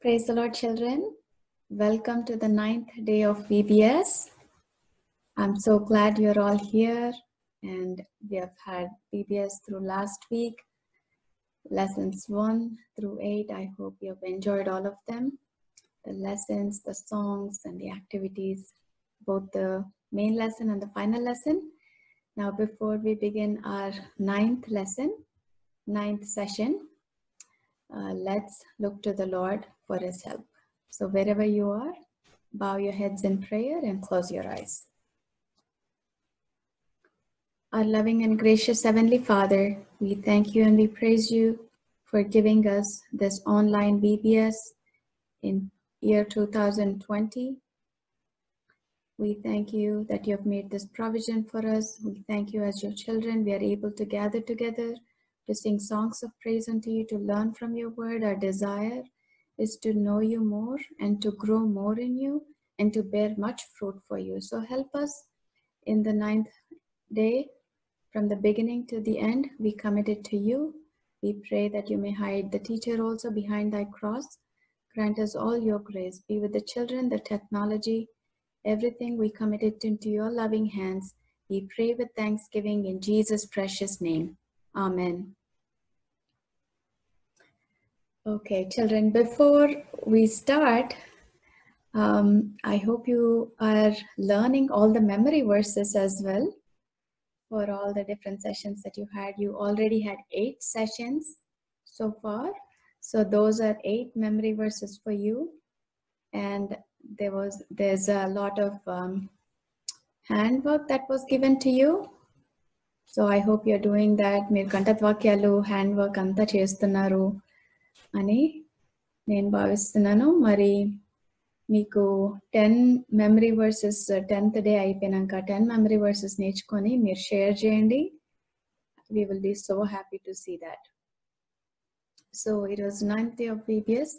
Praise the Lord, children. Welcome to the 9th day of VBS. I'm so glad you're all here, and we have had VBS through last week, lessons 1 through 8. I hope you have enjoyed all of them. The lessons, the songs, and the activities, both the main lesson and the final lesson. Now, before we begin our 9th lesson, 9th session, let's look to the Lord for His help. So wherever you are, bow your heads in prayer and close your eyes. Our loving and gracious Heavenly Father, we thank you and we praise you for giving us this online VBS in year 2020. We thank you that you have made this provision for us. We thank you as your children. We are able to gather together to sing songs of praise unto you, to learn from your word. Our desire is to know you more and to grow more in you and to bear much fruit for you. So help us in the 9th day, from the beginning to the end. We commit it to you. We pray that you may hide the teacher also behind thy cross. Grant us all your grace. Be with the children, the technology, everything. We commit it into your loving hands. We pray with thanksgiving in Jesus' precious name. Amen. Okay, children, before we start, I hope you are learning all the memory verses as well for all the different sessions that you had. You already had 8 sessions so far. So those are 8 memory verses for you. And there's a lot of handwork that was given to you. So I hope you're doing that. మీరు కంఠత్వాక్యాలు handwork అంతా చేస్తున్నారు అని నేను భావిస్తున్నాను. మరి మీకు 10 memory versus 10th day అయిపోయినాక 10 memory versus నేర్చుకొని మీరు షేర్ చేయండి. We will be so happy to see that. So it was 9th day of VBS.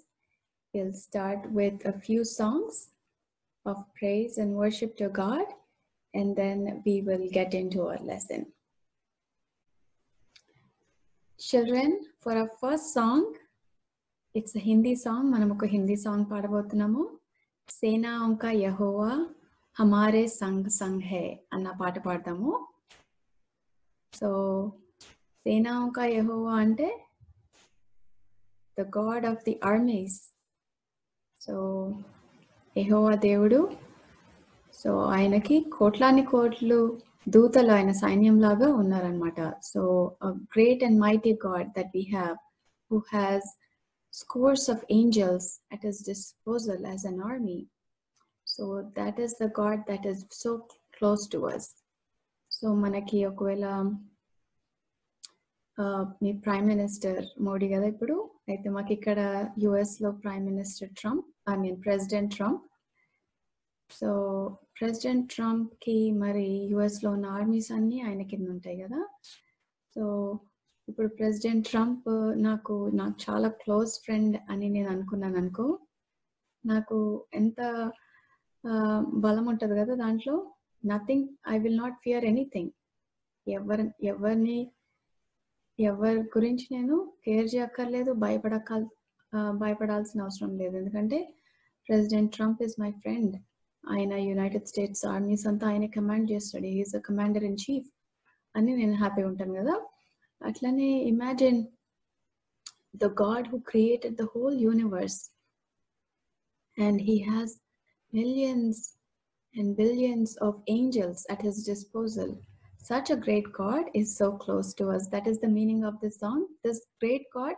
We'll start with a few songs of praise and worship to God, and then we will get into our lesson. Children, for our first song, it's a Hindi song. మనం ఒక Hindi song పాడబోతున్నాము. సేనాओं का यहोवा हमारे संग संग है అన్న పాట పాడతాము. So సేనాओं का यहोवा అంటే the God of the armies. So Jehovah దేవుడు, సో ఆయనకి కోట్లాని కోట్లు దూతలు ఆయన సైన్యం లాగా ఉన్నారనమాట. So a great and mighty God that we have, who has scores of angels at his disposal as an army. So that is the God that is so close to us. So manaki okvela మీ prime minister Modi కదా ఇప్పుడు, అయితే మాకు ఇక్కడ యుఎస్లో prime minister Trump, president Trump. So president ట్రంప్కి మరి యుఎస్లో ఉన్న ఆర్మీస్ అన్నీ ఆయన కింద ఉంటాయి కదా. సో ఇప్పుడు ప్రెసిడెంట్ ట్రంప్ నాకు చాలా క్లోజ్ ఫ్రెండ్ అని నేను అనుకున్నాను అనుకో, నాకు ఎంత బలం ఉంటుంది కదా దాంట్లో. Nothing, I will not fear anything. ఎవరి గురించి నేను కేర్ చేయక్కర్లేదు, భయపడాల్సిన అవసరం లేదు. ఎందుకంటే president Trump is my friend. ఆయన యునైటెడ్ స్టేట్స్ ఆర్మీస్ అంతా ఆయన కమాండ్ చేస్తాడు. He is a commander in chief అని నేను హ్యాపీగా ఉంటాను కదా. అట్లనే imagine the God who created the whole universe, and he has millions and billions of angels at his disposal. Such a great God is so close to us. That is the meaning of this song. This great God,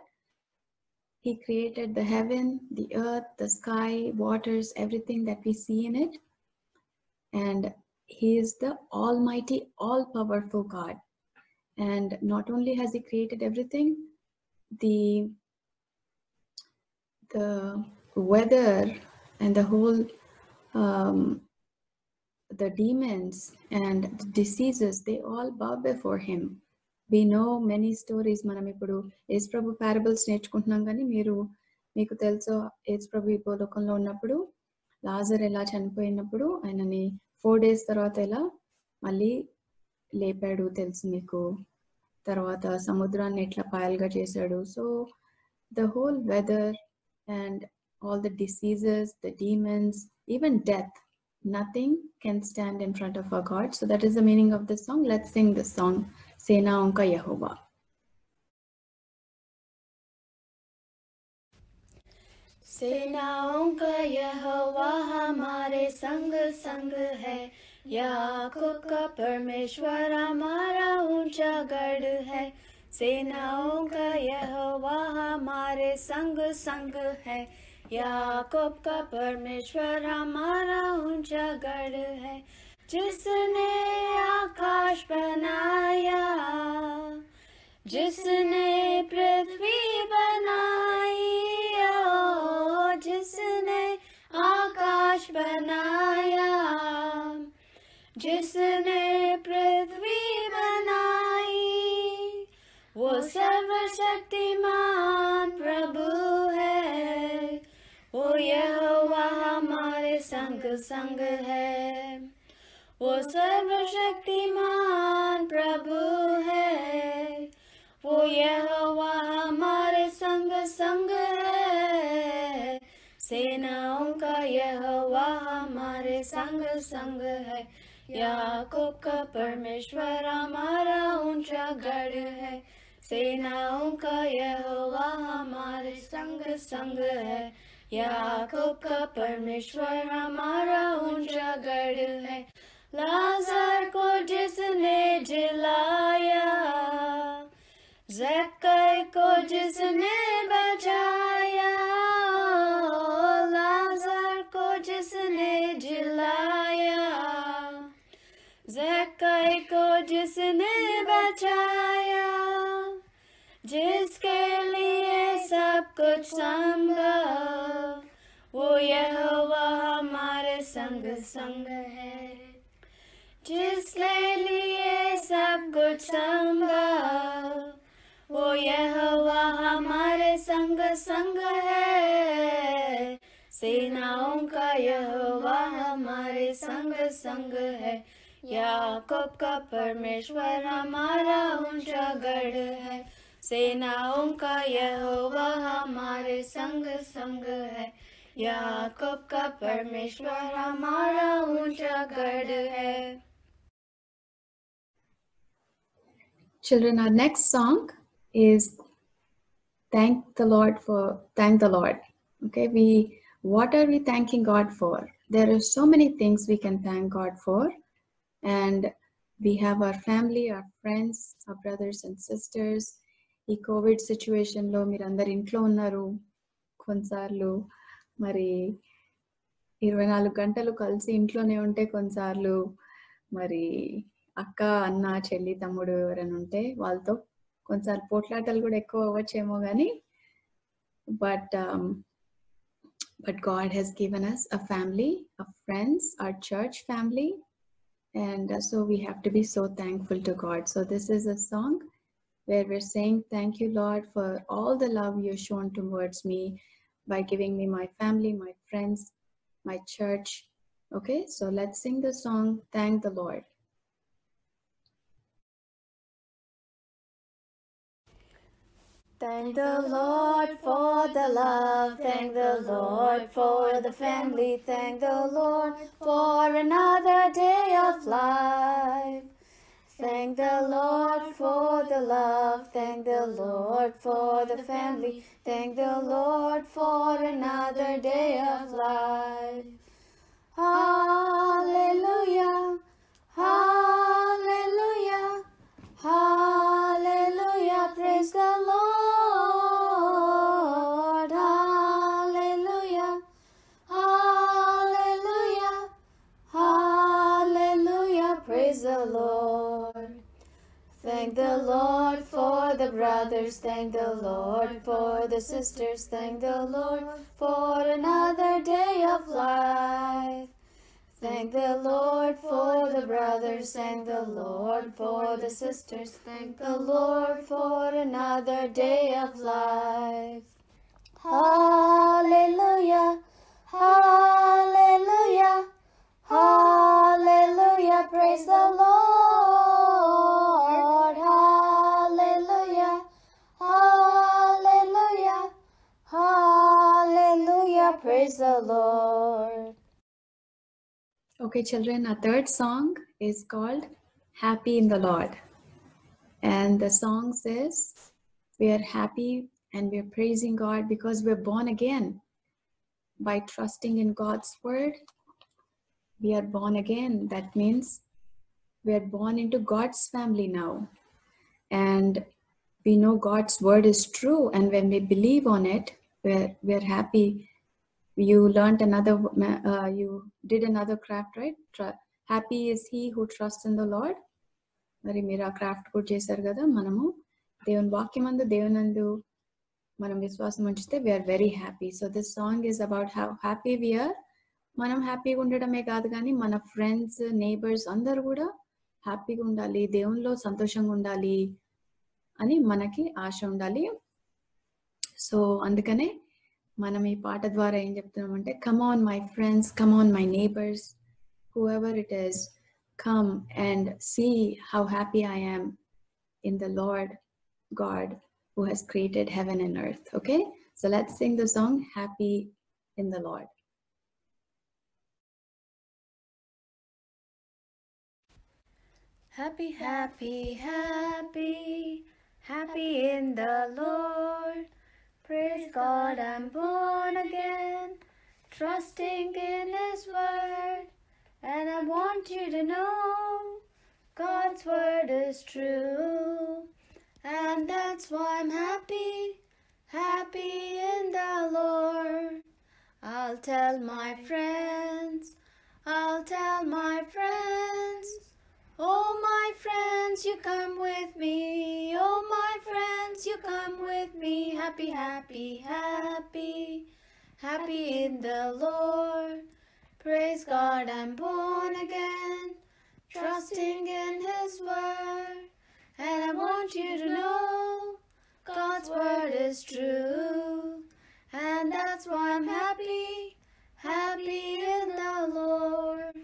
he created the heaven, the earth, the sky, waters, everything that we see in it. And he is the almighty, all-powerful God. And not only has he created everything, the weather and the whole the demons and the diseases, they all bow before him. We know many stories. మనం ఇప్పుడు యేసు ప్రభు parables నేర్చుకుంటున్నాం, కానీ మీకు తెలుసు యేసు ప్రభు ఈ భూలోకంలో ఉన్నప్పుడు లాజర్ ఎలా చనిపోయినప్పుడు ఆయనని 4 days తర్వాత ఎలా మళ్ళీ లేపాడు తెలుసు మీకు. తర్వాత సముద్రాన్ని ఎట్లా పాయలుగా చేశాడు. So the whole weather and all the diseases, the demons, even death. Nothing can stand in front of our God. So that is the meaning of this song. Let's sing this song, Senaon ka Yehovah. सेनाओं का यहोवा हमारे संग संग है, याकूब का परमेश्वर हमारा ऊंचा गढ़ है। सेनाओं का यहोवा हमारे संग संग है, याकूब का परमेश्वर हमारा ऊंचा गढ़ है। जिसने आकाश बनाया, जिसने पृथ्वी बनाई, जिसने आकाश बनाया, जिसने पृथ्वी बनाई, वो सर्वशक्तिमान प्रभु है। वो यहोवा हमारे संग संग है, वो सर्वशक्तिमान प्रभु है। वो यहोवा हमारे संग संग है, सेनाओं का यहोवा हमारे संग संग है। याकूब का परमेश्वर हमारा ऊंचा गढ़ है, सेनाओं का यहोवा हमारे संग संग है। याकूब का परमेश्वर हमारा ऊंचा गढ़ है। लाजर को जिसने जिलाया, ज़क्कै को जिसने बचाया, लाजर को जिसने जिलाया, ज़क्कै को जिसने बचाया, जिसके लिए सब कुछ संभव, वो यहोवा हमारे संग संग है। जिसके लिए सब कुछ संभव, वो यहोवा हमारे संग संग है। सेनाओं का यहोवा हमारे संग संग है। याकूब का परमेश्वर हमारा ऊंचा गढ़ है, सेनाओं का यहोवा हमारे संग संग है। याकूब का परमेश्वर हमारा ऊंचा गढ़ है। Children, our next song is Thank the Lord. Okay, what are we thanking God for? There are so many things we can thank God for, and we have our family, our friends, our brothers and sisters. ఈ Covid సిచ్యువేషన్లో మీరందరు ఇంట్లో ఉన్నారు. కొన్నిసార్లు మరి 24 గంటలు కలిసి ఇంట్లోనే ఉంటే, కొన్నిసార్లు మరి అక్క, అన్న, చెల్లి, తమ్ముడు ఎవరైనా ఉంటే వాళ్ళతో కొన్నిసార్లు పోట్లాటలు కూడా ఎక్కువ అవ్వచ్చేమో కానీ, but God has given us a family of friends, our church family, and so we have to be so thankful to God. So this is a song where we're saying, thank you, Lord, for all the love you've shown towards me by giving me my family, my friends, my church. Okay, so let's sing the song, Thank the Lord. Thank the Lord for the love, thank the Lord for the family, thank the Lord for another day of life. Thank the Lord for the love, thank the Lord for the family, thank the Lord for another day of life. Hallelujah, hallelujah, hallelujah, praise the Lord. Hallelujah, hallelujah, hallelujah, praise the Lord. Thank the Lord for the brothers, thank the Lord for the sisters, thank the Lord for another day of life. Thank the Lord for the brothers, thank the Lord for the sisters, thank the Lord for another day of life. Hallelujah, hallelujah, hallelujah, praise the Lord. Hallelujah, hallelujah, hallelujah, Okay, children, our third song is called Happy in the Lord. And the song says, we are happy and we are praising God because we're born again. By trusting in God's word, we are born again. That means we are born into God's family now. And we know God's word is true. And when we believe on it, we're happy. You learned you did another craft, right? Happy is he who trusts in the Lord. మరి మీరు ఆ craft కూడా చేశారు కదా. మనము దేవుని వాక్యమందు దేవునందు మనం విశ్వాసం ఉంచితే we are very happy. So this song is about how happy we are. మనం హ్యాపీగా ఉండడమే కాదు కానీ మన ఫ్రెండ్స్, నేబర్స్ అందరూ కూడా హ్యాపీగా ఉండాలి, దేవునిలో సంతోషంగా ఉండాలి అని మనకి ఆశ ఉండాలి. సో అందుకనే మనం ఈ పాట ద్వారా ఏం చెప్తున్నామంటే, come on my friends, come on my neighbours, whoever it is, come and see how happy I am in the Lord God who has created heaven and earth. Okay, so let's sing the song Happy in the Lord. Happy, happy, happy, happy in the Lord. Praise God, I'm born again, trusting in His word. And I want you to know God's word is true. And that's why I'm happy, happy in the Lord. I'll tell my friends, I'll tell my friends, oh my friends, you come with me, oh my friends, you come with me. Happy, happy, happy, happy in the Lord. Praise God, I'm born again, trusting in His word. And I want you to know God's word is true. And that's why I'm happy, happy in the Lord.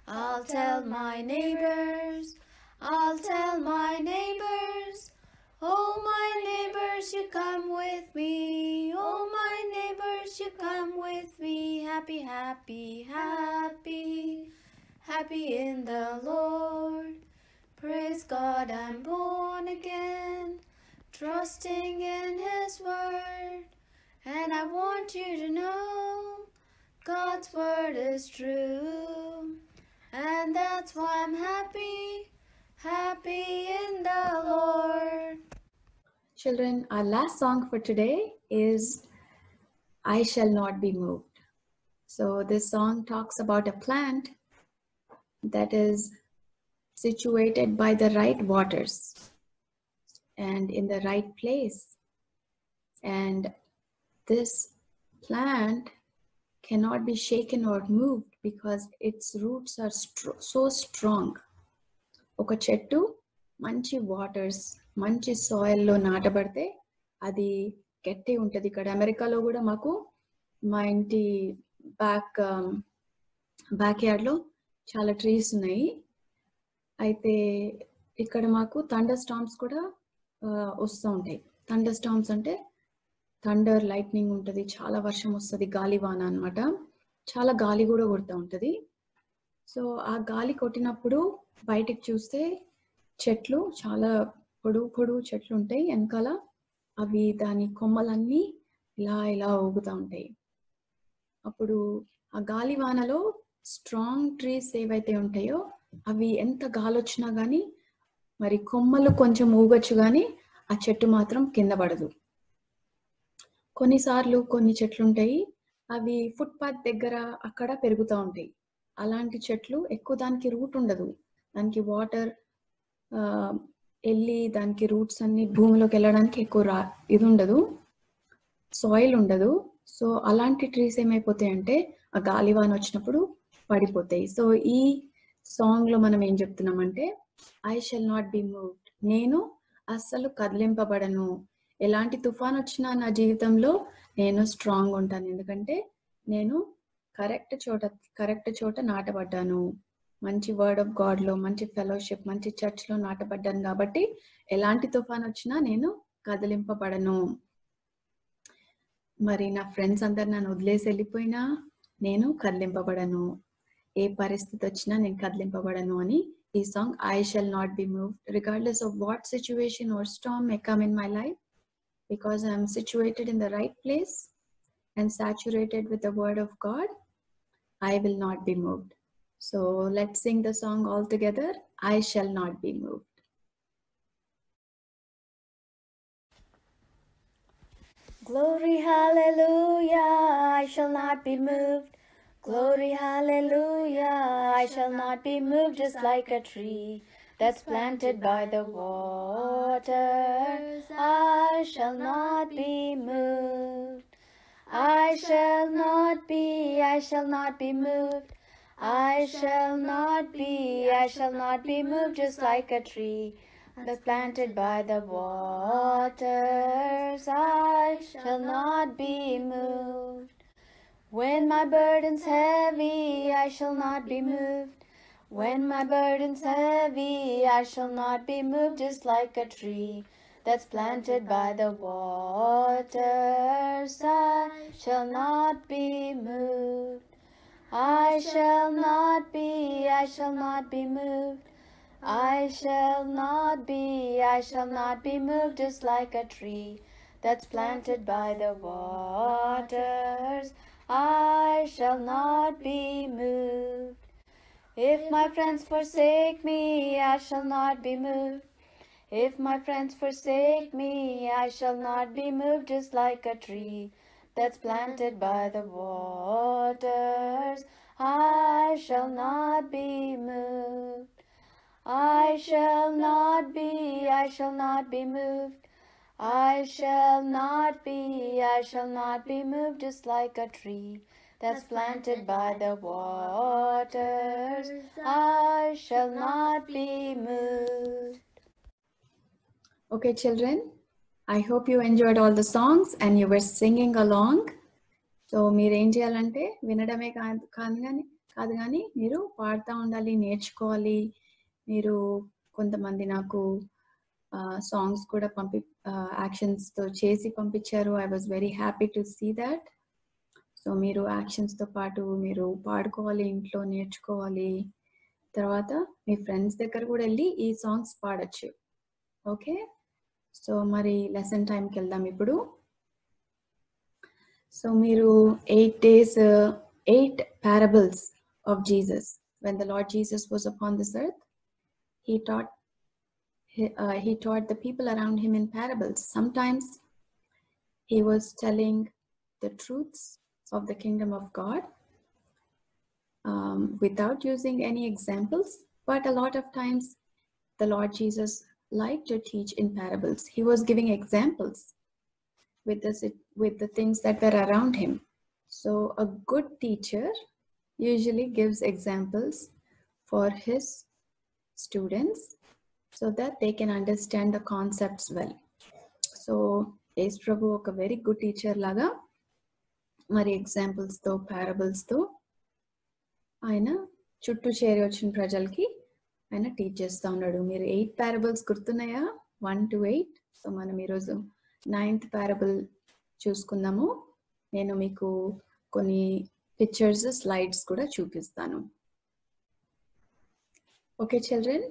I'll tell my neighbors, I'll tell my neighbors, oh my neighbors, you come with me, oh my neighbors, you come with me. Happy, happy, happy, happy in the Lord. Praise God, I'm born again, trusting in His word. And I want you to know God's word is true. And that's why I'm happy, happy in the Lord. Children, our last song for today is I Shall Not Be Moved. So this song talks about a plant that is situated by the right waters and in the right place. And this plant cannot be shaken or moved because its roots are so strong. ఒక చెట్టు మంచి waters, మంచి సాయిల్లో నాటబడితే అది గట్టి ఉంటుంది. ఇక్కడ అమెరికాలో కూడా మాకు మా ఇంటి బ్యాక్ యార్డ్లో చాలా ట్రీస్ ఉన్నాయి. అయితే ఇక్కడ మాకు థండర్ స్టార్మ్స్ కూడా వస్తూ ఉంటాయి. థండర్ స్టార్మ్స్ అంటే థండర్, లైట్నింగ్ ఉంటుంది, చాలా వర్షం వస్తుంది, గాలివాన అనమాట. చాలా గాలి కూడా కొడుతూ ఉంటుంది. సో ఆ గాలి కొట్టినప్పుడు బయటికి చూస్తే చెట్లు, చాలా పొడుగు చెట్లు ఉంటాయి వెనకాల. అవి దాని కొమ్మలన్నీ ఇలా ఇలా ఊగుతూ ఉంటాయి. అప్పుడు ఆ గాలివానలో స్ట్రాంగ్ ట్రీస్ ఏవైతే ఉంటాయో అవి ఎంత గాలి వచ్చినా కానీ మరి కొమ్మలు కొంచెం ఊగొచ్చు కానీ ఆ చెట్టు మాత్రం కింద పడదు. కొన్నిసార్లు కొన్ని చెట్లు ఉంటాయి, అవి ఫుట్పాత్ దగ్గర అక్కడ పెరుగుతూ ఉంటాయి. అలాంటి చెట్లు ఎక్కువ దానికి రూట్ ఉండదు, దానికి వాటర్ వెళ్ళి దానికి రూట్స్ అన్ని భూమిలోకి వెళ్ళడానికి ఎక్కువ ఇది ఉండదు, సాయిల్ ఉండదు. సో అలాంటి ట్రీస్ ఏమైపోతాయంటే ఆ గాలివాన వచ్చినప్పుడు పడిపోతాయి. సో ఈ సాంగ్లో మనం ఏం చెప్తున్నామంటే, I shall not be moved, నేను అస్సలు కదిలింపబడను. ఎలాంటి తుఫాన్ వచ్చినా నా జీవితంలో నేను స్ట్రాంగ్ ఉంటాను, ఎందుకంటే నేను కరెక్ట్ చోట నాటబడ్డాను. మంచి వర్డ్ ఆఫ్ గాడ్లో, మంచి ఫెలోషిప్, మంచి చర్చ్లో నాటబడ్డాను. కాబట్టి ఎలాంటి తుఫాన్ వచ్చినా నేను కదిలింపబడను. మరి నా ఫ్రెండ్స్ అందరు నన్ను వదిలేసి వెళ్ళిపోయినా నేను కదిలింపబడను. ఏ పరిస్థితి వచ్చినా నేను కదిలింపబడను అని ఈ song I shall not be moved regardless of what situation or storm may come in my life because I am situated in the right place and saturated with the word of God. I will not be moved. So let's sing the song all together. I shall not be moved. Glory, hallelujah, I shall not be moved. Glory, hallelujah, I shall not be moved, just like a tree that's planted by the waters. I shall not be moved. I shall not be moved. I shall not be moved, just like a tree that's planted by the waters. I shall not be moved. When my burden's heavy, I shall not be moved. When my burden's heavy, I shall not be moved, just like a tree that's planted by the waters. I shall not be moved. I shall not be moved. I shall not be moved, just like a tree that's planted by the waters. I shall not be moved. If my friends forsake me, I shall not be moved. If my friends forsake me, I shall not be moved, just like a tree that's planted by the waters. I shall not be moved. I shall not be moved. I shall not be moved, just like a tree that's planted by the waters. I shall not be moved. Okay, children, I hope you enjoyed all the songs and you were singing along. So మీరు ఏం చేయాలంటే వినడమే కాదు కానీ మీరు పాడుతూ ఉండాలి, నేర్చుకోవాలి. మీరు కొంతమంది నాకు సాంగ్స్ కూడా యాక్షన్స్తో చేసి పంపించారు. I was very happy to see that. So మీరు యాక్షన్స్తో పాటు మీరు పాడుకోవాలి, ఇంట్లో నేర్చుకోవాలి. తర్వాత మీ ఫ్రెండ్స్ దగ్గర కూడా వెళ్ళి ఈ సాంగ్స్ పాడచ్చు. ఓకే, సో మరి లెసన్ టైంకి వెళ్దాం ఇప్పుడు. సో మీరు 8 days, 8 parables of Jesus. When the Lord Jesus was upon this earth, he taught the people around him in parables. Sometimes he was telling the truths of the kingdom of God without using any examples, but a lot of times the Lord Jesus liked to teach in parables. He was giving examples with the things that were around him. So a good teacher usually gives examples for his students so that they can understand the concepts well. So Yesu Prabhu oka very good teacher laga mari examples tho, parables tho ayana chuttu cheri vachina prajalki ayana teach chestha unnadu. Meer 8 parables gurtunnaya 1 to 8. So manam ee roju 9th parable చూసుకుందాము. నేను మీకు కొన్ని pictures, slides కూడా చూపిస్తాను. Okay, children,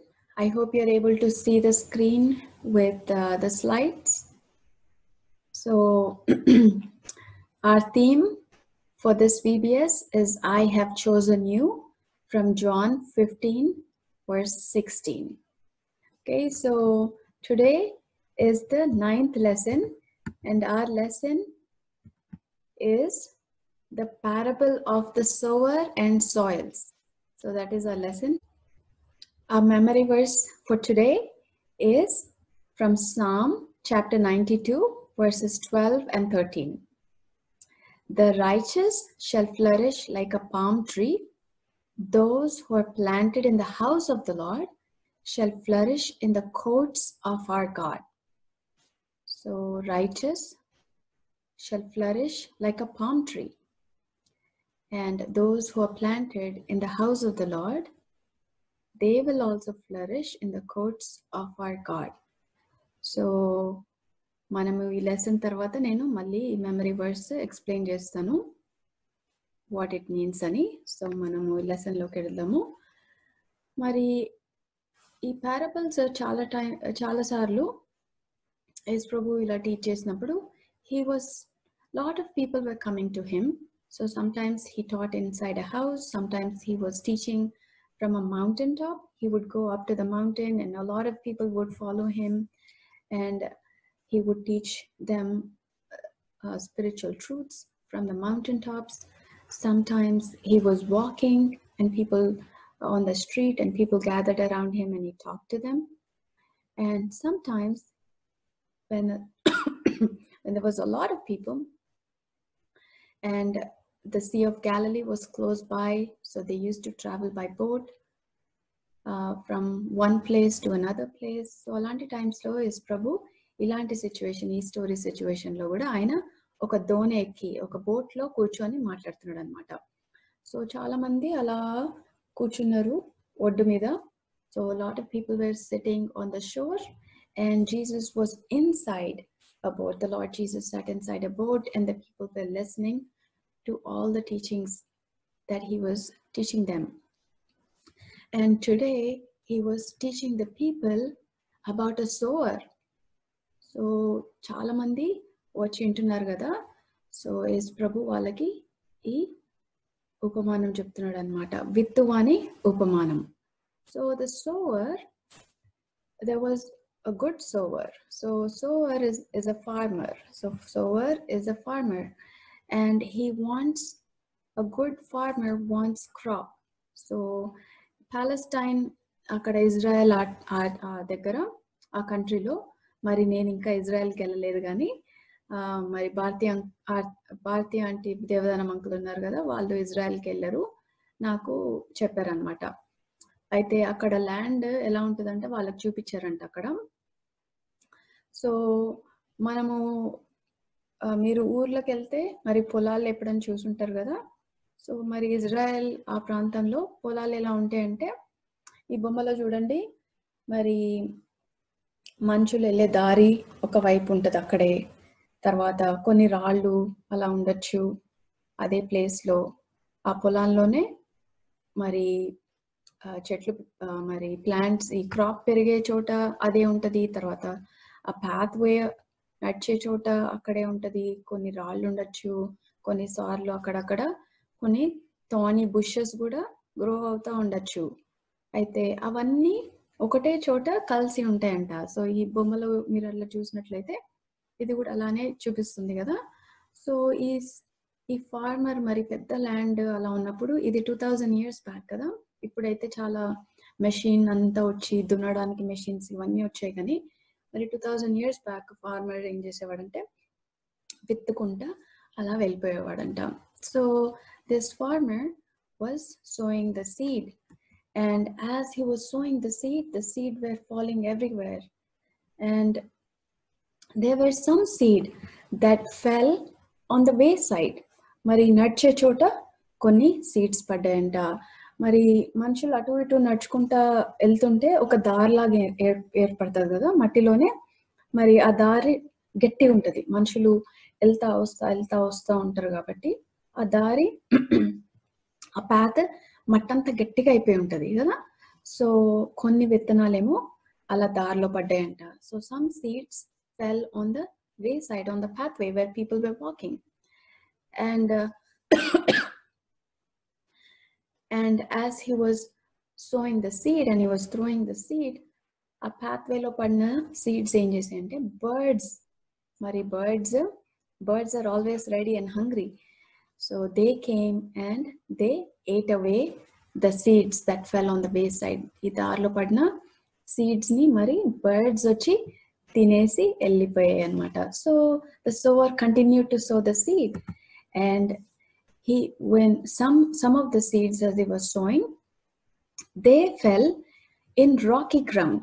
I hope you are able to see the screen with the slides. So our theme for this VBS is I have chosen you, from John 15 verse 16. Okay, so today is the 9th lesson and our lesson is the parable of the sower and soils. So that is our lesson. Our memory verse for today is from Psalm chapter 92 verses 12 and 13. The righteous shall flourish like a palm tree. Those who are planted in the house of the Lord shall flourish in the courts of our God. So righteous shall flourish like a palm tree, and those who are planted in the house of the Lord, they will also flourish in the courts of our God. So మనము ఈ lesson తర్వాత నేను మళ్ళీ ఈ memory verse explain చేస్తాను. What it means అని. So మనము లెసన్లోకి వెళ్దాము. మరి ఈ పారబుల్స్ చాలా సార్లు యేసు ప్రభు ఇలా టీచ్ చేసినప్పుడు lot of people were coming to him. So sometimes he taught inside a house, sometimes he was teaching from a mountaintop. He would go up to the mountain and a lot of people would follow him, and he would teach them spiritual truths from the mountaintops. Sometimes he was walking and people on the street and people gathered around him and he talked to them. And sometimes when there was a lot of people and the Sea of Galilee was close by, so they used to travel by boat from one place to another place. So alanti times lo is Prabhu ilanti situation, ee story situation lo kuda ayana oka done ekki oka boat lo కూర్చొని మాట్లాడుతున్నాడు అన్నమాట. So చాలా మంది అలా కూర్చున్నారు ఒడ్డు మీద. So a lot of people were sitting on the shore and Jesus was inside a boat. The Lord Jesus sat inside a boat and the people were listening to all the teachings that he was teaching them. And today he was teaching the people about a sower. So చాలా మంది వచ్చి వింటున్నారు కదా. So యేసు ప్రభు వాళ్ళకి ఈ ఉపమానం చెప్తున్నాడు అన్నమాట, విత్తువాని ఉపమానం. So the sower, there was a good sower. So sower is a farmer. So sower is a farmer and he wants, a good farmer wants crop. So Palestine అక్కడ ఇజ్రాయెల్ ఆ దగ్గర ఆ కంట్రీలో, మరి నేను ఇంకా ఇజ్రాయెల్కి వెళ్ళలేదు కానీ మరి భారతీయ ఆంటీ దేవదానం అంకుల్ ఉన్నారు కదా, వాళ్ళు ఇజ్రాయెల్కి వెళ్ళారు, నాకు చెప్పారనమాట. అయితే అక్కడ ల్యాండ్ ఎలా ఉంటుందంటే వాళ్ళకి చూపించారంట అక్కడ. సో మనము మీరు ఊర్లోకి వెళ్తే మరి పొలాలు ఎప్పుడైనా చూసుంటారు కదా. సో మరి ఇజ్రాయెల్ ఆ ప్రాంతంలో పొలాలు ఎలా ఉంటాయంటే, ఈ బొమ్మలో చూడండి, మరి మనుషులు వెళ్ళే దారి ఒకవైపు ఉంటుంది అక్కడే, తర్వాత కొన్ని రాళ్ళు అలా ఉండొచ్చు అదే ప్లేస్లో, ఆ పొలాల్లోనే మరి చెట్లు మరి ప్లాంట్స్, ఈ క్రాప్ పెరిగే చోట అదే ఉంటుంది. తర్వాత ఆ పాత్వే నడిచే చోట అక్కడే ఉంటుంది. కొన్ని రాళ్ళు ఉండొచ్చు, కొన్నిసార్లు అక్కడక్కడ కొన్ని థాని బుషెస్ కూడా గ్రో అవుతూ ఉండొచ్చు. అయితే అవన్నీ ఒకటే చోట కలిసి ఉంటాయంట. సో ఈ బొమ్మలో మీరు అలా చూసినట్లయితే ఇది కూడా అలానే చూపిస్తుంది కదా. సో ఈ ఫార్మర్ మరి పెద్ద ల్యాండ్ అలా ఉన్నప్పుడు, ఇది 2000 years బ్యాక్ కదా, ఇప్పుడైతే చాలా మెషిన్ అంతా వచ్చి దున్నడానికి మెషిన్స్ ఇవన్నీ వచ్చాయి. కానీ మరి 2000 years బ్యాక్ ఫార్మర్ ఏం చేసేవాడంటే విత్తుకుంటా అలా వెళ్ళిపోయేవాడంట. So this farmer was sowing the seed, and as he was sowing the seed were falling everywhere, and there were some seed that fell on the wayside. మరి నడిచే చోట కొన్ని సీడ్స్ పడ్డాయంట. మరి మనుషులు అటు ఇటు నడుచుకుంటా వెళ్తుంటే ఒక దారిలాగా ఏర్పడుతుంది కదా మట్టిలోనే. మరి ఆ దారి గట్టి ఉంటుంది, మనుషులు వెళ్తా వస్తా ఉంటారు కాబట్టి ఆ దారి ఆ పాత్ మట్టంతా గట్టిగా అయిపోయి ఉంటుంది కదా. సో కొన్ని విత్తనాలేమో అలా దారిలో పడ్డాయంట. So some seeds fell on the wayside, on the pathway where people were walking, and and as he was sowing the seed and he was throwing the seed, a pathway lo padna seeds em chesante birds. Mari birds are always ready and hungry, so they came and they ate away the seeds that fell on the wayside. Ee darlo padna seeds ni mari birds vachi తినేసి వెళ్ళిపోయాయి అన్నమాట. So the sower continued to sow the seed, and when some of the seeds as he was sowing, they fell in rocky ground.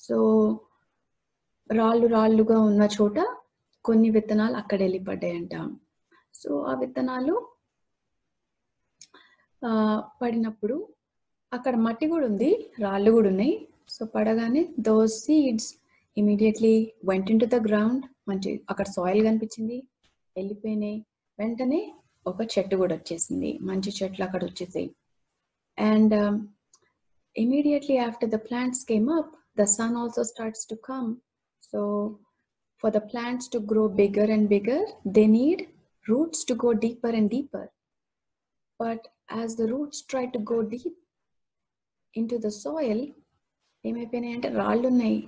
So రాళ్ళుగా ఉన్న చోట కొన్ని విత్తనాలు అక్కడ వెళ్ళిపడ్డాయంట. So ఆ విత్తనాలు పడినప్పుడు అక్కడ మట్టి కూడా ఉంది, రాళ్ళు కూడా ఉన్నాయి. సో పడగానే those seeds immediately went into the ground. మంచి అక్కడ సాయిల్ కనిపించింది, వెళ్ళిపోయినాయి. వెంటనే ఒక చెట్టు కూడా వచ్చేసింది, మంచి చెట్లు అక్కడ వచ్చేసాయి. And immediately after the plants came up, the sun also starts to come. So for the plants to grow bigger and bigger, they need roots to go deeper and deeper. But as the roots try to go deep into the soil, ఏమైపోయినాయి అంటే రాళ్ళు ఉన్నాయి,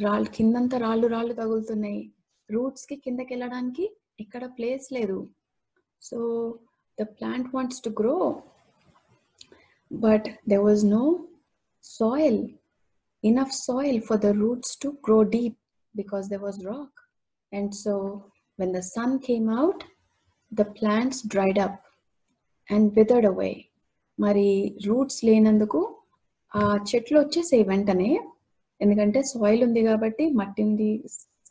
రాళ్ళు కిందంతా రాళ్ళు రాళ్ళు తగులుతున్నాయి, roots కి కిందకి వెళ్ళడానికి ఎక్కడ ప్లేస్ లేదు. So the plant wants to grow, but there was no soil, enough soil for the roots to grow deep because there was rock. And so when the sun came out, the plants dried up and withered away. మరి roots లేనందుకు ఆ చెట్లు వచ్చేసాయి వెంటనే, ఎందుకంటే soil ఉంది కాబట్టి, మట్టి ఉంది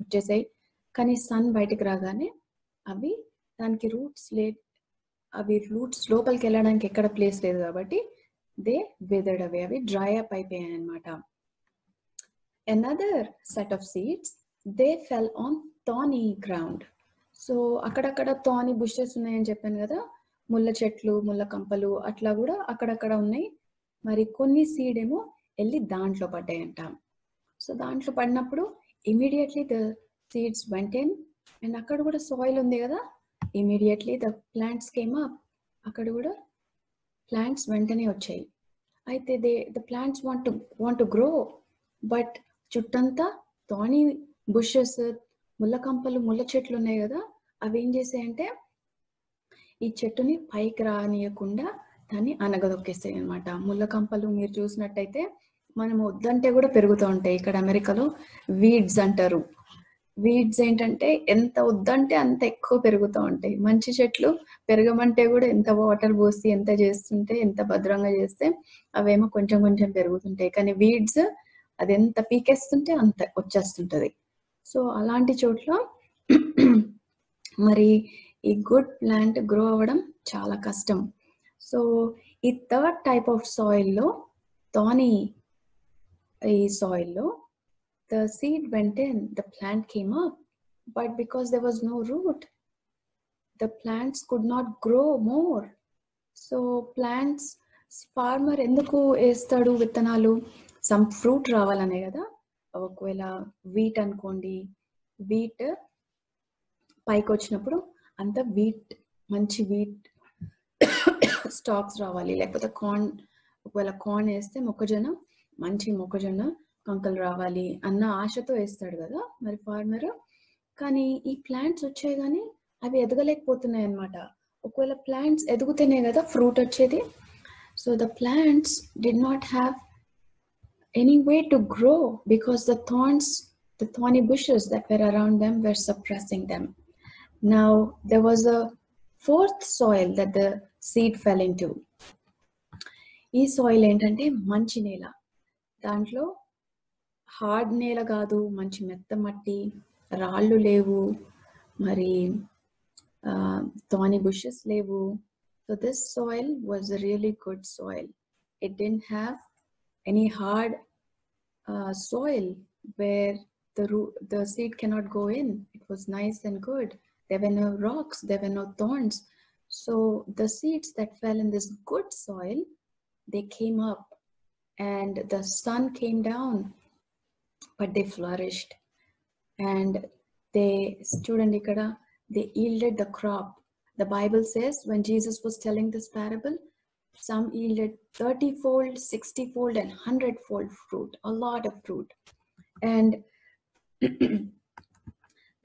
వచ్చేసాయి. కానీ సన్ బయటకు రాగానే అవి దానికి అవి రూట్స్ లోపలికి వెళ్ళడానికి ఎక్కడ ప్లేస్ లేదు కాబట్టి దే విదర్డ్ అవే, అవి డ్రై అప్ అయిపోయాయి అన్నమాట. Another set of seeds, they fell on thorny ground. So అక్కడక్కడ థానీ బుషెస్ ఉన్నాయని చెప్పాను కదా, ముళ్ళ చెట్లు, ముళ్ళ కంపలు అట్లా కూడా అక్కడక్కడ ఉన్నాయి. మరి కొన్ని సీడ్ ఏమో వెళ్ళి దాంట్లో పడ్డాయంట. సో దాంట్లో పడినప్పుడు immediately the seeds went in, and అక్కడ కూడా సాయిల్ ఉంది కదా, immediately the plants came up, అక్కడ కూడా ప్లాంట్స్ వెంటనే వచ్చాయి. అయితే the plants want to grow, but చుట్టంతా థానీ బుషెస్, ముళ్ళ కంపలు, ముళ్ళ చెట్లు ఉన్నాయి కదా, అవి ఏం చేసాయంటే ఈ చెట్టుని పైకి రానియకుండా దాన్ని అనగదొక్కేస్తాయి అనమాట. ముళ్ళ కంపలు మీరు చూసినట్టయితే మనం వద్దంటే కూడా పెరుగుతూ ఉంటాయి. ఇక్కడ అమెరికాలో వీడ్స్ అంటారు. వీడ్స్ ఏంటంటే ఎంత వద్దంటే అంత ఎక్కువ పెరుగుతూ ఉంటాయి. మంచి చెట్లు పెరగమంటే కూడా ఎంత వాటర్ పోసి ఎంత చేస్తుంటే, ఎంత భద్రంగా చేస్తే అవేమో కొంచెం కొంచెం పెరుగుతుంటాయి. కానీ వీడ్స్ అది ఎంత పీకేస్తుంటే అంత వచ్చేస్తుంటది. సో అలాంటి చోట్ల మరి ఈ గుడ్ ప్లాంట్ గ్రో అవ్వడం చాలా కష్టం. సో ఈ థర్డ్ టైప్ ఆఫ్ సాయిల్లో, థానీ ఈ సాయిల్లో, the seed went in, the plant came up, but because there was no root, the plants could not grow more. So plants, farmer ఎందుకు వేస్తాడు విత్తనాలు? సమ్ ఫ్రూట్ రావాలనే కదా. ఒకవేళ వీట్ అనుకోండి, వీట్ పైకి వచ్చినప్పుడు అంత వీట్, మంచి వీట్ స్టాక్స్ రావాలి, లేకపోతే కార్న్, ఒకవేళ కార్న్ వేస్తే మొక్కజొన్న, మంచి మొక్కజొన్న కంకలు రావాలి అన్న ఆశతో వేస్తాడు కదా మరి ఫార్మర్. కానీ ఈ ప్లాంట్స్ వచ్చాయి కానీ అవి ఎదగలేకపోతున్నాయి అన్నమాట. ఒకవేళ ప్లాంట్స్ ఎదుగుతేనే కదా ఫ్రూట్ వచ్చేది. So the plants did not have any way to grow because the thorny bushes that were around them were suppressing them. Now there was a fourth soil that the seed fell into. ఈ soil ఏంటంటే మంచి నేల. దాంట్లో hard నేల కాదు, మంచి మెత్త మట్టి, రాళ్ళు లేవు, మరి థానీ బుషెస్ లేవు. So this soil was a really good soil. It didn't have any hard soil where the seed cannot go in. It was nice and good. There were no rocks, there were no thorns. So the seeds that fell in this good soil, they came up and the sun came down, but they flourished and they yielded the crop. The Bible says when Jesus was telling this parable, some yielded 30-fold, 60-fold and 100-fold fruit, a lot of fruit. And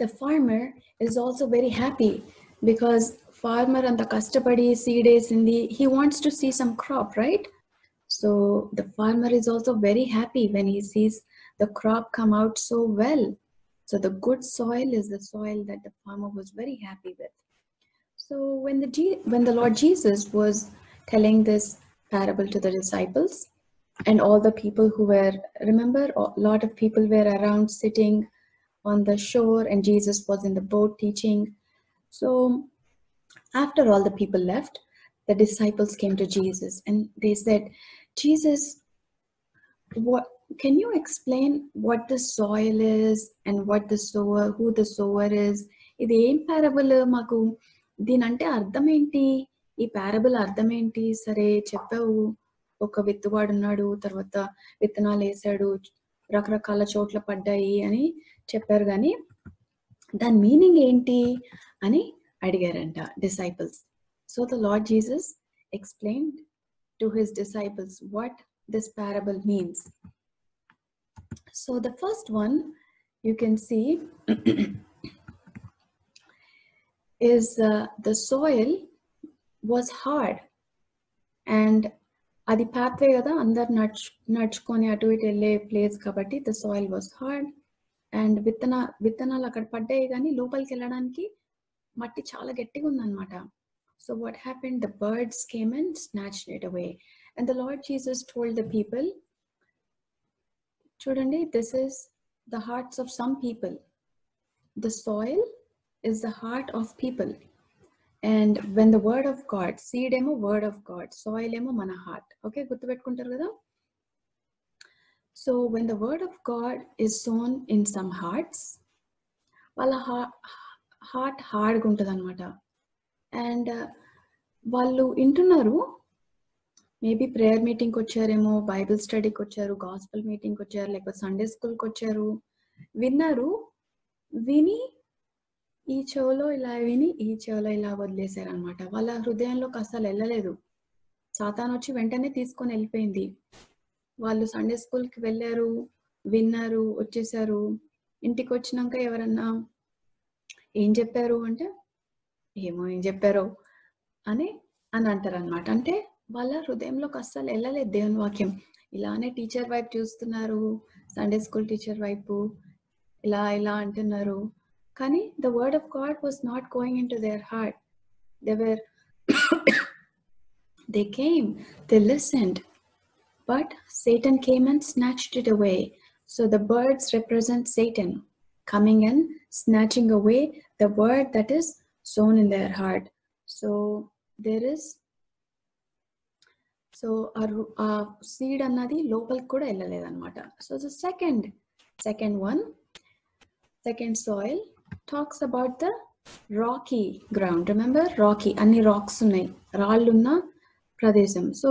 the farmer is also very happy because farmer and the kastapadi seed esindi, he wants to see some crop, right? So the farmer is also very happy when he sees the crop come out so well. So the good soil is the soil that the farmer was very happy with. So when the Lord Jesus was telling this parable to the disciples and all the people who were, remember, a lot of people were around sitting on the shore and Jesus was in the boat teaching. So after all the people left, the disciples came to Jesus and they said, Jesus, can you explain what the soil is and what the sower, who the sower is? ఇది ఏం parable మాకు దీనంటే అర్థం ఏంటి, ఈ parable అర్థం ఏంటి, సరే చెప్పావు ఒక విత్తువాడున్నాడు, తర్వాత విత్తనాలు వేసాడు, రకరకాల చోట్ల పడ్డాయి అని చెప్పారు, కానీ దాని మీనింగ్ ఏంటి అని అడిగారంట disciples. So the lord Jesus explained to his disciples what this parable means. So the first one you can see is the soil was hard, and adi pathway kada andar నడుచుకొని అటు ఇటు వెళ్ళే place కాబట్టి the soil was hard, and విత్తనాలు అక్కడ పడ్డాయి కానీ లోపలికి వెళ్ళడానికి మట్టి చాలా గట్టిగా ఉందన్నమాట. So what happened? The birds came and snatched it away. And the Lord Jesus told the people, Chudandi, this is the hearts of some people. The soil is the heart of people. And when the word of God, seed emo word of God, soil emo mana heart. Okay, guttu pettukuntaru kada? So when the word of God is sown in some hearts, walla heart hard ga untadi annamata. And వాళ్ళు వింటున్నారు, maybe prayer మీటింగ్కి వచ్చారేమో, Bible స్టడీకి వచ్చారు, gospel మీటింగ్కి వచ్చారు, లేకపోతే Sunday స్కూల్కి వచ్చారు, విన్నారు, విని ఈ చెవులో ఇలా విని ఈ చెవులో ఇలా వదిలేశారు అనమాట. వాళ్ళ హృదయంలోకి అసలు వెళ్ళలేదు. సాతాను వచ్చి వెంటనే తీసుకొని వెళ్ళిపోయింది. వాళ్ళు సండే స్కూల్కి వెళ్ళారు, విన్నారు, వచ్చేసారు. ఇంటికి వచ్చినాక ఎవరన్నా ఏం చెప్పారు అంటే ఏమో ఏం చెప్పారో అని అంటారు అనమాట. అంటే వాళ్ళ హృదయంలోకి అస్సలు వెళ్ళలేదు దేవుని వాక్యం. ఇలానే టీచర్ వైపు చూస్తున్నారు, సండే స్కూల్ టీచర్ వైపు ఇలా ఇలా అంటున్నారు, కానీ the word of God was not going in to their heart. they came, they listened, but Satan came and snatched it away. So the birds represent Satan coming and snatching away the word that is sown in their heart. So there is, so a seed annadi lopaliki kuda ellaledu annamata. So the second one, second soil talks about the rocky ground. Remember, rocky, anni rocks unnai, raallu unna pradesam. So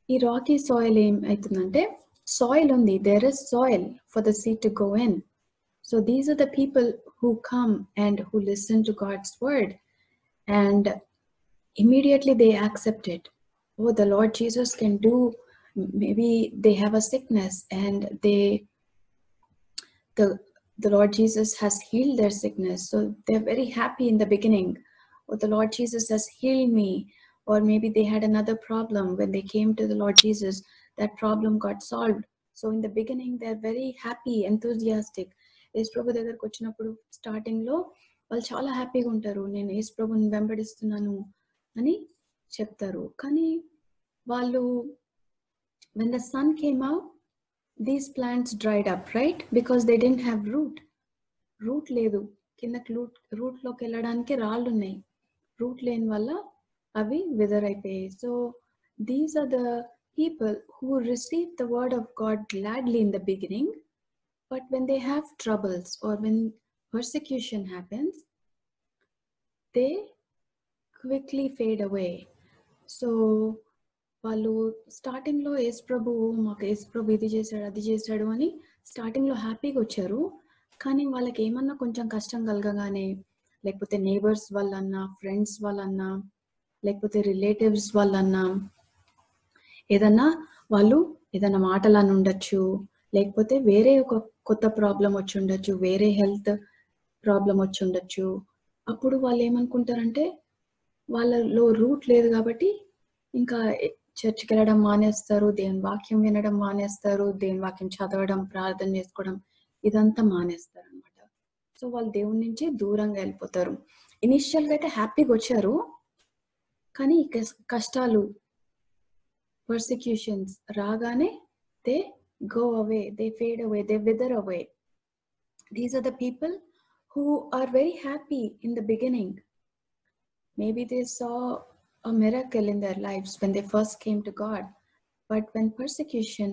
ee rocky soil em aitundante, soil undi, there is soil for the seed to go in. So these are the people who come and who listen to God's word, and immediately they accept it. Oh, the Lord Jesus can do, maybe they have a sickness and the Lord Jesus has healed their sickness. So they're very happy in the beginning. Oh, the Lord Jesus has healed me. Or maybe they had another problem. When they came to the Lord Jesus, that problem got solved. So in the beginning, they're very happy, enthusiastic. యేసు ప్రభు దగ్గరకు వచ్చినప్పుడు స్టార్టింగ్లో వాళ్ళు చాలా హ్యాపీగా ఉంటారు, నేను యేసు ప్రభుని వెంబడిస్తున్నాను అని చెప్తారు. కానీ వాళ్ళు, when the sun came out, these plants dried up, right? Because they didn't have root లేదు, కిందకి రూట్లోకి వెళ్ళడానికి రాళ్ళు ఉన్నాయి, రూట్ లేని వల్ల అవి విదర్ అయిపోయాయి. So these are the people who receive the word of God gladly in the beginning, but when they have troubles or when persecution happens, they quickly fade away. So వాళ్ళు స్టార్టింగ్లో యేసు ప్రభు, మాకు యేసు ప్రభు ఇది చేశాడు అది చేశాడు అని స్టార్టింగ్లో హ్యాపీగా వచ్చారు, కానీ వాళ్ళకి ఏమన్నా కొంచెం కష్టం కలగగానే, లేకపోతే నేబర్స్ వాళ్ళన్నా, ఫ్రెండ్స్ వాళ్ళన్నా, లేకపోతే రిలేటివ్స్ వాళ్ళన్నా, ఏదన్నా వాళ్ళు ఏదన్నా మాటలని ఉండొచ్చు, లేకపోతే వేరే ఒక కొత్త ప్రాబ్లం వచ్చి ఉండొచ్చు, వేరే హెల్త్ ప్రాబ్లం వచ్చి ఉండొచ్చు. అప్పుడు వాళ్ళు ఏమనుకుంటారంటే వాళ్ళలో రూట్ లేదు కాబట్టి ఇంకా చర్చికి వెళ్ళడం మానేస్తారు, దేవుని వాక్యం వినడం మానేస్తారు, దేవుని వాక్యం చదవడం, ప్రార్థన చేసుకోవడం ఇదంతా మానేస్తారు అనమాట. సో వాళ్ళు దేవుని నుంచి దూరంగా వెళ్ళిపోతారు. ఇనిషియల్గా అయితే హ్యాపీగా వచ్చారు, కానీ కష్టాలు, పర్సిక్యూషన్స్ రాగానే they go away, they fade away, they wither away. These are the people who are very happy in the beginning. Maybe they saw a miracle in their lives when they first came to God, but when persecution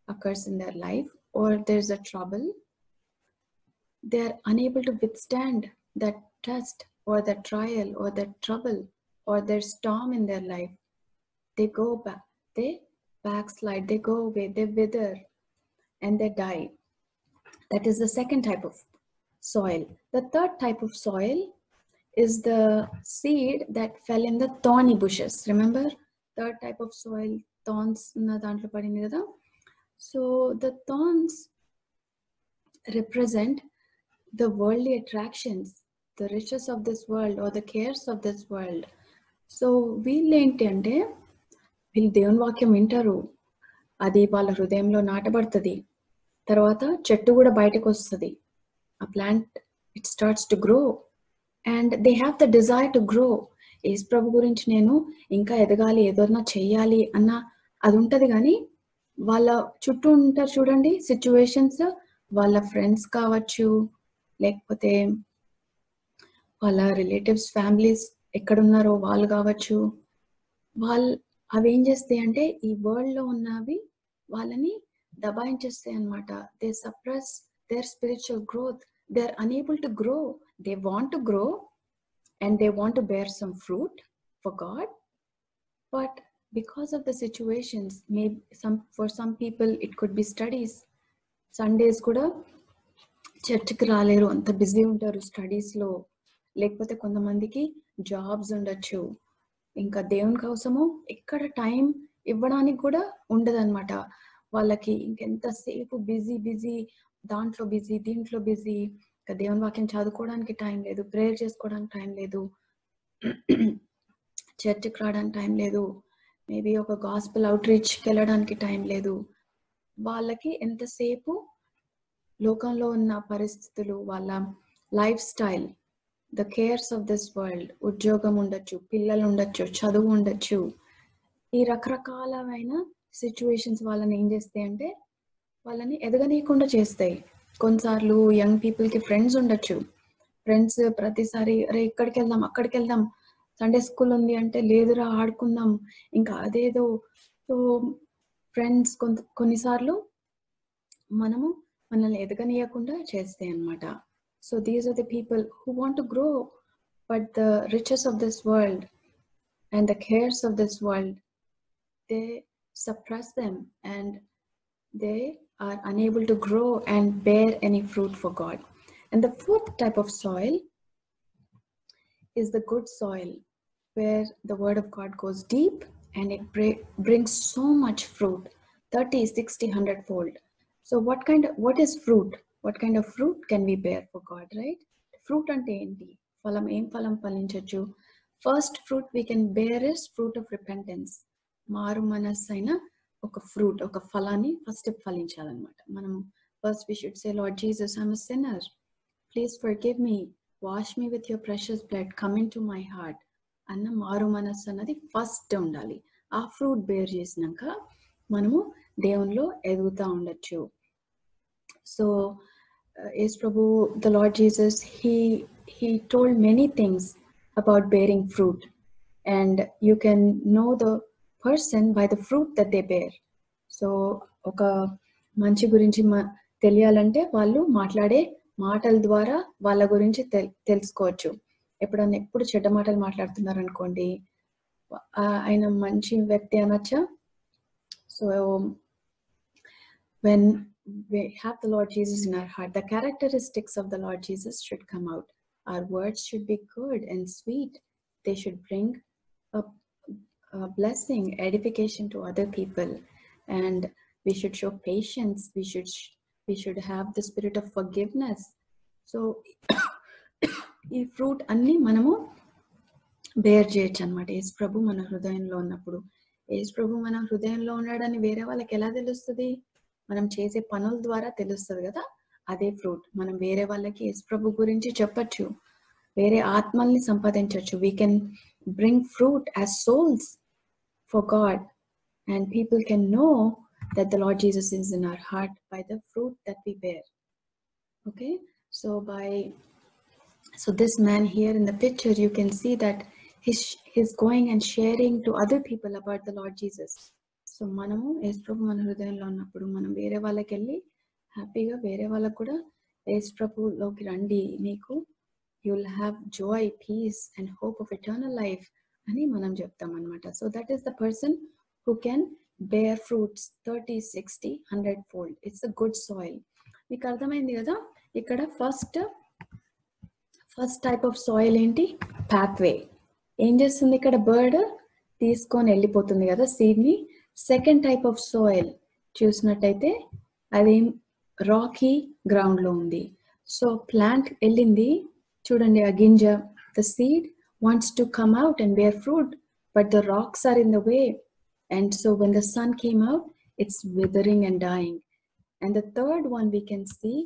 occurs in their life or there's a trouble, they are unable to withstand that test or the trial or the trouble or their storm in their life, they go back, they backslide, they go away, they wither and they die. That is the second type of soil. The third type of soil is the seed that fell in the thorny bushes. Remember, third type of soil, thorns na dantlo padindi kada. So the thorns represent the worldly attractions, the riches of this world or the cares of this world. So వీళ్ళు ఏంటి అంటే వీళ్ళు దేవుని వాక్యం వింటారు, అది వాళ్ళ హృదయంలో నాటబడుతుంది, తర్వాత చెట్టు కూడా బయటకు వస్తుంది, ఆ plant it starts to grow and they have the desire to grow. యేసు ప్రభు గురించి నేను ఇంకా ఎదగాలి, ఏదైనా చెయ్యాలి అన్న అది ఉంటుంది. కానీ వాళ్ళ చుట్టూ ఉంటారు చూడండి సిచ్యువేషన్స్, వాళ్ళ ఫ్రెండ్స్ కావచ్చు, లేకపోతే వాళ్ళ రిలేటివ్స్ ఫ్యామిలీస్ ఎక్కడున్నారో వాళ్ళు కావచ్చు, వాళ్ళు అవి ఏం చేస్తాయి అంటే ఈ వరల్డ్లో ఉన్నవి వాళ్ళని దబాయించేస్తాయి అన్నమాట. They suppress their spiritual growth, they are unable to grow. They want to grow and they want to bear some fruit for God, but because of the situations, maybe for some people it could be studies. Sundays kuda చర్చ్కి రాలేరు, అంత busy ఉంటారు స్టడీస్లో, లేకపోతే కొంతమందికి jobs ఉండొచ్చు, ఇంకా దేవుని కోసము ఎక్కడ టైం ఇవ్వడానికి కూడా ఉండదన్నమాట వాళ్ళకి. ఇంకెంతసేపు బిజీ దాంట్లో బిజీ, దీంట్లో బిజీ, ఇంకా దేవుని వాక్యం చదువుకోవడానికి టైం లేదు, ప్రేయర్ చేసుకోవడానికి టైం లేదు, చర్చ్కి రావడానికి టైం లేదు, మేబీ ఒక గాస్పెల్ అవుట్ రీచ్కి వెళ్ళడానికి టైం లేదు. వాళ్ళకి ఎంతసేపు లోకంలో ఉన్న పరిస్థితులు, వాళ్ళ life style, the cares of this world, ఉద్యోగం ఉండొచ్చు, పిల్లలు ఉండొచ్చు, చదువు ఉండొచ్చు, ఈ రకరకాలమైన సిచ్యువేషన్స్ వాళ్ళని ఏం చేస్తాయి అంటే వాళ్ళని ఎదగనీయకుండా చేస్తాయి. కొన్నిసార్లు యంగ్ పీపుల్కి ఫ్రెండ్స్ ఉండొచ్చు, ఫ్రెండ్స్ ప్రతిసారి అరే ఇక్కడికి వెళ్దాం అక్కడికి వెళ్దాం, సండే స్కూల్ ఉంది అంటే లేదురా ఆడుకుందాం, ఇంకా అదేదో. సో ఫ్రెండ్స్ కొన్నిసార్లు మనల్ని ఎదగనీయకుండా చేస్తాయి అన్నమాట. So these are the people who want to grow, but the riches of this world and the cares of this world, they suppress them and they are unable to grow and bear any fruit for God. And the fourth type of soil is the good soil, where the word of God goes deep and it brings so much fruit, 30, 60, 100 fold. So what is fruit? What kind of fruit can we bear for God, right? Fruit ante enti? Phalam em phalam palinchaju. First fruit we can bear is fruit of repentance. Maru manasaina oka fruit, oka phalani first phalinchalanamata. Manam first we should say, Lord Jesus, I'm a sinner. Please forgive me. Wash me with your precious blood. Come into my heart. అన్న మారు మనస్సు అన్నది first ఉండాలి. ఆ fruit bear చేసినాక మనము దేవునిలో ఎదుగుతూ ఉండొచ్చు. So Yesu Prabhu, the lord Jesus, he told many things about bearing fruit, and you can know the person by the fruit that they bear. So ఒక మంచి గురించి తెలియాలంటే వాళ్ళు మాట్లాడే మాటల ద్వారా వాళ్ళ గురించి తెలుసుకోవచ్చు. ఎప్పుడు చెడ్డ మాటలు మాట్లాడుతున్నారు అనుకోండి, ఆయన మంచి వ్యక్తి అనొచ్చా? So when we have the Lord Jesus in our heart, the characteristics of the Lord Jesus should come out. Our words should be good and sweet. They should bring a blessing, edification to other people, and we should show patience. We should have the spirit of forgiveness. So ఈ fruit అన్ని మనము bear చేయొచ్చు అనమాట. యేసు ప్రభు మన హృదయంలో ఉన్నప్పుడు. యేసు ప్రభు మన హృదయంలో ఉన్నాడని వేరే వాళ్ళకి ఎలా తెలుస్తుంది? మనం చేసే పనుల ద్వారా తెలుస్తుంది కదా. అదే ఫ్రూట్ మనం వేరే వాళ్ళకి యేసు ప్రభు గురించి చెప్పచ్చు, వేరే ఆత్మల్ని సంపాదించవచ్చు. We can bring fruit as souls for God, and people can know that the Lord Jesus is in our heart by the fruit that we bear. Okay, so this man here in the picture, you can see that he's going and sharing to other people about the Lord Jesus. So మనము యేసు ప్రభు మన హృదయంలో ఉన్నప్పుడు మనం వేరే వాళ్ళకి వెళ్ళి హ్యాపీగా వేరే వాళ్ళకు కూడా యేసు ప్రభులోకి రండి, మీకు you'll have joy, peace and hope of eternal life అని మనం చెప్తాం అనమాట. So that is the person who can bear fruits 30, 60, 100 fold. It's a good soil. మీకు అర్థమైంది కదా. ఇక్కడ ఫస్ట్ టైప్ ఆఫ్ సాయిల్ ఏంటి, పాత్వే. ఏం చేస్తుంది ఇక్కడ, బర్డ్ తీసుకొని వెళ్ళిపోతుంది కదా సీడ్ని. సెకండ్ టైప్ ఆఫ్ సాయిల్ చూసినట్టయితే అది రాకీ గ్రౌండ్లో ఉంది. సో ప్లాంట్ వెళ్ళింది చూడండి, ఆ గింజ, the seed wants to come out and bear fruit, but the rocks are in the way. And so when the sun came out, it's withering and dying. And the third one we can see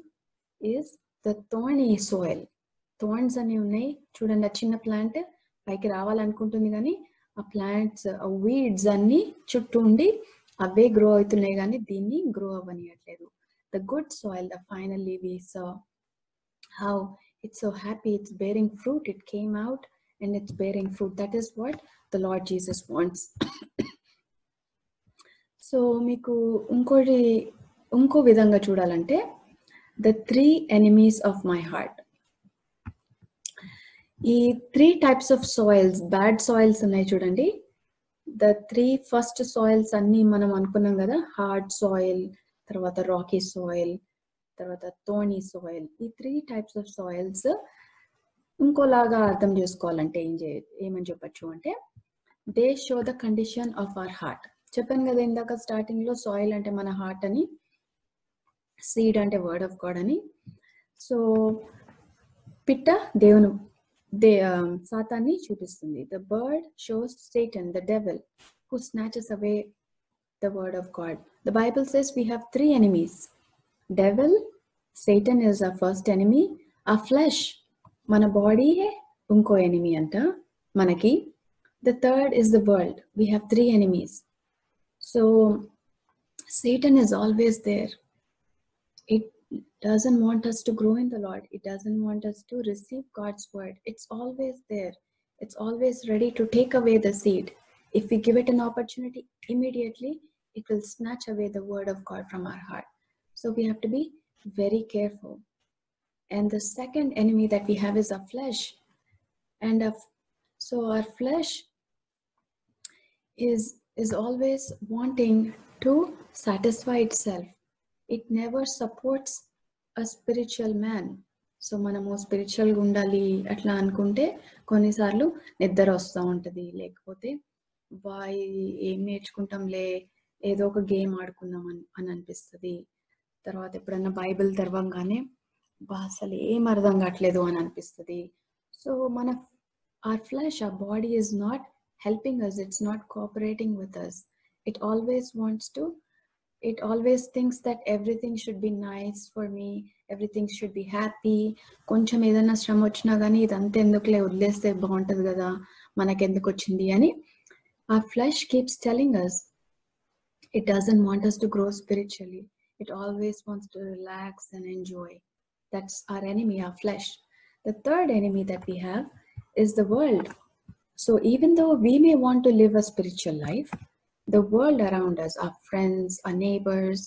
is the thorny soil. Thorns అని ఉన్నాయి చూడండి. ఆ చిన్న plant పైకి రావాలనుకుంటుంది కానీ ఆ plants, ఆ weeds అన్ని చుట్టూ ఉండి అవే గ్రో అవుతున్నాయి కానీ దీన్ని grow అవ్వనియట్లేదు. The good soil, the finally we saw how it's so happy, it's bearing fruit, it came out and it's bearing fruit. That is what the Lord Jesus wants. So మీకు ఇంకో విధంగా చూడాలంటే the 3 enemies of my heart. ఈ 3 types of soils, bad soils ఉన్నాయి చూడండి. the 3 first soils అన్ని మనం అనుకున్నాం కదా, హార్డ్ సాయిల్, తర్వాత రాకీ సాయిల్, తర్వాత థోర్నీ సాయిల్. ఈ 3 types of soils ఇంకోలాగా అర్థం చేసుకోవాలంటే ఏమని చెప్పచ్చు అంటే, they show the condition of our heart. చెప్పాను కదా ఇందాక స్టార్టింగ్ లో, సాయిల్ అంటే మన హార్ట్ అని, సీడ్ అంటే వర్డ్ ఆఫ్ గాడ్ అని. సో పిట్ట సాతాన్ని చూపిస్తుంది. The bird shows Satan, the devil, who snatches away the word of God. The Bible says we have 3 enemies. Devil, Satan is our first enemy. our flesh, మన బాడీయే ఇంకో enemy అంట మనకి. The third is the world. We have 3 enemies. So Satan is always there. It doesn't want us to grow in the Lord. It doesn't want us to receive God's word. It's always there. It's always ready to take away the seed. If we give it an opportunity, immediately it will snatch away the word of God from our heart. So we have to be very careful. And the second enemy that we have is our flesh. And so our flesh is always wanting to satisfy itself. It never supports a spiritual man. So మనము స్పిరిచువల్గా ఉండాలి అట్లా అనుకుంటే కొన్నిసార్లు నిద్ర వస్తూ ఉంటుంది, లేకపోతే ఏం నేర్చుకుంటాంలే, ఏదో ఒక గేమ్ ఆడుకుందాం అని అనిపిస్తుంది. తర్వాత ఎప్పుడన్నా బైబిల్ తెరవంగానే అసలు ఏం అర్థం కావట్లేదు అని అనిపిస్తుంది. So our flesh, our body is not helping us. It's not cooperating with us. It always thinks that everything should be nice for me, everything should be happy. కొంచెం ఏదైనా శ్రమ వచ్చినా కానీ ఇదంతా ఎందుకులే, వదిలేస్తే బాగుంటుంది కదా, మనకెందుకు వచ్చింది అని our flesh keeps telling us. It doesn't want us to grow spiritually. It always wants to relax and enjoy. That's our enemy, our flesh. The third enemy that we have is the world. So even though we may want to live a spiritual life, the world around us, our friends, our neighbors,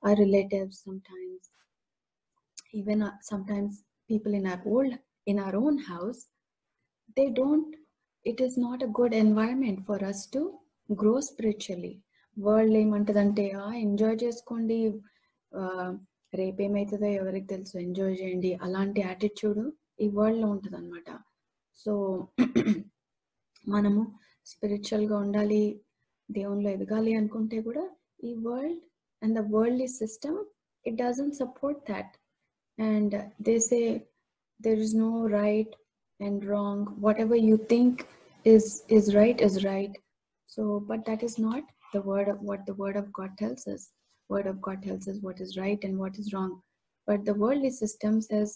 our relatives, even sometimes people in our own house, it is not a good environment for us to grow spiritually. World ఏమంటదంటే enjoy చేసుకోండి, రేపేమవుతుందో ఎవరికి తెలుసు, enjoy చేయండి, అలాంటి attitude ఈ వరల్డ్లో ఉంటుంది అనమాట. సో మనము స్పిరిచువల్గా ఉండాలి, దేవునిలో ఎదగాలి అనుకుంటే కూడా ఈ world and the worldly system, it doesn't support that. And they say there is no right and wrong. Whatever you think is right. So but that is not what the word of God tells us. Word of God tells us what is right and what is wrong. But the worldly system says,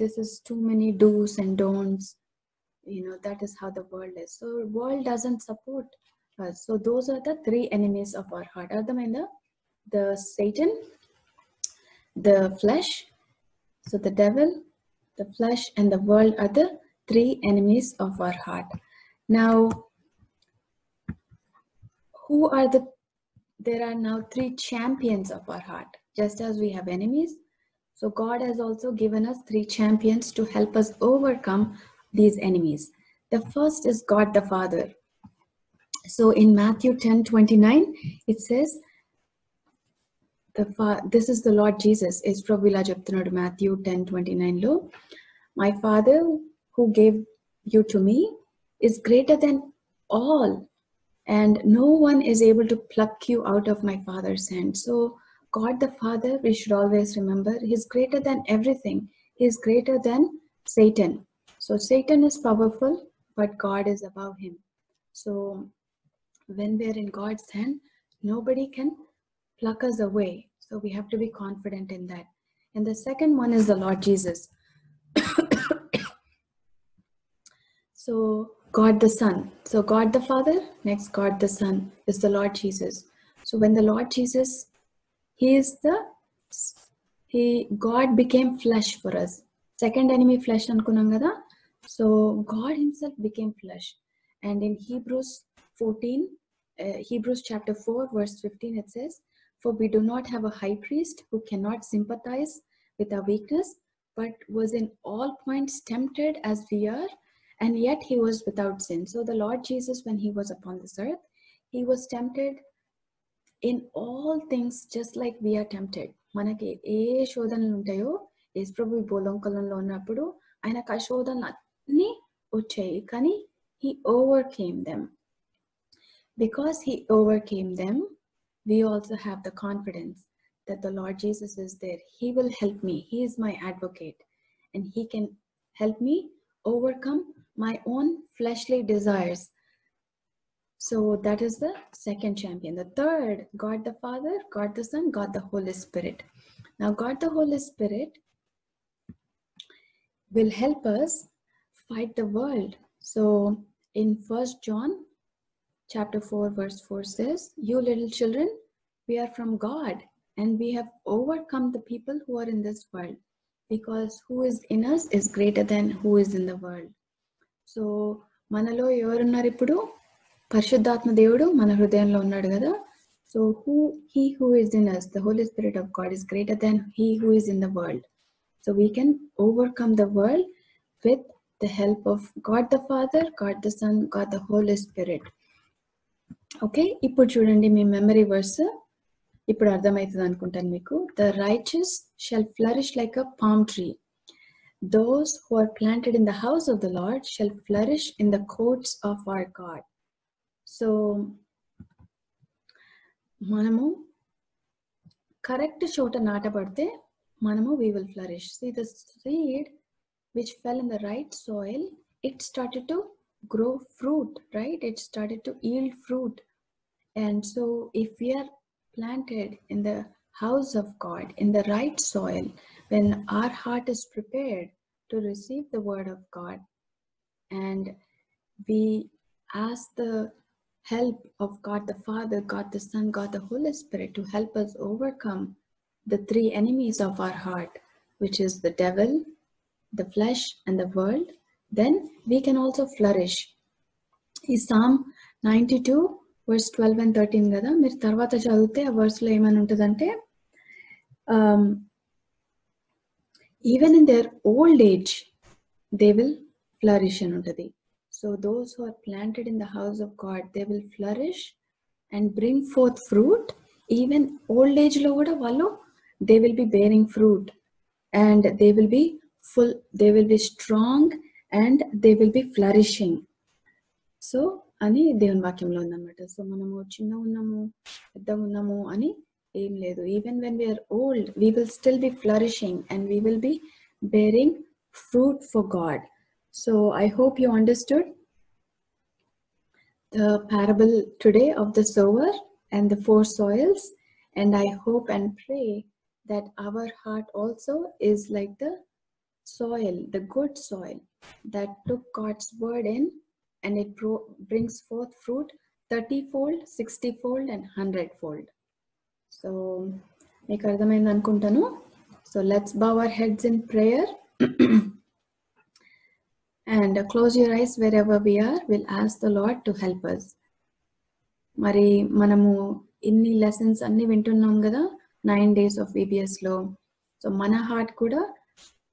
this is too many do's and don'ts. That is how the world is. So world doesn't support us. So those are the 3 enemies of our heart. The Satan, the flesh, so the devil, the flesh and the world are the 3 enemies of our heart. Now there are now 3 champions of our heart. Just as we have enemies, So God has also given us 3 champions to help us overcome these enemies. The first is God the Father. So in Matthew 10:29, it says, this is the Lord Jesus. Is Prabhu ila cheptunnadu Matthew 10:29 lo. My Father who gave you to me is greater than all, and no one is able to pluck you out of my Father's hand. So God the Father, we should always remember, He's greater than everything. He is greater than Satan. So Satan is powerful, but God is above him. So when we're in God's hand, nobody can pluck us away. So we have to be confident in that. And the second one is the Lord Jesus. So God the Son. So God the Father, next God the Son is the Lord Jesus. So when the Lord Jesus, God became flesh for us. Second enemy flesh anukunnam kada. So God himself became flesh. And in Hebrews chapter 4 verse 15, it says, for we do not have a high priest who cannot sympathize with our weakness, but was in all points tempted as we are, and yet he was without sin. So the Lord Jesus, when he was upon this earth, he was tempted in all things just like we are tempted. మనకి ఏ శోధనలు ఉంటాయో యేసు ప్రభు భూలోకంలో ఉన్నప్పుడు ఆయనకు ఆ శోధనలు అన్నీ వచ్చాయి, కానీ he overcame them. Because he overcame them, we also have the confidence that the Lord Jesus is there. He will help me. He is my advocate, and he can help me overcome my own fleshly desires. So that is the second champion. The third, God the Father, God the Son, God the Holy Spirit. Now God the Holy Spirit will help us fight the world. So in 1 John chapter 4 verse 4 says, you little children, we are from God, and we have overcome the people who are in this world, because who is in us is greater than who is in the world. So మనలో ఎవరున్నారు ఇప్పుడు? పరిశుద్ధాత్మ దేవుడు మన హృదయంలో ఉన్నాడు కదా. So he who is in us, the Holy Spirit of God, is greater than he who is in the world. So we can overcome the world with the help of God the Father, God the Son, God the Holy Spirit. Okay, ఇప్పుడు చూడండి మీ memory verse. ఇప్పుడు అర్థమవుతుంది అనుకుంటాను మీకు. The righteous shall flourish like a palm tree. Those who are planted in the house of the Lord shall flourish in the courts of our God. So మనము correct చోట నాటబడితే మనము we will flourish. See, the seed which fell in the right soil, it started to grow fruit, right? It started to yield fruit. And so if we are planted in the house of God, in the right soil, when our heart is prepared to receive the word of God, and we ask the help of God the Father, God the Son, God the Holy Spirit to help us overcome the 3 enemies of our heart, which is the devil, the flesh, and the world, then we can also flourish. In Psalm 92 verse 12 and 13 కదా, మీరు తర్వాత చదివితే ఆ వర్స్లో ఏమని ఉంటుందంటే, even in their old age they will flourish అని ఉంటుంది. So those who are planted in the house of God, they will flourish and bring forth fruit. Even old age lo kuda vallu, they will be bearing fruit, and they will be full, they will be strong, and they will be flourishing. So అని దేవుని వాక్యంలో ఉందన్నమాట. So మనము చిన్న ఉన్నాము పెద్ద ఉన్నాము అని ఏం లేదు. Even when we are old, we will still be flourishing, and we will be bearing fruit for God. So I hope you understood the parable today of the sower and the 4 soils, and I hope and pray that our heart also is like the soil, the good soil that took God's word in, and it brings forth fruit 30-fold, 60-fold, and 100-fold. So మీకు అర్థమైంది అనుకుంటాను. So let's bow our heads in prayer. And close your eyes wherever we are. We'll ask the Lord to help us. మరి మనము ఇన్ని lessons అన్ని వింటున్నాం కదా 9 days of VBS లో. సో మన హార్ట్ కూడా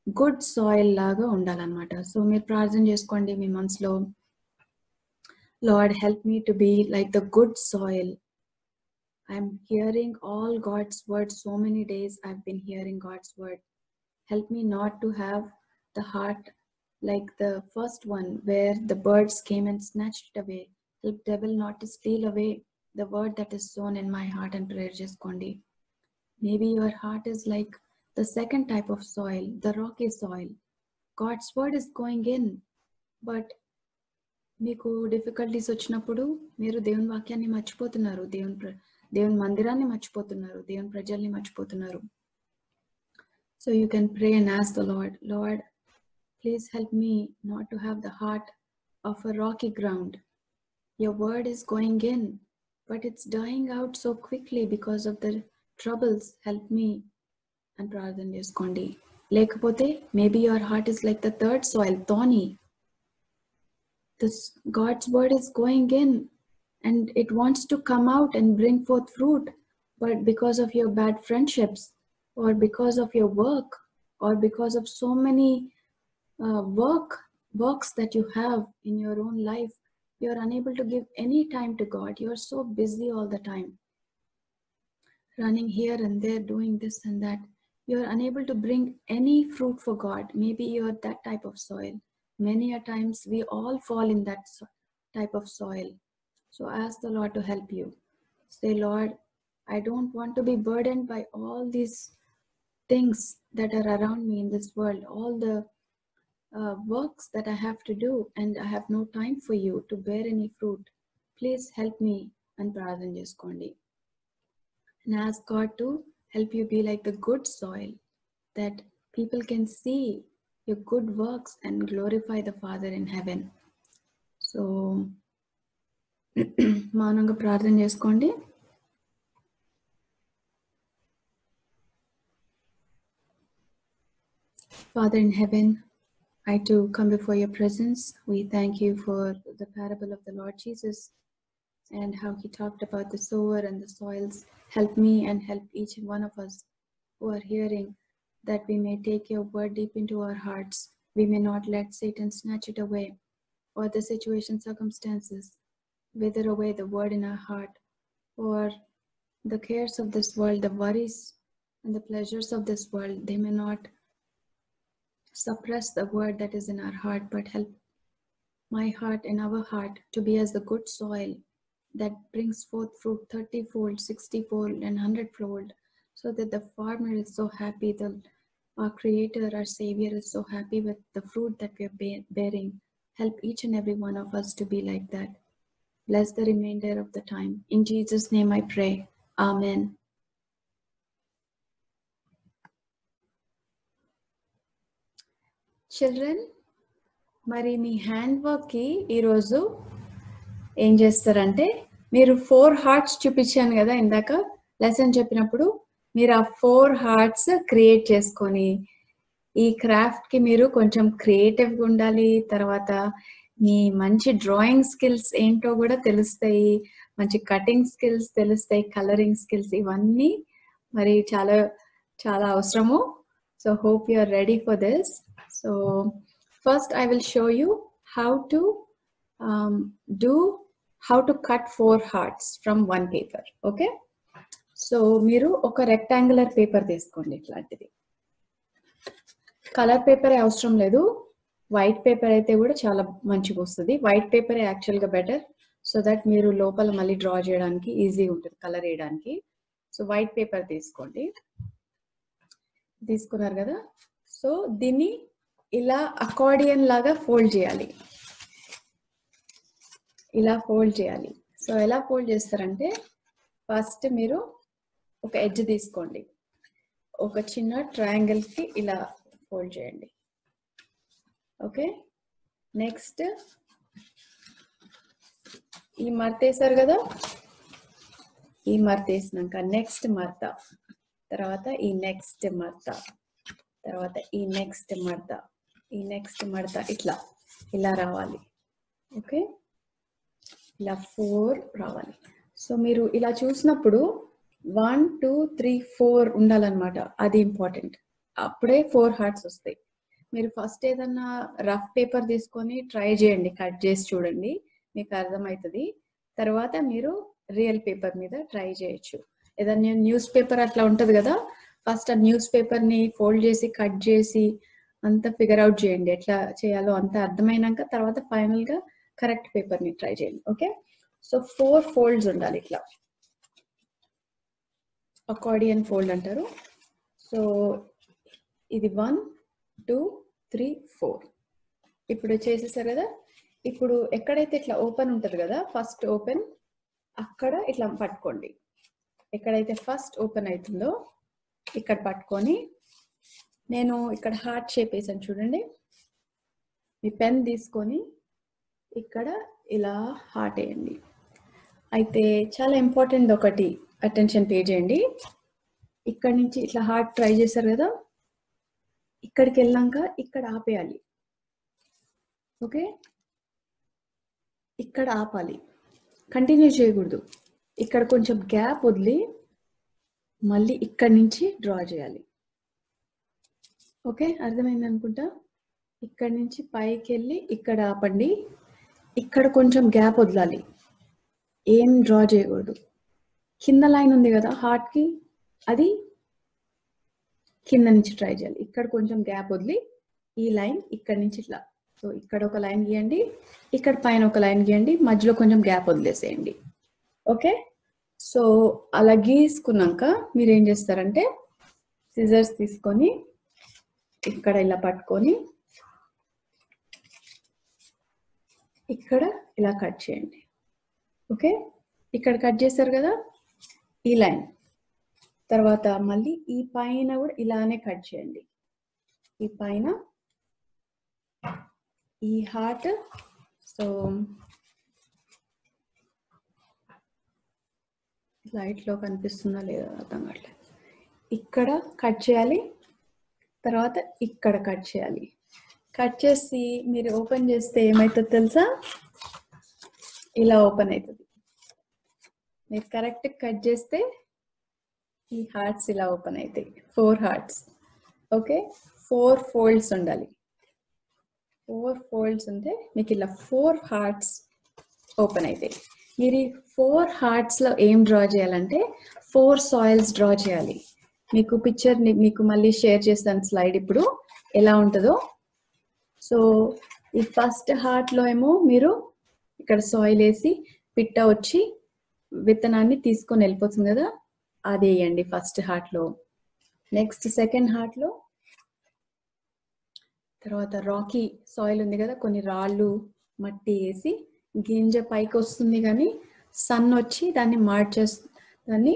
గుడ్ సాయిల్ లాగా ఉండాలన్నమాట. సో మీరు ప్రార్థన చేసుకోండి మీ మనసులో, Lord help me to be like the good soil. I'm hearing all God's word. So many days I've been hearing God's word. Help me not to have the heart like the first one where the birds came and snatched it away. Help devil not to steal away the word that is sown in my heart. And prayer cheskondi. Maybe your heart is like the second type of soil, the rocky soil. God's word is going in, but మీకు difficulties వచ్చినప్పుడు మీరు దేవుని వాక్యాన్ని మర్చిపోతున్నారు, దేవుని మందిరాన్ని మర్చిపోతున్నారు, దేవుని ప్రజల్ని మర్చిపోతున్నారు. So you can pray and ask the Lord, Lord, please help me not to have the heart of a rocky ground. Your word is going in, but it's dying out so quickly because of the troubles. Help me. And ప్రార్థన చేసుకోండి. లేకపోతే maybe your heart is like the third soil, thorny. This God's word is going in and it wants to come out and bring forth fruit, but because of your bad friendships or because of your work or because of so many works that you have in your own life, you are unable to give any time to God. You are so busy all the time, running here and there, doing this and that. You are unable to bring any fruit for God. Maybe you are that type of soil. Many a times we all fall in that type of soil. So ask the Lord to help you. Say, Lord, I don't want to be burdened by all these things that are around me in this world, all the works that I have to do, and I have no time for you to bear any fruit. Please help me. And ప్రార్థన చేసుకోండి. And ask God to help you be like the good soil, that people can see your good works and glorify the Father in heaven. So మౌనంగా ప్రార్థన చేసుకోండి. Father in heaven, I too come before your presence. We thank you for the parable of the Lord Jesus and how he talked about the sower and the soils. Help me and help each one of us who are hearing, that we may take your word deep into our hearts. We may not let Satan snatch it away, or the situation, circumstances wither away the word in our heart, or the cares of this world, the worries and the pleasures of this world, they may not suppress the word that is in our heart, but help my heart and our heart to be as the good soil that brings forth fruit 30-fold, 60-fold, and 100-fold, so that the farmer is so happy, our Creator, our Savior is so happy with the fruit that we are bearing. Help each and every one of us to be like that. Bless the remainder of the time. In Jesus' name I pray. Amen. Children, మరి మీ hand వర్క్కి ఈరోజు ఏం చేస్తారంటే, మీరు 4 hearts చూపించాను కదా ఇందాక lesson చెప్పినప్పుడు, మీరు ఆ 4 హార్ట్స్ క్రియేట్ చేసుకొని, ఈ క్రాఫ్ట్కి మీరు కొంచెం క్రియేటివ్గా ఉండాలి. తర్వాత మీ మంచి డ్రాయింగ్ స్కిల్స్ ఏంటో కూడా తెలుస్తాయి, మంచి కటింగ్ స్కిల్స్ తెలుస్తాయి, కలరింగ్ స్కిల్స్, ఇవన్నీ మరి చాలా చాలా అవసరము. So hope you are ready for this. So first I will show you how to cut 4 hearts from one paper. Okay, so మీరు ఒక రెక్టాంగులర్ పేపర్ తీసుకోండి. ఇట్లాంటిది కలర్ పేపర్ అవసరం లేదు, వైట్ పేపర్ అయితే కూడా చాలా మంచిగా వస్తుంది. వైట్ పేపర్ యాక్చువల్గా బెటర్, సో దట్ మీరు లోపల మళ్ళీ డ్రా చేయడానికి ఈజీ ఉంటుంది, కలర్ వేయడానికి. సో వైట్ పేపర్ తీసుకోండి. తీసుకున్నారు కదా, సో దీన్ని ఇలా అకార్డియన్ లాగా ఫోల్డ్ చేయాలి, ఇలా ఫోల్డ్ చేయాలి. సో ఎలా ఫోల్డ్ చేస్తారంటే, ఫస్ట్ మీరు ఒక ఎడ్జ్ తీసుకోండి, ఒక చిన్న ట్రయాంగిల్కి ఇలా ఫోల్డ్ చేయండి. ఓకే, నెక్స్ట్ ఈ మడత వేసారు కదా, ఈ మడత వేసినాక నెక్స్ట్ మడత, తర్వాత ఈ నెక్స్ట్ మడత, తర్వాత ఈ నెక్స్ట్ మడత, ఈ నెక్స్ట్ మడత, ఇట్లా ఇలా రావాలి. ఓకే, ఇలా 4 రావాలి. సో మీరు ఇలా చూసినప్పుడు 1 2 3 4 ఉండాలన్నమాట, అది ఇంపార్టెంట్. అప్పుడే 4 హార్ట్స్ వస్తాయి. మీరు ఫస్ట్ ఏదన్నా రఫ్ పేపర్ తీసుకొని ట్రై చేయండి, కట్ చేసి చూడండి, మీకు అర్థమవుతుంది. తర్వాత మీరు రియల్ పేపర్ మీద ట్రై చేయొచ్చు. ఏదన్నా న్యూస్ పేపర్ అట్లా ఉంటుంది కదా, ఫస్ట్ ఆ న్యూస్ పేపర్ని ఫోల్డ్ చేసి కట్ చేసి అంతా ఫిగర్ అవుట్ చేయండి, ఎట్లా చేయాలో అంతా అర్థమైనాక తర్వాత ఫైనల్గా కరెక్ట్ పేపర్ని ట్రై చేయండి. ఓకే, సో 4 ఫోల్డ్స్ ఉండాలి ఇట్లా, అకార్డియన్ ఫోల్డ్ అంటారు. సో ఇది 1 2 3 4 ఇప్పుడు చేసేసారు కదా. ఇప్పుడు ఎక్కడైతే ఇట్లా ఓపెన్ ఉంటుంది కదా, ఫస్ట్ ఓపెన్ అక్కడ ఇట్లా పట్టుకోండి. ఎక్కడైతే ఫస్ట్ ఓపెన్ అవుతుందో ఇక్కడ పట్టుకొని, నేను ఇక్కడ హార్ట్ షేప్ వేసాను చూడండి, మీ పెన్ తీసుకొని ఇక్కడ ఇలా హార్ట్ వేయండి. అయితే చాలా ఇంపార్టెంట్ ఒకటి అటెన్షన్ పే చేయండి. ఇక్కడ నుంచి ఇట్లా హార్ట్ ట్రై చేశారు కదా, ఇక్కడికి వెళ్ళాక ఇక్కడ ఆపేయాలి. ఓకే, ఇక్కడ ఆపాలి, కంటిన్యూ చేయకూడదు. ఇక్కడ కొంచెం గ్యాప్ వదిలి మళ్ళీ ఇక్కడి నుంచి డ్రా చేయాలి. ఓకే, అర్థమైంది అనుకుంటా. ఇక్కడి నుంచి పైకి వెళ్ళి ఇక్కడ ఆపండి, ఇక్కడ కొంచెం గ్యాప్ వదలాలి, ఏం డ్రా చేయకూడదు. కింద లైన్ ఉంది కదా హార్ట్కి, అది కింద నుంచి ట్రై చేయాలి. ఇక్కడ కొంచెం గ్యాప్ వదిలి ఈ లైన్ ఇక్కడి నుంచి ఇట్లా, సో ఇక్కడ ఒక లైన్ గీయండి, ఇక్కడ పైన ఒక లైన్ గీయండి, మధ్యలో కొంచెం గ్యాప్ వదిలేసేయండి. ఓకే, సో అలా గీసుకున్నాక మీరు ఏం చేస్తారంటే సిజర్స్ తీసుకొని ఇక్కడ ఇలా పట్టుకొని ఇక్కడ ఇలా కట్ చేయండి. ఓకే, ఇక్కడ కట్ చేశారు కదా ఈ లైన్, తర్వాత మళ్ళీ ఈ పైన కూడా ఇలానే కట్ చేయండి. ఈ పైన ఈ హార్ట్, సో లైట్లో కనిపిస్తుందా లేదా అర్థం కావట్లేదు, ఇక్కడ కట్ చేయాలి, తర్వాత ఇక్కడ కట్ చేయాలి. కట్ చేసి మీరు ఓపెన్ చేస్తే ఏమవుతుందో తెలుసా, ఇలా ఓపెన్ అవుతుంది. మీరు కరెక్ట్ కట్ చేస్తే ఈ హార్ట్స్ ఇలా ఓపెన్ అవుతాయి, 4 హార్ట్స్. ఓకే, 4 ఫోల్డ్స్ ఉండాలి. 4 ఫోల్డ్స్ ఉంటే మీకు ఇలా 4 హార్ట్స్ ఓపెన్ అవుతాయి. మీరు ఈ 4 హార్ట్స్లో ఏం డ్రా చేయాలంటే 4 సాయిల్స్ డ్రా చేయాలి. మీకు పిక్చర్ని మీకు మళ్ళీ షేర్ చేస్తాను స్లైడ్ ఇప్పుడు ఎలా ఉంటుందో. సో ఈ ఫస్ట్ హార్ట్లో ఏమో మీరు ఇక్కడ సాయిల్ వేసి పిట్ట వచ్చి విత్తనాన్ని తీసుకొని వెళ్ళిపోతుంది కదా, అది వేయండి ఫస్ట్ హార్ట్లో. నెక్స్ట్ సెకండ్ హార్ట్లో తర్వాత రాకీ సాయిల్ ఉంది కదా, కొన్ని రాళ్ళు మట్టి వేసి గింజ పైకి వస్తుంది కానీ సన్ వచ్చి దాన్ని దాన్ని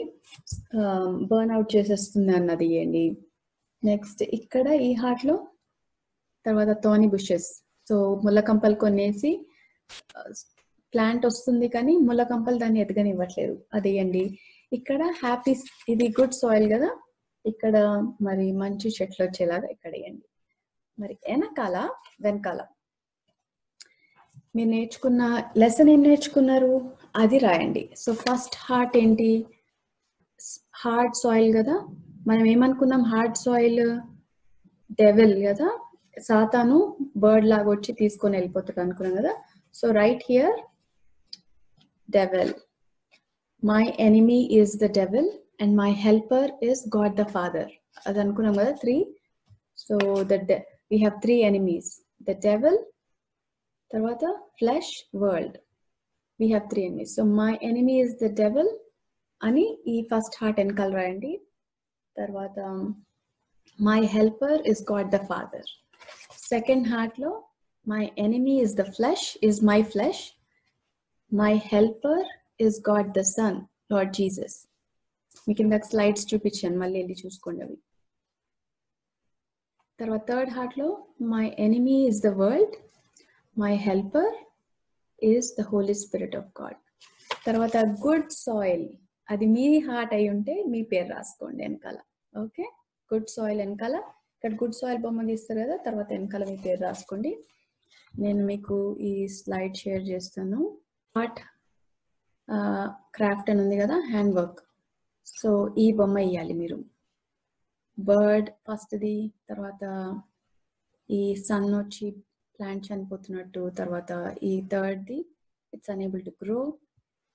బర్న్ అవుట్ చేసేస్తుంది అన్నది వేయండి. నెక్స్ట్ ఇక్కడ ఈ హార్ట్లో తర్వాత థార్నీ బుషెస్, సో ముళ్ళకంపలు కొనేసి ప్లాంట్ వస్తుంది కానీ ముళ్ళకంపలు దాన్ని ఎదగనివ్వట్లేదు, అది వేయండి. ఇక్కడ హ్యాపీ, ఇది గుడ్ సాయిల్ కదా, ఇక్కడ మరి మంచి చెట్లు వచ్చేలాగా ఇక్కడ వేయండి. మరి వెనకాల మీరు నేర్చుకున్న లెసన్ ఏం నేర్చుకున్నారు అది రాయండి. సో ఫస్ట్ హార్ట్ ఏంటి, హార్డ్ సాయిల్ కదా, మనం ఏమనుకున్నాం, హార్డ్ సాయిల్ డెవిల్ కదా, సాతాను బర్డ్ లాగా వచ్చి తీసుకొని వెళ్ళిపోతాడు అనుకున్నాం కదా. So right here devil, my enemy is the devil and my helper is God the father, అది అనుకున్నాం కదా 3. So we have 3 enemies, the devil, తర్వాత flesh, world, we have 3 enemies. So my enemy is the devil అని ఈ first heart వెనకాల రాయండి. తర్వాత my helper is God the Father. Second హార్ట్లో my enemy is the flesh, is my flesh, my helper is God the Son, Lord Jesus. మీకు ఇందాక slides చూపించాను, మళ్ళీ వెళ్ళి చూసుకోండి అవి. తర్వాత థర్డ్ హార్ట్లో my enemy is the world, my helper is the Holy Spirit of God. తర్వాత గుడ్ సాయిల్, అది మీ హార్ట్ అయి ఉంటే మీ పేరు రాసుకోండి వెనకాల. ఓకే, గుడ్ సాయిల్ వెనకాల ఇక్కడ గుడ్ సాయిల్ బొమ్మ గీస్తారు కదా, తర్వాత వెనకాల మీ పేరు రాసుకోండి. నేను మీకు ఈ స్లైడ్ షేర్ చేస్తాను. ఆర్ట్ క్రాఫ్ట్ అని ఉంది కదా, హ్యాండ్ వర్క్, సో ఈ బొమ్మ వేయాలి మీరు. బర్డ్ ఫస్ట్ది, తర్వాత ఈ సన్ వచ్చి ప్లాంట్ చనిపోతున్నట్టు, తర్వాత ఈ థర్డ్ది it's unable to grow,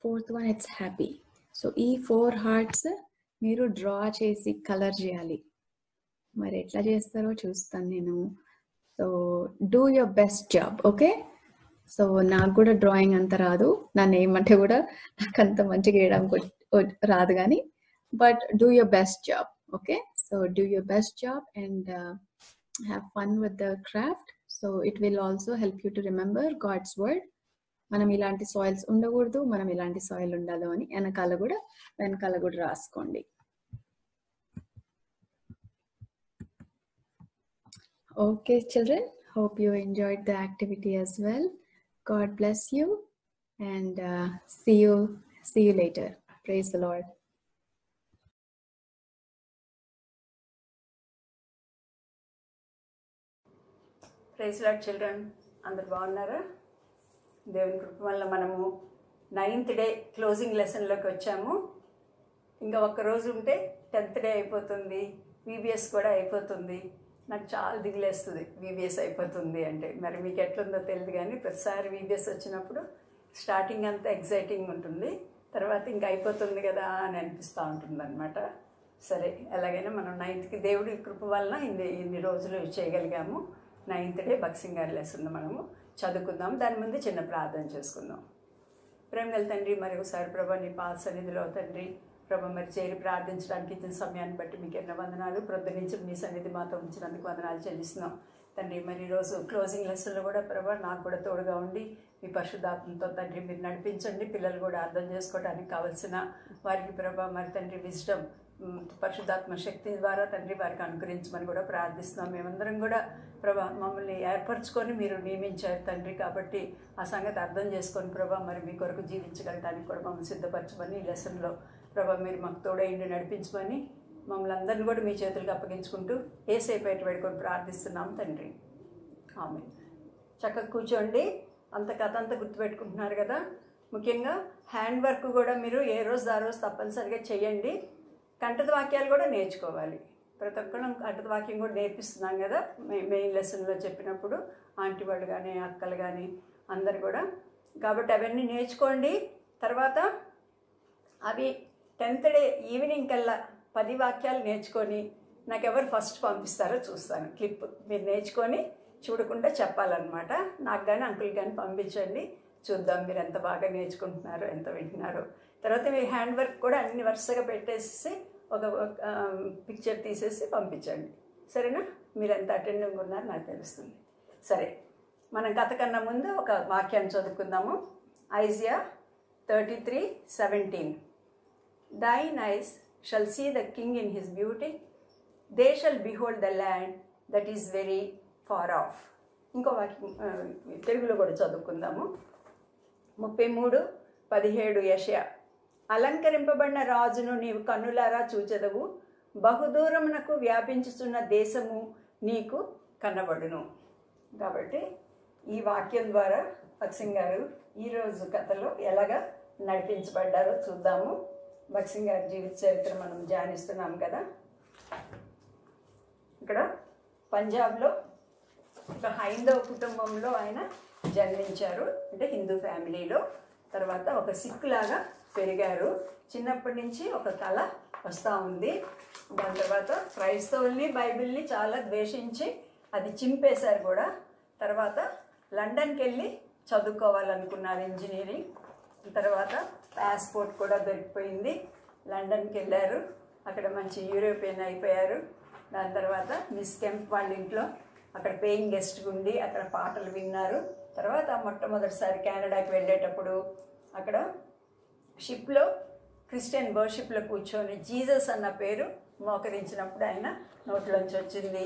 fourth one it's happy. So ఈ 4 హార్ట్స్ మీరు డ్రా చేసి కలర్ చేయాలి. మరి ఎట్లా చేస్తారో చూస్తాను నేను. So do your best job. Okay, so నాకు కూడా డ్రాయింగ్ అంత రాదు, నన్ను ఏమంటే కూడా నాకు అంత మంచిగా వేయడం రాదు, కానీ but do your best job. Okay, so do your best job and have fun with the craft. So it will also help you to remember God's word. మనం ఇలాంటి సాయిల్స్ ఉండకూడదు, మనం ఇలాంటి సాయిల్ ఉండాలి అని వెనకాల కూడా రాసుకోండి. Okay, children, hope you enjoyed the activity as well. God bless you and see you later. Praise the Lord. Praise the Lord, children. అందరు బాగున్నారా? దేవుని కృప వల్ల మనము 9th డే క్లోజింగ్ లెసన్లోకి వచ్చాము. ఇంకా ఒక్క రోజు ఉంటే 10th డే అయిపోతుంది, VBS కూడా అయిపోతుంది. నాకు చాలా దిగులేస్తుంది VBS అయిపోతుంది అంటే. మరి మీకు ఎట్లుందో తెలియదు, కానీ ప్రతిసారి VBS వచ్చినప్పుడు స్టార్టింగ్ అంతా ఎగ్జైటింగ్ ఉంటుంది, తర్వాత ఇంకా అయిపోతుంది కదా అని అనిపిస్తూ ఉంటుంది అనమాట. సరే, ఎలాగైనా మనం 9th దేవుడి కృప వలన ఇన్ని రోజులు చేయగలిగాము. 9th డే భక్సింగ్ గారి లెసన్ మనము చదువుకుందాం. దాని ముందు చిన్న ప్రార్థన చేసుకుందాం. ప్రేమగల తండ్రి, మరి ఒకసారి ప్రభా నీ పాద సన్నిధిలో తండ్రి ప్రభా మరి చేరి ప్రార్థించడానికి ఇచ్చిన సమయాన్ని బట్టి మీకు ఎన్నో వందనాలు. ప్రొద్దు నుంచి మీ సన్నిధి మాతో ఉంచినందుకు వందనాలు చెల్లిస్తున్నాం తండ్రి. మరి ఈరోజు క్లోజింగ్ లెసన్లో కూడా ప్రభా నాకు కూడా తోడుగా ఉండి మీ పరిశుద్ధాత్మతో తండ్రి మీరు నడిపించండి. పిల్లలు కూడా అర్థం చేసుకోవడానికి కావలసిన వారికి ప్రభా మరి తండ్రి విజ్డమ్ పరిశుద్ధాత్మ శక్తి ద్వారా తండ్రి వారికి అనుగ్రహించమని కూడా ప్రార్థిస్తున్నాం. మేమందరం కూడా ప్రభా మమ్మల్ని ఏర్పరచుకొని మీరు నియమించారు తండ్రి, కాబట్టి ఆ సంగతి అర్థం చేసుకొని ప్రభా మరి మీ కొరకు జీవించగలడానికి కూడా మమ్మల్ని సిద్ధపరచమని ఈ లెసన్లో ప్రభా మీరు మాకు తోడైండి నడిపించమని మమ్మల్ని అందరినీ కూడా మీ చేతులకు అప్పగించుకుంటూ ఏసేపేట పెట్టుకొని ప్రార్థిస్తున్నాం తండ్రి. ఆమేన్. చక్కగా కూర్చోండి. అంత కథ అంతా గుర్తుపెట్టుకుంటున్నారు కదా. ముఖ్యంగా హ్యాండ్ వర్క్ కూడా మీరు ఏ రోజు ఆ రోజు తప్పనిసరిగా చేయండి. కంఠత వాక్యాలు కూడా నేర్చుకోవాలి. ప్రతి ఒక్కరు కంఠత వాక్యం కూడా నేర్పిస్తున్నాం కదా మెయిన్ లెసన్లో చెప్పినప్పుడు, ఆంటీ వాళ్ళు కానీ అక్కలు కానీ అందరు కూడా. కాబట్టి అవన్నీ నేర్చుకోండి. తర్వాత అవి 10th డే ఈవినింగ్ కల్లా 10 వాక్యాలు నేర్చుకొని నాకు ఎవరు ఫస్ట్ పంపిస్తారో చూస్తాను. క్లిప్ మీరు నేర్చుకొని చూడకుండా చెప్పాలన్నమాట. నాకు కానీ అంకుల్ కానీ పంపించండి, చూద్దాం మీరు ఎంత బాగా నేర్చుకుంటున్నారో, ఎంత వింటున్నారో. తర్వాత మీ హ్యాండ్ వర్క్ కూడా అన్ని వరుసగా పెట్టేసి ఒక పిక్చర్ తీసేసి పంపించండి, సరేనా? మీరు ఎంత అటెండింగ్ ఉన్నారో నాకు తెలుస్తుంది. సరే, మనం కథ కన్నా ముందు ఒక వాక్యాన్ని చదువుకుందాము. Isaiah 33:17. Thine eyes shall see the king in his beauty, they shall behold the land that is very far off. ఇంకో వాక్యం తెలుగులో కూడా చదువుకుందాము. 33:17 యెషయా. అలంకరింపబడిన రాజును నీవు కన్నులారా చూచెదవు, బహుదూరమునకు వ్యాపించుచున్న దేశము నీకు కనబడును. కాబట్టి ఈ వాక్యం ద్వారా భక్సింగ్ గారు ఈరోజు కథలో ఎలాగా నడిపించబడ్డారో చూద్దాము. భక్సింగ్ గారి జీవిత చరిత్ర మనం ధ్యానిస్తున్నాం కదా. ఇక్కడ పంజాబ్లో ఒక హైందవ కుటుంబంలో ఆయన జన్మించారు, అంటే హిందూ ఫ్యామిలీలో. తర్వాత ఒక సిక్ లాగా పెరిగారు. చిన్నప్పటి నుంచి ఒక కళ వస్తూ ఉంది. దాని తర్వాత క్రైస్తవుల్ని బైబిల్ని చాలా ద్వేషించి అది చింపేశారు కూడా. తర్వాత లండన్కి వెళ్ళి చదువుకోవాలనుకున్నారు ఇంజనీరింగ్. తర్వాత పాస్పోర్ట్ కూడా దొరికిపోయింది. లండన్కి వెళ్ళారు, అక్కడ మంచి యూరోపియన్ అయిపోయారు. దాని తర్వాత మిస్ కెంప్ వాళ్ళ ఇంట్లో అక్కడ పేయింగ్ గెస్ట్గా ఉండి అక్కడ పాటలు విన్నారు. తర్వాత మొట్టమొదటిసారి కెనడాకి వెళ్ళేటప్పుడు అక్కడ షిప్లో క్రిస్టియన్ వర్షిప్లో కూర్చొని జీసస్ అన్న పేరు మోకరించినప్పుడు ఆయన నోట్లోంచి వచ్చింది.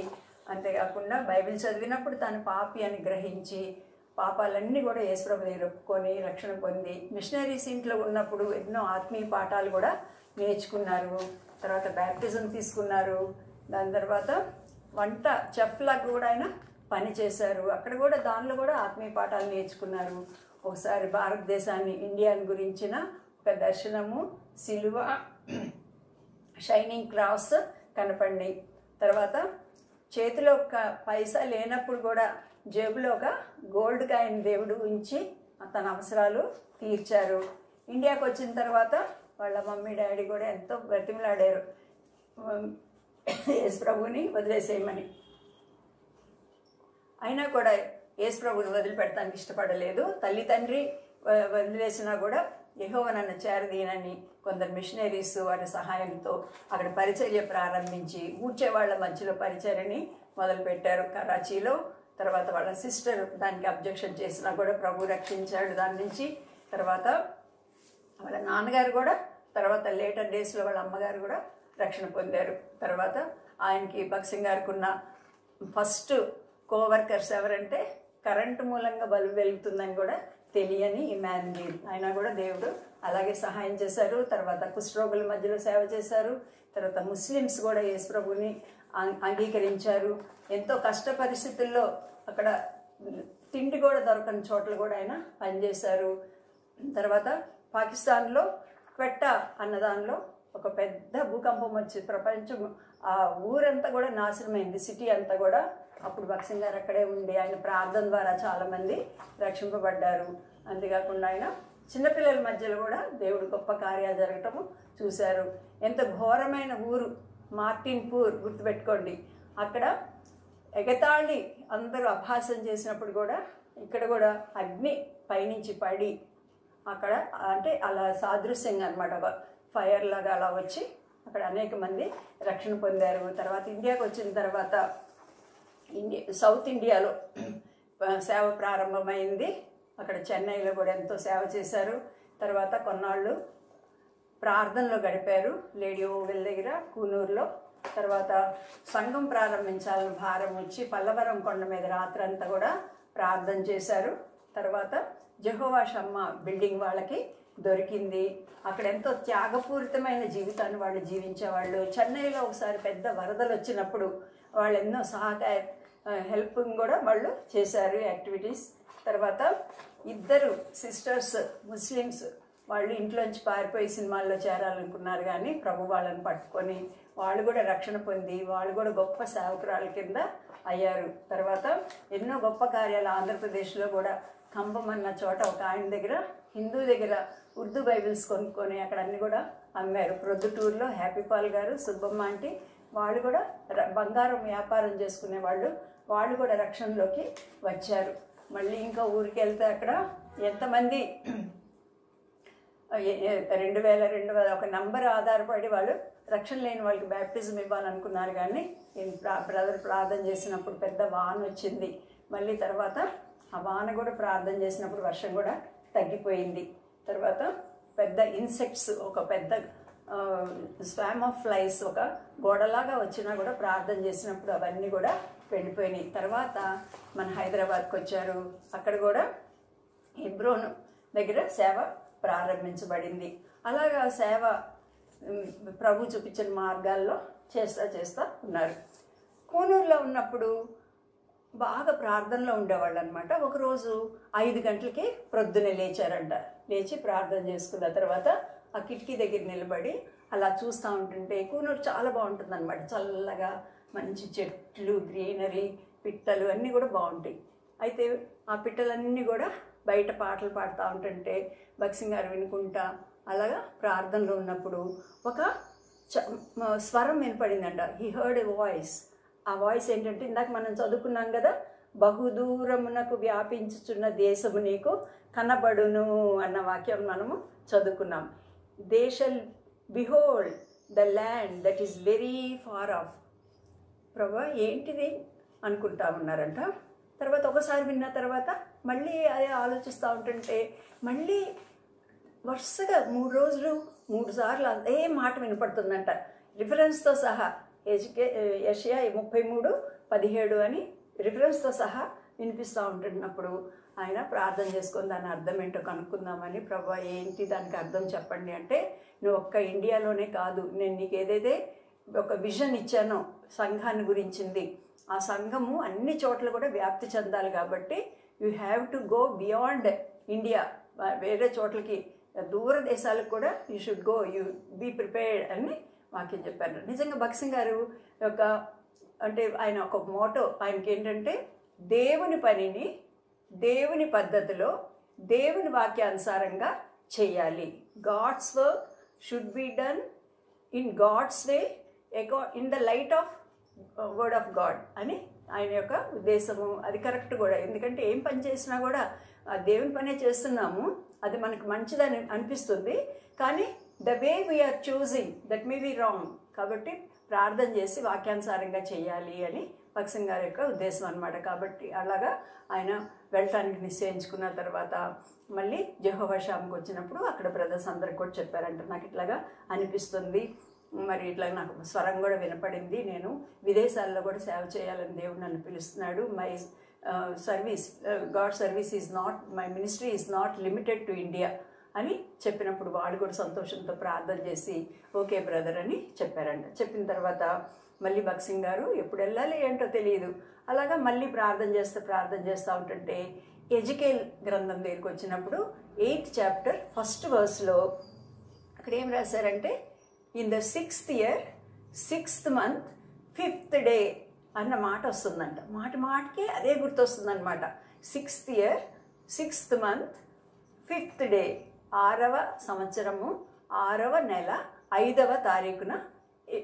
అంతేకాకుండా బైబిల్ చదివినప్పుడు తను పాపి అని గ్రహించి పాపాలన్నీ కూడా యేసుప్రభు దగ్గర ఒప్పుకొని రక్షణ పొంది మిషనరీస్ ఇంట్లో ఉన్నప్పుడు ఎన్నో ఆత్మీయ పాఠాలు కూడా నేర్చుకున్నారు. తర్వాత బ్యాప్టిజం తీసుకున్నారు. దాని తర్వాత వంట చెఫ్లాగా కూడా ఆయన పని చేశారు. అక్కడ కూడా దానిలో కూడా ఆత్మీయ పాఠాలు నేర్చుకున్నారు. ఒకసారి భారతదేశాన్ని ఇండియాని గురించిన ఒక దర్శనము, సిలువ, షైనింగ్ క్రాస్ కనపడి తర్వాత చేతిలో ఒక పైసా లేనప్పుడు కూడా జేబులో ఒక గోల్డ్ కాయిన్ దేవుడు ఉంచి తన అవసరాలు తీర్చారు. ఇండియాకి వచ్చిన తర్వాత వాళ్ళ మమ్మీ డాడీ కూడా ఎంతో బ్రతిమలాడారు యేసు ప్రభుని వదిలేసేయమని. అయినా కూడా యేసు ప్రభుని వదిలిపెట్టడానికి ఇష్టపడలేదు. తల్లి తండ్రి వదిలేసినా కూడా యెహోవా నన్ను చేరదీనని కొందరు మిషనరీస్ వారి సహాయంతో అక్కడ పరిచర్య ప్రారంభించి ఊడ్చే వాళ్ళ మధ్యలో పరిచర్యని మొదలుపెట్టారు కరాచీలో. తర్వాత వాళ్ళ సిస్టర్ దానికి అబ్జెక్షన్ చేసినా కూడా ప్రభు రక్షించాడు దాని నుంచి. తర్వాత వాళ్ళ నాన్నగారు కూడా, తర్వాత లేటర్ డేస్లో వాళ్ళ అమ్మగారు కూడా రక్షణ పొందారు. తర్వాత ఆయనకి భగత్ సింగ్ గారికి ఉన్న ఫస్ట్ కోవర్కర్స్ ఎవరంటే కరెంటు మూలంగా బల్బు వెలుగుతుందని కూడా తెలియని ఇమాన్యుయేల్. అయినా కూడా దేవుడు అలాగే సహాయం చేశారు. తర్వాత కుష్ఠరోగుల మధ్యలో సేవ చేశారు. తర్వాత ముస్లిమ్స్ కూడా యేసు ప్రభుని అంగీకరించారు. ఎంతో కష్ట పరిస్థితుల్లో అక్కడ తిండి కూడా దొరకని చోట్ల కూడా ఆయన పనిచేశారు. తర్వాత పాకిస్తాన్లో క్వెట్టా అన్నదానిలో ఒక పెద్ద భూకంపం వచ్చి ప్రపంచం ఆ ఊరంతా కూడా నాశనమైంది, సిటీ అంతా కూడా. అప్పుడు భగత్ సింగ్ గారు అక్కడే ఉండి ఆయన ప్రార్థన ద్వారా చాలామంది రక్షింపబడ్డారు. అంతేకాకుండా ఆయన చిన్నపిల్లల మధ్యలో కూడా దేవుడు గొప్ప కార్యాలు జరగటము చూశారు. ఎంత ఘోరమైన ఊరు మార్టిన్పూర్, గుర్తుపెట్టుకోండి. అక్కడ ఎగతాళి అందరూ అభాసం చేసినప్పుడు కూడా ఇక్కడ కూడా అగ్ని పైనుంచి పడి అక్కడ అంటే అలా సాదృశ్యంగా అనమాట, ఫైర్ లాగా అలా వచ్చి అక్కడ అనేక మంది రక్షణ పొందారు. తర్వాత ఇండియాకి వచ్చిన తర్వాత సౌత్ ఇండియాలో సేవ ప్రారంభమైంది. అక్కడ చెన్నైలో కూడా ఎంతో సేవ చేశారు. తర్వాత కొన్నాళ్ళు ప్రార్థనలో గడిపారు లేడీ ఓవెల్ దగ్గర కూనూరులో. తర్వాత సంఘం ప్రారంభించాలని భారం వచ్చి పల్లవరం కొండ మీద రాత్రంతా కూడా ప్రార్థన చేశారు. తర్వాత జెహోవా షమ్మా బిల్డింగ్ వాళ్ళకి దొరికింది. అక్కడ ఎంతో త్యాగపూరితమైన జీవితాన్ని వాళ్ళు జీవించేవాళ్ళు. చెన్నైలో ఒకసారి పెద్ద వరదలు వచ్చినప్పుడు వాళ్ళు ఎన్నో సహాయ హెల్పింగ్ కూడా వాళ్ళు చేశారు యాక్టివిటీస్. తర్వాత ఇద్దరు సిస్టర్స్ ముస్లిమ్స్ వాళ్ళు ఇంట్లోంచి పారిపోయి సినిమాల్లో చేరాలనుకున్నారు, కానీ ప్రభు వాళ్ళని పట్టుకొని వాళ్ళు కూడా రక్షణ పొంది వాళ్ళు కూడా గొప్ప సేవకురాల కింద అయ్యారు. తర్వాత ఎన్నో గొప్ప కార్యాలు ఆంధ్రప్రదేశ్లో కూడా ఖమ్మం అన్న చోట ఒక ఆయన దగ్గర హిందూ దగ్గర ఉర్దూ బైబిల్స్ కొనుక్కొని అక్కడ అన్ని కూడా అమ్మారు. ప్రొద్దుటూరులో హ్యాపీ పాల్ గారు, సుబ్బమ్మ ఆంటీ వాళ్ళు కూడా బంగారం వ్యాపారం చేసుకునే వాళ్ళు కూడా రక్షణలోకి వచ్చారు. మళ్ళీ ఇంకా ఊరికి వెళ్తే అక్కడ ఎంతమంది 2200 ఒక నంబర్ ఆధారపడి వాళ్ళు రక్షణ లేని వాళ్ళకి బ్యాప్టిజం ఇవ్వాలనుకున్నారు, కానీ బ్రదర్ ప్రార్థన చేసినప్పుడు పెద్ద వాన వచ్చింది. మళ్ళీ తర్వాత ఆ వాన కూడా ప్రార్థన చేసినప్పుడు వర్షం కూడా తగ్గిపోయింది. తర్వాత పెద్ద ఇన్సెక్ట్స్, ఒక పెద్ద స్వామ్ ఆఫ్ ఫ్లైస్ ఒక గోడలాగా వచ్చినా కూడా ప్రార్థన చేసినప్పుడు అవన్నీ కూడా వెళ్ళిపోయినాయి. తర్వాత మన హైదరాబాద్కి వచ్చారు. అక్కడ కూడా హెబ్రోన్ దగ్గర సేవ ప్రారంభించబడింది. అలాగా సేవ ప్రభు చూపించిన మార్గాల్లో చేస్తా ఉన్నారు. కూనూరులో ఉన్నప్పుడు బాగా ప్రార్థనలో ఉండేవాళ్ళు అనమాట. ఒకరోజు 5 గంటలకి ప్రొద్దునే లేచారంట. లేచి ప్రార్థన చేసుకున్న తర్వాత ఆ కిటికీ దగ్గర నిలబడి అలా చూస్తూ ఉంటుంటే కూనూరు చాలా బాగుంటుంది అనమాట. చల్లగా మంచి చెట్లు, గ్రీనరీ, పిట్టలు అన్నీ కూడా బాగుంటాయి. అయితే ఆ పిట్టలన్నీ కూడా బయట పాటలు పాడుతూ ఉంటుంటే భగత్ సింగ్ గారు వినుకుంటా అలాగా ప్రార్థనలో ఉన్నప్పుడు ఒక స్వరం వినపడిందంట. He heard a voice. ఆ వాయిస్ ఏంటంటే ఇందాక మనం చదువుకున్నాం కదా, బహుదూరమునకు వ్యాపించుచున్న దేశము నీకు కనబడును అన్న వాక్యం మనము చదువుకున్నాం. They shall behold the land that is very far off. ప్రభా ఏంటిది అనుకుంటా ఉన్నారంట. తర్వాత ఒకసారి విన్న తర్వాత మళ్ళీ అదే ఆలోచిస్తూ ఉంటుంటే మళ్ళీ వరుసగా 3 రోజులు 3 సార్లు అదే మాట వినపడుతుందంట, రిఫరెన్స్తో సహా. యెషయా 33:17 అని రిఫరెన్స్తో సహా వినిపిస్తూ ఉంటున్నప్పుడు ఆయన ప్రార్థన చేసుకొని దాని అర్థం ఏంటో కనుక్కుందామని, ప్రభా ఏంటి దానికి అర్థం చెప్పండి అంటే, నువ్వు ఒక్క ఇండియాలోనే కాదు, నేను నీకు ఏదైతే ఒక విజన్ ఇచ్చానో సంఘాన్ని గురించింది, ఆ సంఘము అన్ని చోట్ల కూడా వ్యాప్తి చెందాలి కాబట్టి you have to go beyond India. వేరే చోట్లకి, దూర దేశాలకు కూడా you should go, you be prepared అని వాక్యం చెప్పారు. నిజంగా భగత్ సింగ్ గారు యొక్క అంటే ఆయన ఒక మోటో ఆయనకి ఏంటంటే దేవుని పనిని దేవుని పద్ధతిలో దేవుని వాక్యానుసారంగా చేయాలి. God's work should be done in God's way in the light of word of God అని ఆయన యొక్క ఉద్దేశము. అది కరెక్ట్ కూడా, ఎందుకంటే ఏం పని చేసినా కూడా దేవుని పనే చేస్తున్నాము, అది మనకు మంచిదని అనిపిస్తుంది, కానీ the way we are choosing that may be wrong. కాబట్టి ప్రార్థన చేసి వాక్యానుసారంగా చేయాలి అని భక్సింగ్ గారి యొక్క ఉద్దేశం అనమాట. కాబట్టి అలాగా ఆయన వెళ్ళటానికి నిశ్చయించుకున్న తర్వాత మళ్ళీ జెహోవా షామ్కి వచ్చినప్పుడు అక్కడ బ్రదర్స్ అందరికి కూడా చెప్పారంట, నాకు ఇట్లాగా అనిపిస్తుంది, మరి ఇట్లా నాకు స్వరం కూడా వినపడింది, నేను విదేశాల్లో కూడా సేవ చేయాలని దేవుడు నన్ను పిలుస్తున్నాడు, my service God service is not, my ministry is not limited to India అని చెప్పినప్పుడు వాళ్ళు కూడా సంతోషంతో ప్రార్థన చేసి ఓకే బ్రదర్ అని చెప్పారంట. చెప్పిన తర్వాత మళ్ళీ భక్సింగ్ గారు ఎప్పుడు వెళ్ళాలి ఏంటో తెలియదు, అలాగా మళ్ళీ ప్రార్థన చేస్తూ ఉంటుంటే ఎజికేల్ గ్రంథం దగ్గరికి వచ్చినప్పుడు 8th చాప్టర్ 1st verseలో అక్కడ ఏం రాశారంటే in the 6th year 6th month 5th day అన్న మాట వస్తుందంట. మాటికి అదే గుర్తొస్తుందన్నమాట. 6th year 6th month 5th day 6వ సంవత్సరము 6వ నెల 5వ తారీఖున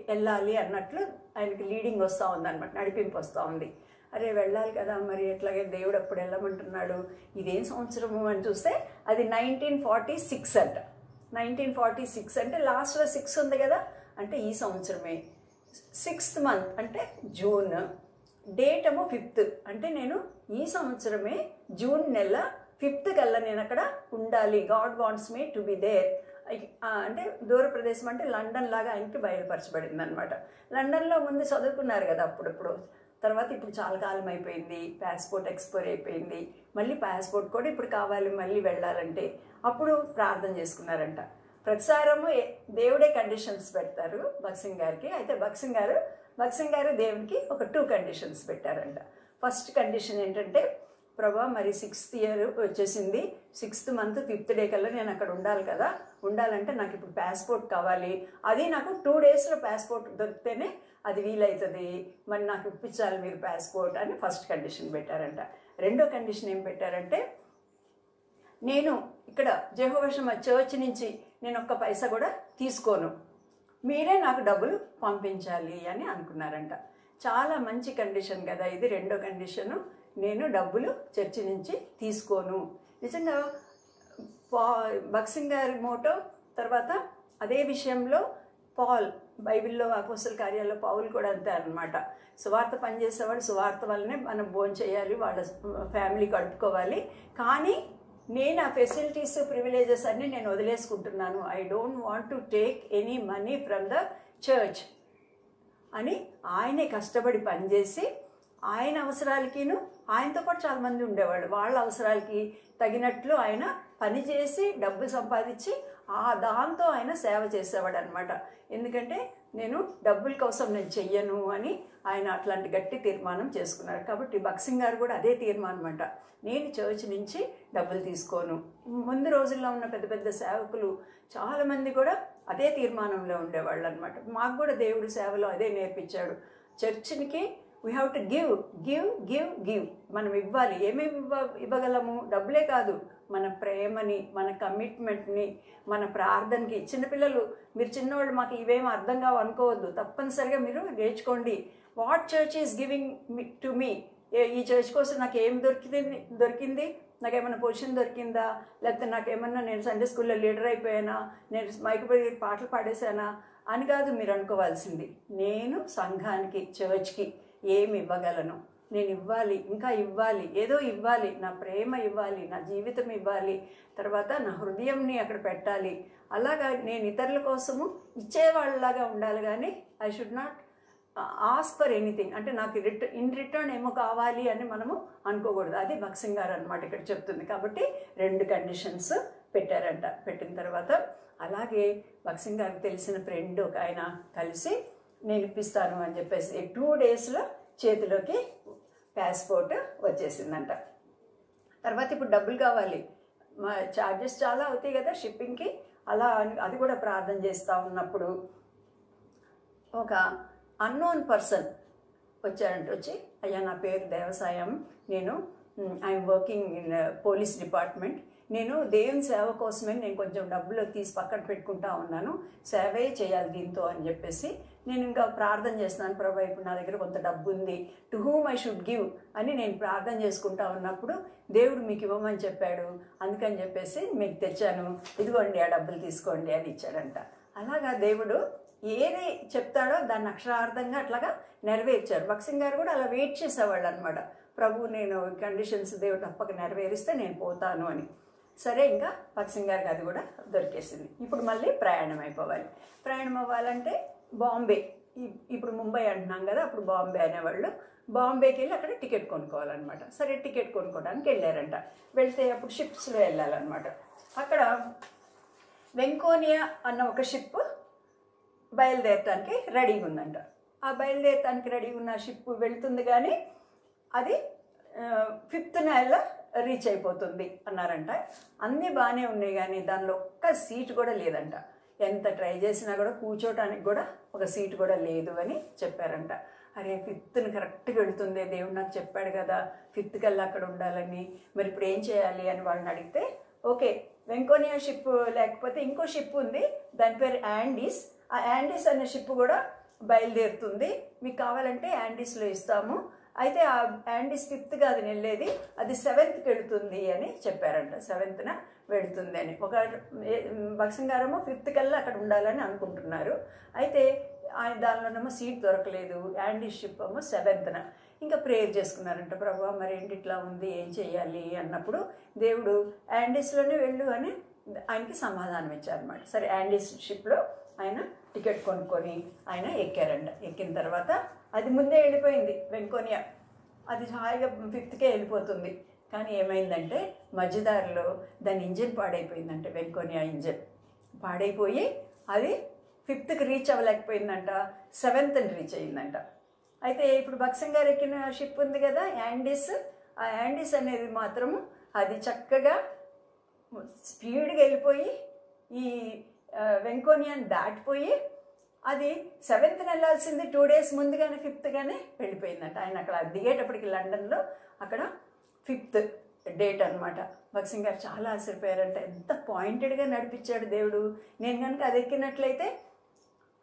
వెళ్ళాలి అన్నట్లు ఆయనకి లీడింగ్ వస్తూ ఉందన్నమాట, నడిపింపు వస్తూ ఉంది. అరే వెళ్ళాలి కదా, మరి ఎట్లాగే దేవుడు అప్పుడు వెళ్ళమంటున్నాడు, ఇదేం సంవత్సరము అని చూస్తే అది 1946 అంట. 1946 అంటే లాస్ట్లో 6 ఉంది కదా, అంటే ఈ సంవత్సరమే. 6th month అంటే జూన్, డేట్ ఏమో 5th, అంటే నేను ఈ సంవత్సరమే జూన్ నెల 5th కల్లా నేను అక్కడ ఉండాలి. God wants me to be there. అంటే దూర ప్రదేశం అంటే లండన్ లాగా ఆయనకి బయలుపరచబడింది అనమాట. లండన్లో ముందు చదువుకున్నారు కదా అప్పుడప్పుడు, తర్వాత ఇప్పుడు చాలా కాలం అయిపోయింది, పాస్పోర్ట్ ఎక్స్పైర్ అయిపోయింది, మళ్ళీ పాస్పోర్ట్ కూడా ఇప్పుడు కావాలి మళ్ళీ వెళ్ళాలంటే అప్పుడు ప్రార్థన చేసుకున్నారంట. ప్రతిసారము దేవుడే కండిషన్స్ పెడతారు భక్సింగ్ గారికి. అయితే భక్సింగ్ గారు దేవునికి ఒక 2 కండిషన్స్ పెట్టారంట. ఫస్ట్ కండిషన్ ఏంటంటే, ప్రభా మరి 6th year వచ్చేసింది, 6th month 5th day కల్లా నేను అక్కడ ఉండాలి కదా, ఉండాలంటే నాకు ఇప్పుడు పాస్పోర్ట్ కావాలి, అది నాకు 2 daysలో పాస్పోర్ట్ దొరికితేనే అది వీలవుతుంది, మరి నాకు ఇప్పించాలి మీరు పాస్పోర్ట్ అని ఫస్ట్ కండిషన్ పెట్టారంట. రెండో కండిషన్ ఏం పెట్టారంటే, నేను ఇక్కడ జెహోవా షమ్మా చర్చ్ నుంచి నేను ఒక్క పైసా కూడా తీసుకోను, మీరే నాకు డబ్బులు పంపించాలి అని అనుకున్నారంట. చాలా మంచి కండిషన్ కదా ఇది. రెండో కండిషను, నేను డబ్బులు చర్చి నుంచి తీసుకోను. నిజంగా భక్సింగ్ గారి మోటో. తర్వాత అదే విషయంలో పాల్, బైబిల్లో అపోస్తల కార్యాల్లో పౌలు కూడా అంతే అనమాట. సువార్త పనిచేసేవాడు, సువార్త వల్లనే మనం భోజనం చేయాలి, వాళ్ళ ఫ్యామిలీ గడుపుకోవాలి, కానీ నేను ఆ ఫెసిలిటీస్ ప్రివిలేజెస్ అన్నీ నేను వదిలేసుకుంటున్నాను, I don't want to take any money from the church అని ఆయనే కష్టపడి పనిచేసి ఆయన అవసరాలకిను, ఆయనతో పాటు చాలామంది ఉండేవాళ్ళు, వాళ్ళ అవసరాలకి తగినట్లు ఆయన పనిచేసి డబ్బు సంపాదించి దాంతో ఆయన సేవ చేసేవాడు అనమాట. ఎందుకంటే నేను డబ్బుల కోసం నేను చెయ్యను అని ఆయన అట్లాంటి గట్టి తీర్మానం చేసుకున్నారు. కాబట్టి భక్సింగ్ గారు కూడా అదే తీర్మానం అంట, నేను చర్చ్ నుంచి డబ్బులు తీసుకోను. ముందు రోజుల్లో ఉన్న పెద్ద పెద్ద సేవకులు చాలామంది కూడా అదే తీర్మానంలో ఉండేవాళ్ళు అనమాట. మాకు కూడా దేవుడు సేవలో అదే నేర్పించాడు. చర్చికి we have to give give give give. మనం ఇవ్వాలి. ఏమేమి ఇవ్వగలము? డబ్బులే కాదు, మన ప్రేమని, మన కమిట్మెంట్ని, మన ప్రార్థనకి. చిన్నపిల్లలు, మీరు చిన్నవాళ్ళు మాకు ఇవేం అర్థం కావు అనుకోవద్దు, తప్పనిసరిగా మీరు నేర్చుకోండి. What church is giving to me? ఈ చర్చ్ కోసం నాకు ఏం దొరికింది, నాకేమైనా పొజిషన్ దొరికిందా, లేకపోతే నాకేమన్నా నేను సండే స్కూల్లో లీడర్ అయిపోయానా, నేను మైకుపడి పాటలు పాడేశానా అని కాదు మీరు అనుకోవాల్సింది. నేను సంఘానికి, చర్చ్కి ఏమి ఇవ్వగలను, నేను ఇవ్వాలి, ఇంకా ఇవ్వాలి, ఏదో ఇవ్వాలి, నా ప్రేమ ఇవ్వాలి, నా జీవితం ఇవ్వాలి, తర్వాత నా హృదయంని అక్కడ పెట్టాలి. అలాగా నేను ఇతరుల కోసము ఇచ్చేవాళ్ళలాగా ఉండాలి, కానీ I should not ask for anything. అంటే నాకు ఇన్ రిటర్న్ ఏమో కావాలి అని మనము అనుకోకూడదు. అది భక్సింగ్ గారు అనమాట ఇక్కడ చెప్తుంది. కాబట్టి 2 కండిషన్స్ పెట్టారంట. పెట్టిన తర్వాత అలాగే భక్సింగ్ గారికి తెలిసిన ఫ్రెండ్ ఒక ఆయన కలిసి నేను ఇప్పిస్తాను అని చెప్పేసి 2 daysలో చేతిలోకి పాస్పోర్ట్ వచ్చేసిందంట. తర్వాత ఇప్పుడు డబ్బులు కావాలి, ఛార్జెస్ చాలా అవుతాయి కదా షిప్పింగ్కి. అలా అది కూడా ప్రార్థన చేస్తూ ఉన్నప్పుడు ఒక అన్నోన్ పర్సన్ వచ్చారంట. వచ్చి, అయ్యా నా పేరు దేవసాయం, నేను I'm working in police department, నేను దేవుని సేవ కోసమే నేను కొంచెం డబ్బులు తీసి పక్కన పెట్టుకుంటా ఉన్నాను, సేవే చేయాలి దీంతో అని చెప్పేసి నేను ఇంకా ప్రార్థన చేస్తున్నాను. ప్రభా ఇప్పుడు నా దగ్గర కొంత డబ్బు ఉంది, to whom I should give అని నేను ప్రార్థన చేసుకుంటా ఉన్నప్పుడు దేవుడు మీకు ఇవ్వమని చెప్పాడు, అందుకని చెప్పేసి మీకు తెచ్చాను, ఇదిగోండి ఆ డబ్బులు తీసుకోండి అని ఇచ్చాడంట. అలాగా దేవుడు ఏది చెప్తాడో దాన్ని అక్షరార్థంగా అట్లాగా నెరవేర్చారు. భక్సింగ్ గారు కూడా అలా వెయిట్ చేసేవాళ్ళు అనమాట. ప్రభు నేను కండిషన్స్ దేవుడు తప్పక నెరవేరిస్తే నేను పోతాను అని. సరే, ఇంకా భక్సింగ్ గారికి అది కూడా దొరికేసింది. ఇప్పుడు మళ్ళీ ప్రయాణం అయిపోవాలి. ప్రయాణం అవ్వాలంటే బాంబే, ఇప్పుడు ముంబై అంటున్నాం కదా, అప్పుడు బాంబే అనేవాళ్ళు. బాంబేకి వెళ్ళి అక్కడ టికెట్ కొనుక్కోవాలన్నమాట. సరే, టికెట్ కొనుక్కోవడానికి వెళ్ళారంట. వెళ్తే అప్పుడు షిప్స్లో వెళ్ళాలన్నమాట. అక్కడ వెంకోనియా అన్న ఒక షిప్ బయలుదేరటానికి రెడీగా ఉందంట. ఆ బయలుదేరటానికి రెడీగా ఉన్న షిప్ వెళ్తుంది, కానీ అది 5th నెలలో రీచ్ అయిపోతుంది అన్నారంట. అన్నీ బాగానే ఉన్నాయి, కానీ దానిలో ఒక్క సీట్ కూడా లేదంట. ఎంత ట్రై చేసినా కూడా కూర్చోటానికి కూడా ఒక సీట్ కూడా లేదు అని చెప్పారంట. అరే 5th కరెక్ట్గా వెళుతుంది, దేవుడు నాకు చెప్పాడు కదా 5th కల్లా అక్కడ ఉండాలని, మరి ఇప్పుడు ఏం చేయాలి అని వాళ్ళని అడిగితే, ఓకే వెంకోనియా షిప్ లేకపోతే ఇంకో షిప్ ఉంది, దాని పేరు యాండీస్, ఆ యాండీస్ అనే షిప్ కూడా బయలుదేరుతుంది, మీకు కావాలంటే యాండీస్లో ఇస్తాము, అయితే ఆ యాండీస్ 5th కాదు వెళ్ళేది, అది 7th వెళుతుంది అని చెప్పారంట. 7th వెళుతుంది అని. ఒక భక్సింగ్ గారేమో 5th కల్లా అక్కడ ఉండాలని అనుకుంటున్నారు. అయితే దానిలోనేమో సీట్ దొరకలేదు, యాండీస్ షిప్ ఏమో 7th. ఇంకా ప్రేయర్ చేసుకున్నారంట, ప్రభు మరి ఏంటి ఇట్లా ఉంది, ఏం చెయ్యాలి అన్నప్పుడు దేవుడు యాండీస్లోనే వెళ్ళు అని ఆయనకి సమాధానం ఇచ్చారన్నమాట. సరే, యాండీస్ షిప్లో ఆయన టికెట్ కొనుక్కొని ఆయన ఎక్కారంట. ఎక్కిన తర్వాత అది ముందే వెళ్ళిపోయింది వెంకోనియా, అది హాయిగా 5th వెళ్ళిపోతుంది. కానీ ఏమైందంటే మధ్యదారిలో దాని ఇంజిన్ పాడైపోయిందంటే, వెంకోనియా ఇంజిన్ పాడైపోయి అది 5th రీచ్ అవ్వలేకపోయిందంట, 7th రీచ్ అయ్యిందంట. అయితే ఇప్పుడు భక్సింగ్ గారు ఎక్కిన షిప్ ఉంది కదా యాండీస్, ఆ యాండీస్ అనేది మాత్రము అది చక్కగా స్పీడ్గా వెళ్ళిపోయి ఈ వెంకోనియాని దాటిపోయి అది 7th వెళ్ళాల్సింది 2 days ముందుగానే 5th వెళ్ళిపోయిందంట. ఆయన అక్కడ దిగేటప్పటికి లండన్లో అక్కడ 5th డేట్ అనమాట. భక్సింగ్ గారు చాలా ఆశ్చర్యపోయారంట, ఎంత పాయింటెడ్గా నడిపించాడు దేవుడు. నేను కనుక అది ఎక్కినట్లయితే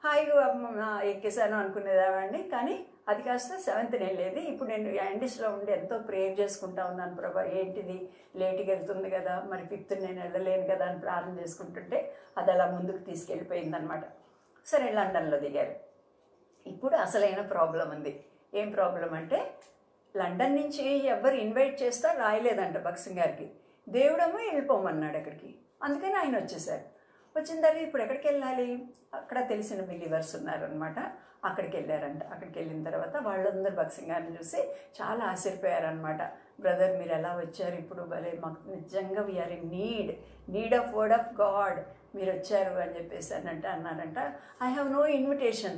హాయిగా ఎక్కేసాను అనుకునేదామండి, కానీ అది కాస్త 7th వెళ్ళేది. ఇప్పుడు నేను యాండీస్లో ఉండి ఎంతో ప్రేయర్ చేసుకుంటా ఉన్నాను, ప్రభా ఏంటిది లేట్గా వెళ్తుంది కదా, మరి 5th నేను వెళ్ళలేను కదా అని ప్రార్థన చేసుకుంటుంటే అది అలా ముందుకు తీసుకెళ్ళిపోయిందనమాట. సరే, లండన్లో దిగారు. ఇప్పుడు అసలైన ప్రాబ్లం ఉంది. ఏం ప్రాబ్లం అంటే లండన్ నుంచి ఎవరు ఇన్వైట్ చేస్తా రాయలేదంట భక్సింగ్ గారికి, దేవుడేమో వెళ్ళిపోమన్నాడు అక్కడికి, అందుకని ఆయన వచ్చేసారు. వచ్చిన తర్వాత ఇప్పుడు ఎక్కడికి వెళ్ళాలి, అక్కడ తెలిసిన బిలీవర్స్ ఉన్నారనమాట, అక్కడికి వెళ్ళారంట. అక్కడికి వెళ్ళిన తర్వాత వాళ్ళందరూ భక్సింగ్ గారిని చూసి చాలా ఆశ్చర్యపోయారనమాట. బ్రదర్ మీరు ఎలా వచ్చారు, ఇప్పుడు భలే మాకు నిజంగా we are in need of word of God, మీరు వచ్చారు అని చెప్పేసి అన్నారంట. I have no invitation,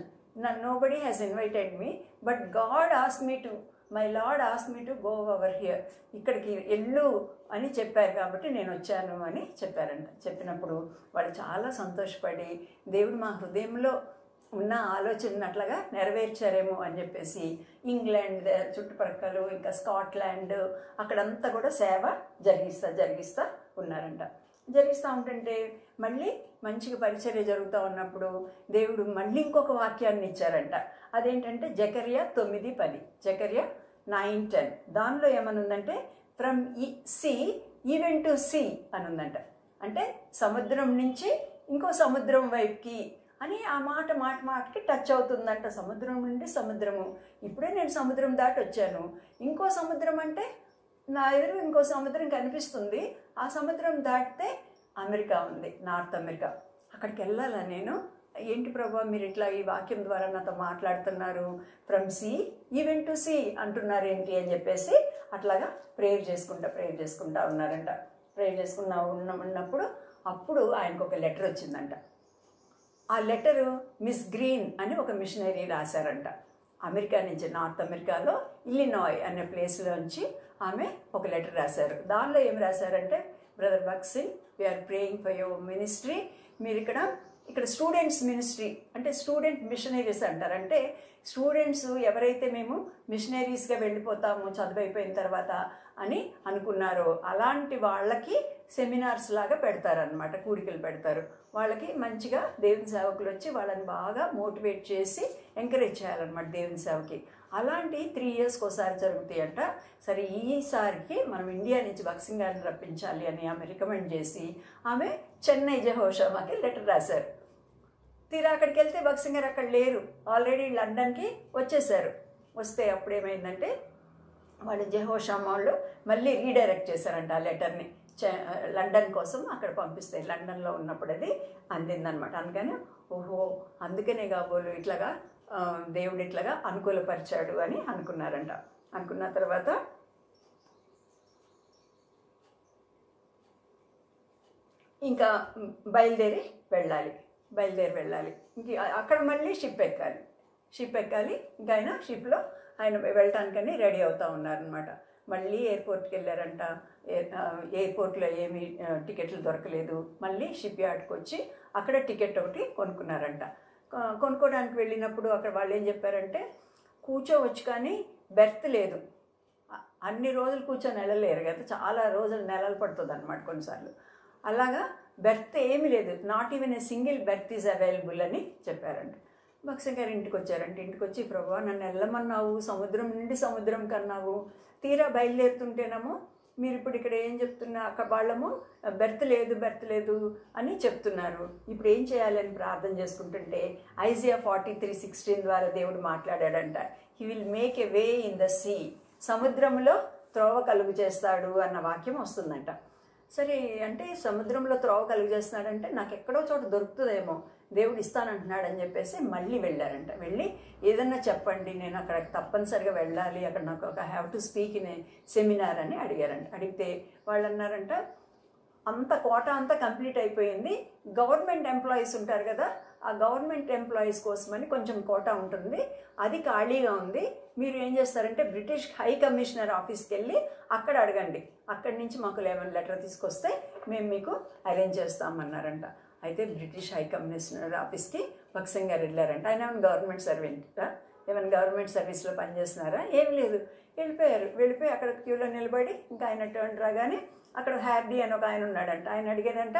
nobody has invited me, but God ask me to, my Lord ask me to go over here, ఇక్కడికి వెళ్ళు అని చెప్పారు కాబట్టి నేను వచ్చాను అని చెప్పారంట. చెప్పినప్పుడు వాళ్ళు చాలా సంతోషపడి దేవుడు మా హృదయంలో ఉన్న ఆలోచనట్లుగా నెరవేర్చారేమో అని చెప్పేసి ఇంగ్లాండ్ చుట్టుపక్కల ఇంకా స్కాట్లాండ్ అక్కడంతా కూడా సేవ జరిగిస్తా ఉన్నారంట. జరిగిస్తూ ఉంటుంటే మళ్ళీ మంచిగా పరిచర్య జరుగుతూ ఉన్నప్పుడు దేవుడు మళ్ళీ ఇంకొక వాక్యాన్ని ఇచ్చారంట. అదేంటంటే జకర్యా 9:10, జకర్యా 9:10. దానిలో ఏమనుందంటే from sea even to sea అని ఉందంట. అంటే సముద్రం నుంచి ఇంకో సముద్రం వైపుకి అని ఆ మాటకి టచ్ అవుతుందంట. సముద్రం నుండి సముద్రము, ఇప్పుడే నేను సముద్రం దాటి వచ్చాను, ఇంకో సముద్రం అంటే నా ఎదురు ఇంకో సముద్రం కనిపిస్తుంది, ఆ సముద్రం దాటితే అమెరికా ఉంది, నార్త్ అమెరికా, అక్కడికి వెళ్ళాలా నేను. ఏంటి ప్రభా మీరు ఇట్లా ఈ వాక్యం ద్వారా నాతో మాట్లాడుతున్నారు, from sea even to sea అంటున్నారు ఏంటి అని చెప్పేసి అట్లాగా ప్రేయర్ చేసుకుంటా ఉన్నారంట. ప్రేయర్ ఉన్నప్పుడు అప్పుడు ఆయనకు ఒక లెటర్ వచ్చిందంట. ఆ లెటరు మిస్ గ్రీన్ అని ఒక మిషనరీ రాశారంట. అమెరికా నుంచి, నార్త్ అమెరికాలో ఇల్లినాయ్ అనే ప్లేస్లోంచి ఆమె ఒక లెటర్ రాశారు. దానిలో ఏం రాశారంటే, బ్రదర్ భక్సింగ్ we are praying for your ministry, మీరు ఇక్కడ ఇక్కడ స్టూడెంట్స్ మినిస్ట్రీ అంటే స్టూడెంట్ మిషనరీస్ అంటారు. అంటే స్టూడెంట్స్ ఎవరైతే మేము మిషనరీస్గా వెళ్ళిపోతాము చదువు అయిపోయిన తర్వాత అని అనుకున్నారో అలాంటి వాళ్ళకి సెమినార్స్ లాగా పెడతారనమాట, కూడికలు పెడతారు. వాళ్ళకి మంచిగా దేవుని సేవకులు వచ్చి వాళ్ళని బాగా మోటివేట్ చేసి ఎంకరేజ్ చేయాలన్నమాట దేవుని సేవకి. అలాంటి 3 yearsకి ఒకసారి జరుగుతాయి అంట. సరే ఈసారికి మనం ఇండియా నుంచి భక్సింగ్ గారిని రప్పించాలి అని ఆమె రికమెండ్ చేసి ఆమె చెన్నై జెహోషామాకి లెటర్ రాశారు. తీరా అక్కడికి వెళ్తే భక్సింగ్ గారు అక్కడ లేరు, ఆల్రెడీ లండన్కి వచ్చేసారు. వస్తే అప్పుడేమైందంటే వాళ్ళు జెహోషామా వాళ్ళు మళ్ళీ రీడైరెక్ట్ చేశారంట ఆ లెటర్ని లండన్ కోసం అక్కడ పంపిస్తే. లండన్లో ఉన్నప్పుడు అది అందిందనమాట. అందుకని ఓహో అందుకనే కాబోలు ఇట్లాగా దేవుడు ఇట్లాగా అనుకూలపరిచాడు అని అనుకున్నారంట. అనుకున్న తర్వాత ఇంకా బయలుదేరి వెళ్ళాలి. ఇంక అక్కడ మళ్ళీ షిప్ ఎక్కాలి. ఇంకా ఆయన షిప్లో ఆయన వెళ్ళటానికని రెడీ అవుతూ ఉన్నారనమాట. మళ్ళీ ఎయిర్పోర్ట్కి వెళ్ళారంట. ఎయిర్పోర్ట్లో ఏమీ టికెట్లు దొరకలేదు. మళ్ళీ షిప్ యార్డ్కి వచ్చి అక్కడ టికెట్ ఒకటి కొనుక్కున్నారంట. కొనుక్కోవడానికి వెళ్ళినప్పుడు అక్కడ వాళ్ళు ఏం చెప్పారంటే కూర్చోవచ్చు కానీ బెర్త్ లేదు. అన్ని రోజులు కూర్చొని వెళ్ళలేరు కదా, చాలా రోజులు నెలలు పడుతుంది అనమాట కొన్నిసార్లు. అలాగా బెర్త్ ఏమీ లేదు, not even a single berth is available అని చెప్పారంట. భక్సింగ్ గారు ఇంటికి వచ్చారంట. ఇంటికి వచ్చి ప్రభువా నన్ను వెళ్ళమన్నావు, సముద్రం నుండి సముద్రం కన్నావు, తీరా బయలుదేరుతుంటేనేమో మీరు ఇప్పుడు ఇక్కడ ఏం చెప్తున్నా అక్కడ వాళ్ళము బెర్త్ లేదు అని చెప్తున్నారు. ఇప్పుడు ఏం చేయాలని ప్రార్థన చేసుకుంటుంటే ఐజియా 43:16 ద్వారా దేవుడు మాట్లాడాడంట. He will make a way in the sea, సముద్రంలో త్రోవ కలుగు చేస్తాడు అన్న వాక్యం వస్తుందంట. సరే అంటే సముద్రంలో త్రోవ కలుగు చేస్తున్నాడంటే నాకు ఎక్కడో చోట దొరుకుతుందేమో, దేవుడు ఇస్తానంటున్నాడు అని చెప్పేసి మళ్ళీ వెళ్ళారంట. వెళ్ళి ఏదన్నా చెప్పండి, నేను అక్కడ తప్పనిసరిగా వెళ్ళాలి, అక్కడ నాకు ఒక have to speak in a seminar అని అడిగారంట. అడిగితే వాళ్ళు అన్నారంట అంత కోటా అంతా కంప్లీట్ అయిపోయింది, గవర్నమెంట్ ఎంప్లాయీస్ ఉంటారు కదా, ఆ గవర్నమెంట్ ఎంప్లాయీస్ కోసమని కొంచెం కోటా ఉంటుంది, అది ఖాళీగా ఉంది, మీరు ఏం చేస్తారంటే బ్రిటిష్ హై కమిషనర్ ఆఫీస్కి వెళ్ళి అక్కడ అడగండి, అక్కడి నుంచి మాకు లెటర్ తీసుకొస్తే మేము మీకు అరేంజ్ చేస్తామన్నారంట. అయితే బ్రిటిష్ హై కమిషనర్ ఆఫీస్కి భక్సింగ్ గారు వెళ్ళారంట. ఆయన ఏమైనా గవర్నమెంట్ సర్వెంటా, ఏమైనా గవర్నమెంట్ సర్వీస్లో పనిచేస్తున్నారా, ఏం లేదు, వెళ్ళిపోయి అక్కడ క్యూలో నిలబడి ఇంకా ఆయన టర్న్ రాగానే అక్కడ హ్యార్డీ అని ఒక ఆయన ఉన్నాడంట. ఆయన అడిగాడంట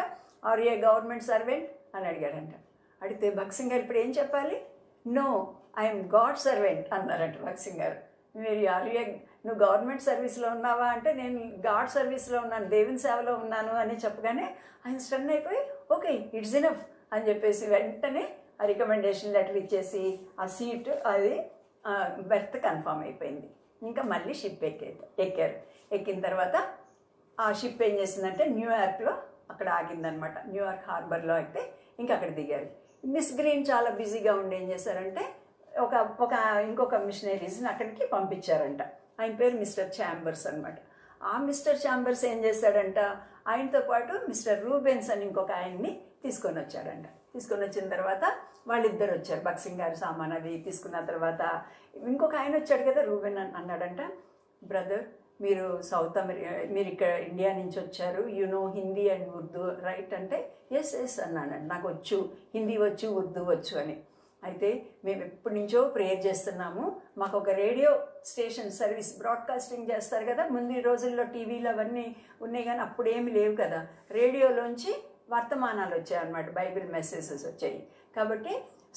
ఆర్ ఏ గవర్నమెంట్ సర్వెంట్ అని అడిగాడంట. అడిగితే భక్సింగ్ గారు ఇప్పుడు ఏం చెప్పాలి, నో ఐఎమ్ గాడ్ సర్వెంట్ అన్నారంట భక్సింగ్ గారు. మీరు నువ్వు గవర్నమెంట్ సర్వీస్లో ఉన్నావా అంటే నేను గాడ్ సర్వీస్లో ఉన్నాను, దేవుని సేవలో ఉన్నాను అని చెప్పగానే ఆయన స్టన్ అయిపోయి ఓకే ఇట్స్ ఇనఫ్ అని చెప్పేసి వెంటనే ఆ రికమెండేషన్ లెటర్ ఇచ్చేసి ఆ సీట్ అది బెర్త్ కన్ఫామ్ అయిపోయింది. ఇంకా మళ్ళీ షిప్ ఎక్కారు. ఎక్కిన తర్వాత ఆ షిప్ ఏం చేసిందంటే న్యూయార్క్లో అక్కడ ఆగిందనమాట. న్యూయార్క్ హార్బర్లో అయితే ఇంకా అక్కడ దిగారు. మిస్ గ్రీన్ చాలా బిజీగా ఉండి ఏం చేశారంటే ఇంకొక మిషనరీస్ని అక్కడికి పంపించారంట. ఆయన పేరు మిస్టర్ ఛాంబర్స్ అనమాట. ఆ మిస్టర్ ఛాంబర్స్ ఏం చేశాడంట ఆయనతో పాటు మిస్టర్ రూబెన్స్ అని ఇంకొక ఆయన్ని తీసుకొని వచ్చాడంట. తీసుకొని వచ్చిన తర్వాత వాళ్ళిద్దరు వచ్చారు. భక్సింగ్ గారు సామాన్ అది తీసుకున్న తర్వాత ఇంకొక ఆయన వచ్చాడు కదా రూబెన్ అన్నాడంట, బ్రదర్ మీరు మీరు ఇక్కడ ఇండియా నుంచి వచ్చారు, you know Hindi and Urdu right అంటే ఎస్ అన్నాడంట. నాకు వచ్చు, హిందీ వచ్చు, ఉర్దూ వచ్చు అని. అయితే మేము ఎప్పటి నుంచో ప్రేయర్ చేస్తున్నాము, మాకు ఒక రేడియో స్టేషన్ సర్వీస్ బ్రాడ్కాస్టింగ్ చేస్తారు కదా, ముందు రోజుల్లో టీవీలు అవన్నీ ఉన్నాయి కానీ అప్పుడు ఏమి లేవు కదా, రేడియోలోంచి వర్తమానాలు వచ్చాయన్నమాట, బైబిల్ మెసేజెస్ వచ్చాయి. కాబట్టి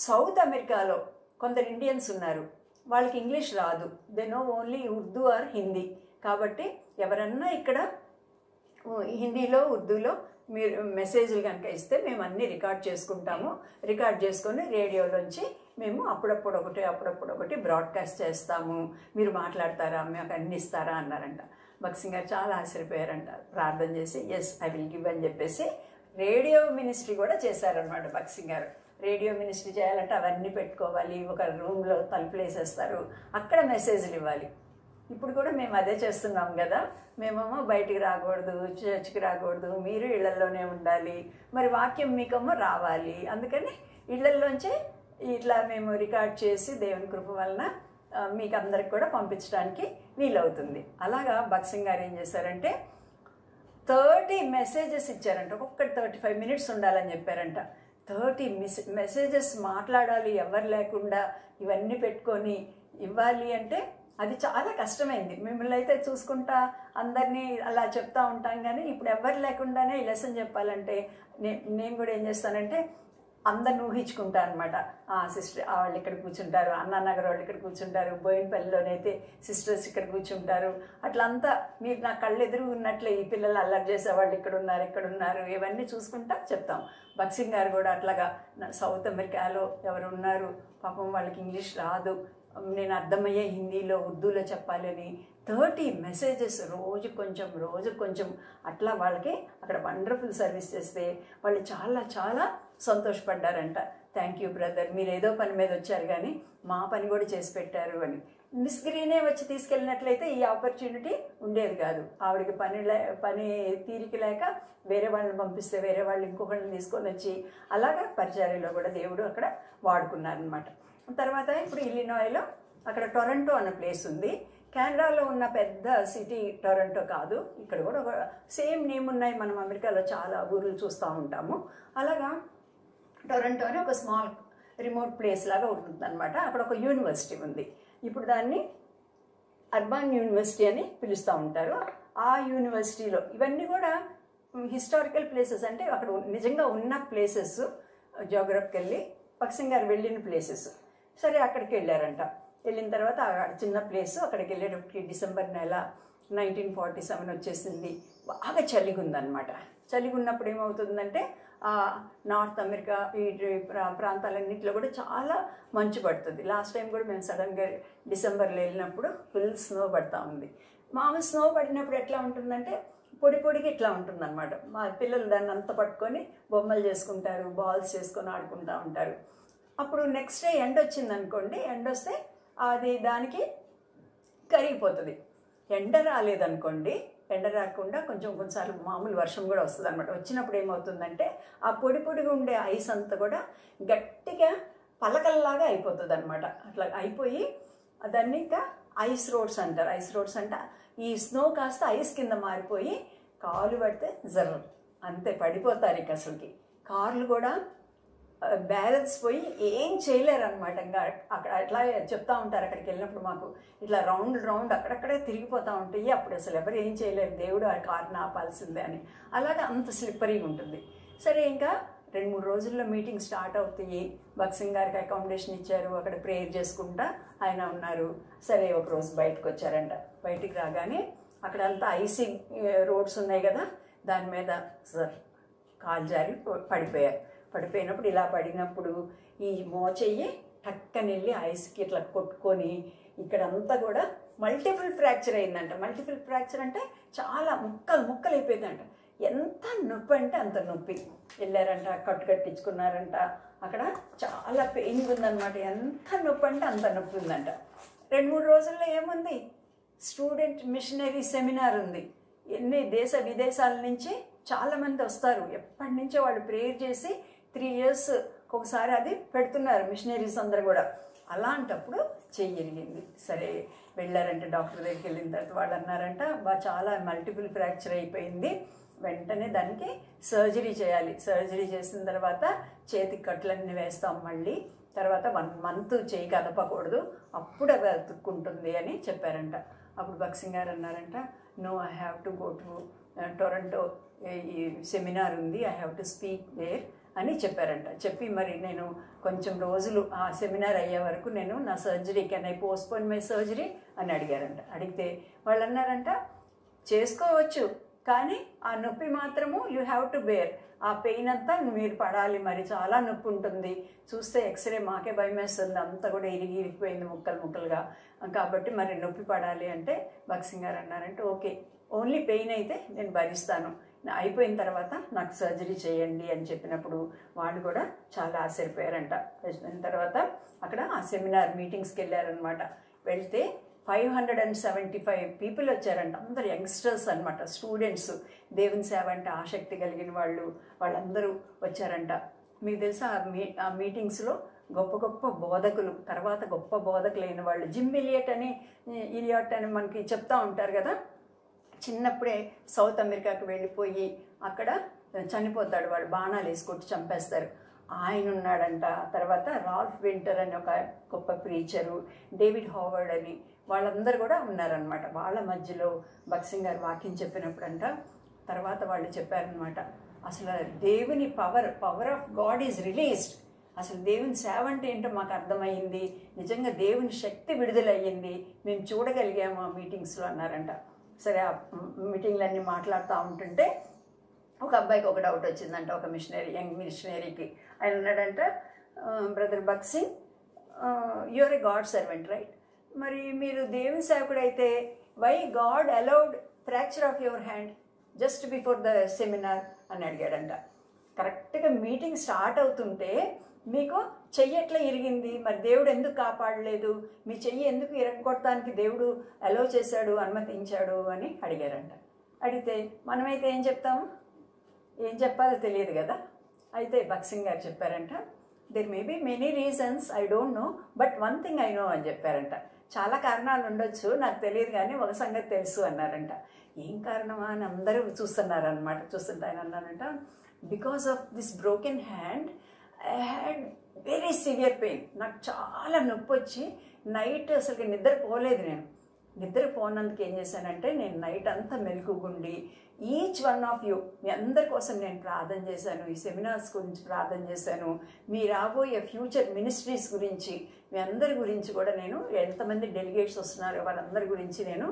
సౌత్ అమెరికాలో కొందరు ఇండియన్స్ ఉన్నారు, వాళ్ళకి ఇంగ్లీష్ రాదు, they know only Urdu or Hindi. కాబట్టి ఎవరన్నా ఇక్కడ హిందీలో ఉర్దూలో మీరు మెసేజ్లు కనుక ఇస్తే మేము అన్నీ రికార్డ్ చేసుకుంటాము, రికార్డ్ చేసుకొని రేడియోలోంచి మేము అప్పుడప్పుడు ఒకటి బ్రాడ్కాస్ట్ చేస్తాము, మీరు మాట్లాడతారా, మాకు అన్ని ఇస్తారా అన్నారంట. భక్సింగ్ గారు చాలా ఆశ్చర్యపోయారంట. ప్రార్థన చేసి ఎస్ ఐ విల్ గివ్ అని చెప్పేసి రేడియో మినిస్ట్రీ కూడా చేశారనమాట. భక్సింగ్ గారు రేడియో మినిస్ట్రీ చేయాలంటే అవన్నీ పెట్టుకోవాలి, ఒక రూమ్లో తలుపులు వేసేస్తారు, అక్కడ మెసేజ్లు ఇవ్వాలి. ఇప్పుడు కూడా మేము అదే చేస్తున్నాం కదా, మేమేమో బయటికి రాకూడదు, చర్చికి రాకూడదు, మీరు ఇళ్లలోనే ఉండాలి, మరి వాక్యం మీకేమో రావాలి, అందుకని ఇళ్లల్లోంచే ఇట్లా మేము రికార్డ్ చేసి దేవుని కృప వలన మీకు అందరికి కూడా పంపించడానికి వీలవుతుంది. అలాగా భక్సింగ్ గారు ఏం చేశారంటే 30 మెసేజెస్ ఇచ్చారంట, ఒక్కొక్కటి 35 minutes ఉండాలని చెప్పారంట. 30 మెసేజెస్ మాట్లాడాలి ఎవరు లేకుండా, ఇవన్నీ పెట్టుకొని ఇవ్వాలి అంటే అది చాలా కష్టమైంది. మిమ్మల్ని అయితే చూసుకుంటా అందరినీ అలా చెప్తా ఉంటాం, కానీ ఇప్పుడు ఎవరు లేకుండానే ఈ లెసన్ చెప్పాలంటే నేను కూడా ఏం చేస్తానంటే అందరిని ఊహించుకుంటా అనమాట. సిస్టర్ వాళ్ళు ఇక్కడ కూర్చుంటారు, అన్నానగర్ వాళ్ళు ఇక్కడ కూర్చుంటారు, బోయినపల్లిలోనైతే సిస్టర్స్ ఇక్కడ కూర్చుంటారు, అట్లా అంతా మీరు నా కళ్ళు ఎదురు ఉన్నట్లే ఈ పిల్లలు అల్లరి చేసేవాళ్ళు ఇక్కడ ఉన్నారు, ఇవన్నీ చూసుకుంటా చెప్తాం. బక్సింగ్ గారు కూడా అట్లాగా సౌత్ అమెరికాలో ఎవరు ఉన్నారు పాపం వాళ్ళకి ఇంగ్లీష్ రాదు, నేను అర్థమయ్యే హిందీలో ఉర్దూలో చెప్పాలని 30 మెసేజెస్ రోజు కొంచెం అట్లా వాళ్ళకి అక్కడ వండర్ఫుల్ సర్వీస్ చేస్తే వాళ్ళు చాలా చాలా సంతోషపడ్డారంట. థ్యాంక్ యూ బ్రదర్, మీరు ఏదో పని మీద వచ్చారు కానీ మా పని కూడా చేసి పెట్టారు అని. మిస్ గ్రీనే వచ్చి తీసుకెళ్ళినట్లయితే ఈ ఆపర్చునిటీ ఉండేది కాదు. ఆవిడకి పని తీరిక లేక వేరే వాళ్ళని పంపిస్తే వేరే వాళ్ళు ఇంకొకళ్ళని తీసుకొని వచ్చి అలాగా పరిచర్యలో కూడా దేవుడు అక్కడ వాడుకున్నారనమాట. తర్వాత ఇప్పుడు ఇల్లినాయ్లో అక్కడ టొరంటో అన్న ప్లేస్ ఉంది. కెనడాలో ఉన్న పెద్ద సిటీ టొరంటో కాదు, ఇక్కడ కూడా సేమ్ నేమ్ ఉన్నాయి. మనం అమెరికాలో చాలా ఊర్లు చూస్తూ ఉంటాము. అలాగా టొరంటో అని ఒక స్మాల్ రిమోట్ ప్లేస్ లాగా ఉంటుందన్నమాట. అక్కడ ఒక యూనివర్సిటీ ఉంది. ఇప్పుడు దాన్ని అర్బన్ యూనివర్సిటీ అని పిలుస్తూ ఉంటారు. ఆ యూనివర్సిటీలో ఇవన్నీ కూడా హిస్టారికల్ ప్లేసెస్, అంటే అక్కడ నిజంగా ఉన్న ప్లేసెస్, జియోగ్రఫికల్లీ బక్సింగ్ గారు వెళ్ళిన ప్లేసెస్. సరే అక్కడికి వెళ్ళారంట. వెళ్ళిన తర్వాత చిన్న ప్లేస్, అక్కడికి వెళ్ళేటప్పటికి డిసెంబర్ నెల 1947 వచ్చేసింది. బాగా చలిగా ఉందన్నమాట. చలిగా ఉన్నప్పుడు ఏమవుతుందంటే నార్త్ అమెరికా ఈ ప్రాంతాలన్నింటిలో కూడా చాలా మంచు పడుతుంది. లాస్ట్ టైం కూడా మేము సడన్గా డిసెంబర్లో వెళ్ళినప్పుడు ఫుల్ స్నో పడుతూ ఉంది. మామూలు స్నో పడినప్పుడు ఎట్లా ఉంటుందంటే పొడిగా ఇట్లా ఉంటుందన్నమాట. మా పిల్లలు దాన్ని అంతా పట్టుకొని బొమ్మలు చేసుకుంటారు, బాల్స్ చేసుకొని ఆడుకుంటూ ఉంటారు. అప్పుడు నెక్స్ట్ డే ఎండ వచ్చిందనుకోండి, ఎండ వస్తే అది దానికి కరిగిపోతుంది. ఎండ రాలేదనుకోండి, ఎండ రాకుండా కొన్నిసార్లు మామూలు వర్షం కూడా వస్తుంది అనమాట. వచ్చినప్పుడు ఏమవుతుందంటే ఆ పొడిగా ఉండే ఐస్ అంతా కూడా గట్టిగా పలకల్లాగా అయిపోతుంది అనమాట. అట్లా అయిపోయి దాన్ని ఇంకా ఐస్ రోడ్స్ అంటారు. ఐస్ రోడ్స్ అంటే ఈ స్నో కాస్త ఐస్ కింద మారిపోయి కాలు పడితే జర్ర అంతే పడిపోతారు. ఇక అసలుకి కార్లు కూడా బ్యాలెన్స్ పోయి ఏం చేయలేరు అనమాట. ఇంకా అక్కడ అట్లా చెప్తా ఉంటారు. అక్కడికి వెళ్ళినప్పుడు మాకు ఇట్లా రౌండ్ అక్కడక్కడే తిరిగిపోతూ ఉంటాయి. అప్పుడు అసలు ఎవరు ఏం చేయలేరు, దేవుడు ఆ కార్ని ఆపాల్సిందే అని. అలాగే అంత స్లిప్పరీగా ఉంటుంది. సరే ఇంకా 2-3 రోజుల్లో మీటింగ్ స్టార్ట్ అవుతాయి. బక్సింగ్ గారికి అకామిడేషన్ ఇచ్చారు, అక్కడ ప్రేయర్ చేసుకుంటా ఆయన ఉన్నారు. సరే ఒకరోజు బయటకు వచ్చారంట. బయటికి రాగానే అక్కడ అంతా ఐసీ రోడ్స్ ఉన్నాయి కదా, దాని మీద కాలు జారి పడిపోయినప్పుడు ఇలా పడినప్పుడు ఈ మోచెయ్యి టక్కనెళ్ళి ఐస్కి ఇట్లా కొట్టుకొని ఇక్కడంతా కూడా మల్టిపుల్ ఫ్రాక్చర్ అయిందంట. మల్టిపుల్ ఫ్రాక్చర్ అంటే చాలా ముక్కలు అయిపోయిందంట. ఎంత నొప్పి అంటే అంత నొప్పి. వెళ్ళారంట, కట్టించుకున్నారంట. అక్కడ చాలా పెయిన్ ఉందన్నమాట. ఎంత నొప్పి అంటే అంత నొప్పి ఉందంట. 2-3 రోజుల్లో ఏముంది, స్టూడెంట్ మిషనరీ సెమినార్ ఉంది. ఎన్ని దేశ విదేశాల నుంచి చాలామంది వస్తారు. ఎప్పటి నుంచో వాళ్ళు ప్రేయర్ చేసి 3 years ఒకసారి అది పెడుతున్నారు మిషనరీస్ అందరు కూడా. అలాంటప్పుడు చెయ్యరిగింది. సరే వెళ్ళారంటే డాక్టర్ దగ్గరికి వెళ్ళిన తర్వాత వాళ్ళు అన్నారంట చాలా మల్టిపుల్ ఫ్రాక్చర్ అయిపోయింది, వెంటనే దానికి సర్జరీ చేయాలి. సర్జరీ చేసిన తర్వాత చేతికి కట్లన్నీ వేస్తాం మళ్ళీ, తర్వాత 1 month చేయి కదపకూడదు, అప్పుడు అది అతుక్కుంటుంది అని చెప్పారంట. అప్పుడు బక్సింగ్ గారు అన్నారంట, no I have to go to Toronto, ఈ సెమినార్ ఉంది, I have to speak there అని చెప్పారంట. చెప్పి మరి నేను కొంచెం రోజులు ఆ సెమినార్ అయ్యే వరకు నేను నా surgery can I postpone my surgery అని అడిగారంట. అడిగితే వాళ్ళు అన్నారంట చేసుకోవచ్చు, కానీ ఆ నొప్పి మాత్రము యూ హ్యావ్ టు బేర్, ఆ పెయిన్ అంతా మీరు పడాలి, మరి చాలా నొప్పి ఉంటుంది. చూస్తే ఎక్స్రే మాకే భయం వేస్తుంది, అంతా కూడా ఇరిగిపోయింది ముక్కలుగా, కాబట్టి మరి నొప్పి పడాలి అంటే బక్సింగ్ గారు అన్నారంటే ఓకే, ఓన్లీ పెయిన్ అయితే నేను భరిస్తాను, అయిపోయిన తర్వాత నాకు సర్జరీ చేయండి అని చెప్పినప్పుడు వాళ్ళు కూడా చాలా ఆశ్చర్యపోయారంట. అయిన తర్వాత అక్కడ ఆ సెమినార్ మీటింగ్స్కి వెళ్ళారనమాట. వెళ్తే 575 people వచ్చారంట. అందరు యంగ్స్టర్స్ అనమాట, స్టూడెంట్స్, దేవుని సేవ అంటే ఆసక్తి కలిగిన వాళ్ళందరూ వచ్చారంట. మీకు తెలుసా ఆ మీటింగ్స్లో గొప్ప బోధకులు, తర్వాత గొప్ప బోధకులైన వాళ్ళు, జిమ్ ఇలియట్ అని మనకి చెప్తా ఉంటారు కదా. చిన్నప్పుడే సౌత్ అమెరికాకి వెళ్ళిపోయి అక్కడ చనిపోతాడు, వాడు బాణాలు వేసుకొట్టి చంపేస్తారు. ఆయన ఉన్నాడంట. తర్వాత రాల్ఫ్ వింటర్ అని ఒక గొప్ప ప్రీచరు, డేవిడ్ హావర్డ్ అని వాళ్ళందరూ కూడా ఉన్నారనమాట. వాళ్ళ మధ్యలో భక్సింగ్ గారు వాక్యం చెప్పినప్పుడంట తర్వాత వాళ్ళు చెప్పారనమాట, అసలు దేవుని power of God is released. అసలు దేవుని సేవ అంటే ఏంటో మాకు అర్థమైంది, నిజంగా దేవుని శక్తి విడుదలయ్యింది, మేము చూడగలిగాము ఆ మీటింగ్స్లో అన్నారంట. సరే ఆ మీటింగ్లన్నీ మాట్లాడుతూ ఉంటుంటే ఒక అబ్బాయికి ఒక డౌట్ వచ్చిందంట, ఒక మిషనరీ, యంగ్ మిషనరీకి. ఆయన ఉన్నాడంట, బ్రదర్ భక్సింగ్, you are a God servant right, మరి మీరు దేవుని సేవకుడైతే why God allowed fracture of your hand just before the seminar అని అడిగాడంట. కరెక్ట్గా మీటింగ్ స్టార్ట్ అవుతుంటే మీకు చెయ్యి ఎట్లా ఇరిగింది, మరి దేవుడు ఎందుకు కాపాడలేదు, మీ చెయ్యి ఎందుకు ఇరగొట్టడానికి దేవుడు అలౌ చేశాడు, అనుమతించాడు అని అడిగారంట. అడిగితే మనమైతే ఏం చెప్తాము, ఏం చెప్పాలో తెలియదు కదా. అయితే భక్సింగ్ గారు చెప్పారంట, there may be many reasons, I don't know, but one thing I know అని చెప్పారంట. చాలా కారణాలు ఉండొచ్చు, నాకు తెలియదు కానీ ఒక సంగతి తెలుసు అన్నారంట. ఏం కారణమా అని అందరూ చూస్తున్నారనమాట. చూస్తుంటే ఆయన అన్నారంట, because of this broken hand I had very severe pain. నాకు చాలా నొప్పి వచ్చి నైట్ అసలు నిద్రపోలేదు. నేను నిద్రపోనందుకు ఏం చేశానంటే నేను నైట్ అంతా మెలకుగుండి ఈచ్ వన్ ఆఫ్ యూ, మీ అందరి కోసం నేను ప్రార్థన చేశాను, ఈ సెమినార్స్ గురించి ప్రార్థన చేశాను, మీ రాబోయే ఫ్యూచర్ మినిస్ట్రీస్ గురించి, మీ అందరి గురించి కూడా నేను, ఎంతమంది డెలిగేట్స్ వస్తున్నారో వాళ్ళందరి గురించి నేను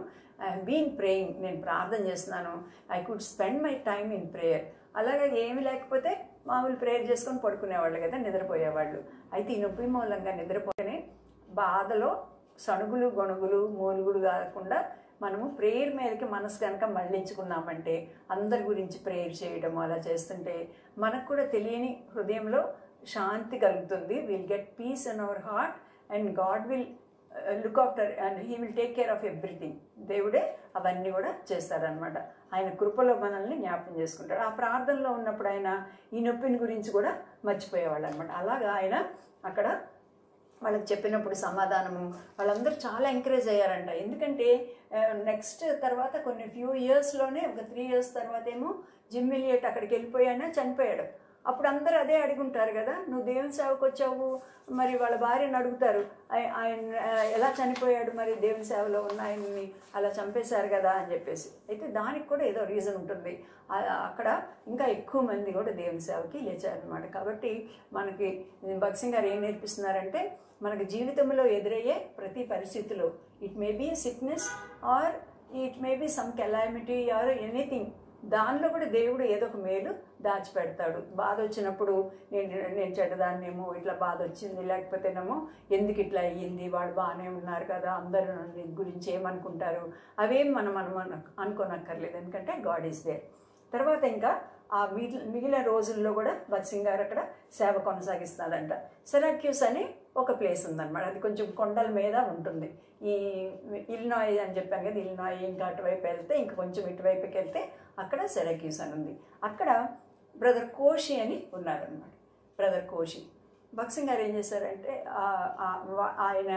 బీన్ ప్రేయింగ్, నేను ప్రార్థన చేస్తున్నాను. I could spend my time in prayer. అలాగే ఏమి లేకపోతే మామూలు ప్రేయర్ చేసుకొని పడుకునేవాళ్ళు కదా, నిద్రపోయేవాళ్ళు. అయితే ఈ నొప్పి మూలంగా నిద్రపోతేనే బాధలో సణుగులు గొణుగులు మూలుగులు కాకుండా మనము ప్రేయర్ మీదకి మనసు కనుక మళ్ళించుకున్నామంటే, అందరి గురించి ప్రేయర్ చేయడం అలా చేస్తుంటే మనకు కూడా తెలియని హృదయంలో శాంతి కలుగుతుంది. Will get piece in our heart and God will look after and he will take care of everything. దేవుడే అవన్నీ కూడా చేస్తారనమాట. ఆయన కృపలో మనల్ని జ్ఞాపకం చేసుకుంటాడు. ఆ ప్రార్థనలో ఉన్నప్పుడు ఆయన ఈ నొప్పిని గురించి కూడా మర్చిపోయేవాళ్ళు అనమాట. అలాగా ఆయన అక్కడ వాళ్ళకి చెప్పినప్పుడు సమాధానము, వాళ్ళందరూ చాలా ఎంకరేజ్ అయ్యారంట. ఎందుకంటే నెక్స్ట్ తర్వాత కొన్ని ఫ్యూ ఇయర్స్లోనే, ఒక 3 years తర్వాత ఏమో జిమ్ ఎలియట్ అక్కడికి వెళ్ళిపోయానా, చనిపోయాడు. అప్పుడు అందరూ అదే అడుగుంటారు కదా, నువ్వు దేవుని సేవకు వచ్చావు, మరి వాళ్ళ భార్యను అడుగుతారు, ఆయన ఎలా చనిపోయాడు, మరి దేవుని సేవలో ఉన్న ఆయన్ని అలా చంపేశారు కదా అని చెప్పేసి. అయితే దానికి కూడా ఏదో రీజన్ ఉంటుంది. అక్కడ ఇంకా ఎక్కువ మంది కూడా దేవుని సేవకి లేచారనమాట. కాబట్టి మనకి భక్సింగ్ గారు ఏం నేర్పిస్తున్నారంటే, మనకి జీవితంలో ఎదురయ్యే ప్రతి పరిస్థితిలో, it may be sickness or it may be some calamity or anything, దానిలో కూడా దేవుడు ఏదో ఒక మేలు దాచిపెడతాడు. బాధ వచ్చినప్పుడు నేను చెడ్డదాన్నేమో, ఇట్లా బాధ వచ్చింది, లేకపోతేనేమో ఎందుకు ఇట్లా అయ్యింది, వాళ్ళు బాగానే ఉన్నారు కదా, అందరూ గురించి ఏమనుకుంటారు, అవేం మనం అనుకోనక్కర్లేదు. ఎందుకంటే గాడ్ ఈజ్ దేర్. తర్వాత ఇంకా ఆ మిగిలిన రోజుల్లో కూడా భక్సింగ్ గారు అక్కడ సేవ కొనసాగిస్తున్నాడంట. సెరాక్యూస్ అని ఒక ప్లేస్ ఉందన్నమాట. అది కొంచెం కొండల మీద ఉంటుంది. ఈ ఇలినాయ్ అని చెప్పాను కదా, ఇలినాయ్ ఇంకా అటువైపు వెళ్తే, ఇంకా కొంచెం ఇటువైపుకి వెళ్తే అక్కడ సెరాక్యూస్ అని ఉంది. అక్కడ బ్రదర్ కోషి అని ఉన్నారనమాట. బ్రదర్ కోషి భక్సింగ్ గారు ఏం చేశారంటే, ఆయన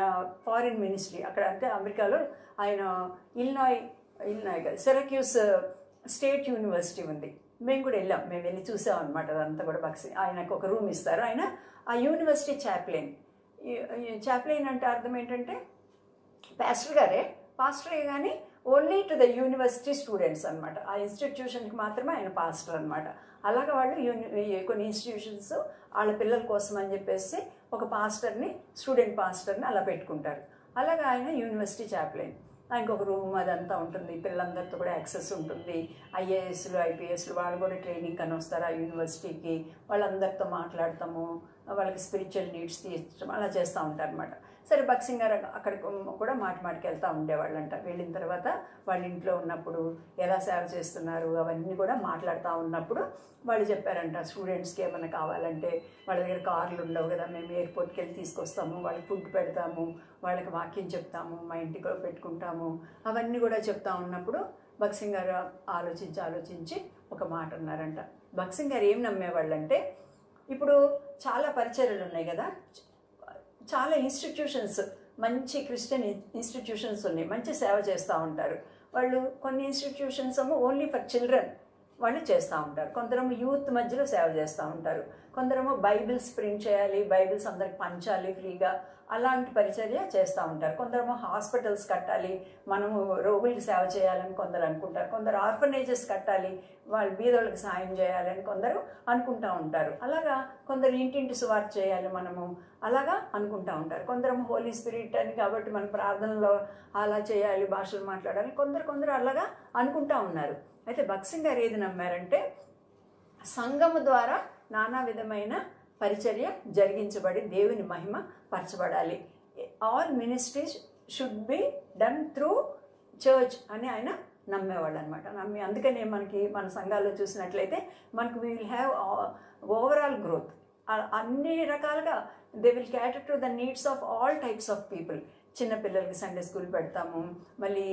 ఫారిన్ మినిస్ట్రీ అక్కడ, అంటే అమెరికాలో ఆయన ఇలినాయ్ కదా, సెరాక్యూస్ స్టేట్ యూనివర్సిటీ ఉంది. మేము కూడా వెళ్ళాం, మేము వెళ్ళి చూసాం అనమాట. అదంతా కూడా భక్సింగ్ ఆయనకు ఒక రూమ్ ఇస్తారు. ఆయన ఆ యూనివర్సిటీ చాప్లైన్. చాప్లైన్ అంటే అర్థం ఏంటంటే పాస్టరే కానీ only to the university students అనమాట. ఆ ఇన్స్టిట్యూషన్కి మాత్రమే ఆయన పాస్టర్ అనమాట. అలాగే వాళ్ళు కొన్ని ఇన్స్టిట్యూషన్స్ వాళ్ళ పిల్లల కోసం అని చెప్పేసి ఒక పాస్టర్ని, స్టూడెంట్ పాస్టర్ని అలా పెట్టుకుంటారు. అలాగే ఆయన యూనివర్సిటీ చాప్లైన్. ఆయనకు ఒక రూమ్ అదంతా ఉంటుంది, పిల్లలందరితో కూడా యాక్సెస్ ఉంటుంది. ఐఏఎస్లు ఐపీఎస్లు వాళ్ళు కూడా ట్రైనింగ్ అని వస్తారు ఆ యూనివర్సిటీకి. వాళ్ళందరితో మాట్లాడతాము, వాళ్ళకి స్పిరిచువల్ నీడ్స్ తీర్చడం అలా చేస్తూ ఉంటారు అనమాట. సరే భక్సింగ్ గారు అక్కడికి కూడా మాటికి వెళ్తూ ఉండేవాళ్ళంట. వెళ్ళిన తర్వాత వాళ్ళ ఇంట్లో ఉన్నప్పుడు ఎలా సేవ చేస్తున్నారు అవన్నీ కూడా మాట్లాడుతూ ఉన్నప్పుడు వాళ్ళు చెప్పారంట, స్టూడెంట్స్కి ఏమైనా కావాలంటే వాళ్ళ దగ్గర కార్లు ఉండవు కదా, మేము ఎయిర్పోర్ట్కి వెళ్ళి తీసుకొస్తాము, వాళ్ళకి ఫుడ్ పెడతాము, వాళ్ళకి వాక్యం చెప్తాము, మా ఇంటికి పెట్టుకుంటాము, అవన్నీ కూడా చెప్తా ఉన్నప్పుడు భక్సింగ్ గారు ఆలోచించి ఒక మాట అన్నారంట. భక్సింగ్ గారు ఏం నమ్మేవాళ్ళంటే, ఇప్పుడు చాలా పరిచర్యలు ఉన్నాయి కదా, చాలా ఇన్స్టిట్యూషన్స్, మంచి క్రిస్టియన్ ఇన్స్టిట్యూషన్స్ ఉన్నాయి, మంచి సేవ చేస్తూ ఉంటారు వాళ్ళు. కొన్ని ఇన్స్టిట్యూషన్స్ ఏమో ఓన్లీ ఫర్ చిల్డ్రన్, వాళ్ళు చేస్తూ ఉంటారు. కొందరేమో యూత్ మధ్యలో సేవ చేస్తూ ఉంటారు. కొందరేమో బైబిల్స్ ప్రింట్ చేయాలి, బైబిల్స్ అందరికి పంచాలి ఫ్రీగా, అలాంటి పరిచర్య చేస్తూ ఉంటారు. కొందరేమో హాస్పిటల్స్ కట్టాలి, మనము రోగులకి సేవ చేయాలని కొందరు అనుకుంటారు. కొందరు ఆర్ఫనేజెస్ కట్టాలి, వాళ్ళు బీదోళ్ళకి సాయం చేయాలని కొందరు అనుకుంటూ ఉంటారు. అలాగా కొందరు ఇంటింటి సువార్త చేయాలి మనము, అలాగా అనుకుంటూ ఉంటారు. కొందరు హోలీ స్పిరిట్ అని కాబట్టి మన ప్రార్థనలో అలా చేయాలి, భాషలు మాట్లాడాలి, కొందరు అలాగా అనుకుంటూ ఉన్నారు. అయితే భక్సింగ్ గారు ఏది నమ్మారంటే సంఘము ద్వారా నానా విధమైన పరిచర్య జరిగించబడి దేవుని మహిమ పరచబడాలి. All ministries should be done through church అని ఆయన నమ్మేవాళ్ళు అనమాట. అందుకనే మనకి మన సంఘాల్లో చూసినట్లయితే మనకు we will have overall growth. అన్ని రకాలుగా they will క్యాటర్ to the needs of all types of people. చిన్నపిల్లలకి సండే స్కూల్ పెడతాము, మళ్ళీ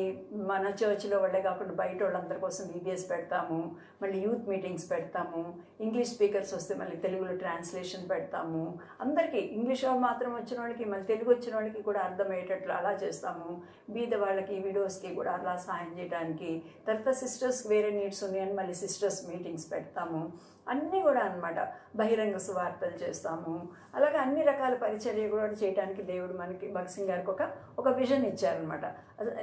మన చర్చ్లో వాళ్ళే కాకుండా బయట వాళ్ళందరి కోసం బీబీఎస్ పెడతాము, మళ్ళీ యూత్ మీటింగ్స్ పెడతాము, ఇంగ్లీష్ స్పీకర్స్ వస్తే మళ్ళీ తెలుగులో ట్రాన్స్లేషన్ పెడతాము, అందరికీ ఇంగ్లీష్ మాత్రం వచ్చిన వాళ్ళకి మళ్ళీ తెలుగు వచ్చిన వాళ్ళకి కూడా అర్థమయ్యేటట్లు అలా చేస్తాము. బీద వాళ్ళకి విడోస్కి కూడా అలా సాయం చేయడానికి. తర్వాత సిస్టర్స్కి వేరే నీడ్స్ ఉన్నాయని మళ్ళీ సిస్టర్స్ మీటింగ్స్ పెడతాము. అన్నీ కూడా అన్నమాట. బహిరంగ సువార్తలు చేస్తాము. అలాగే అన్ని రకాల పరిచర్య కూడా చేయడానికి దేవుడు మనకి భక్సింగ్ గారికి ఒక విజన్ ఇచ్చారనమాట.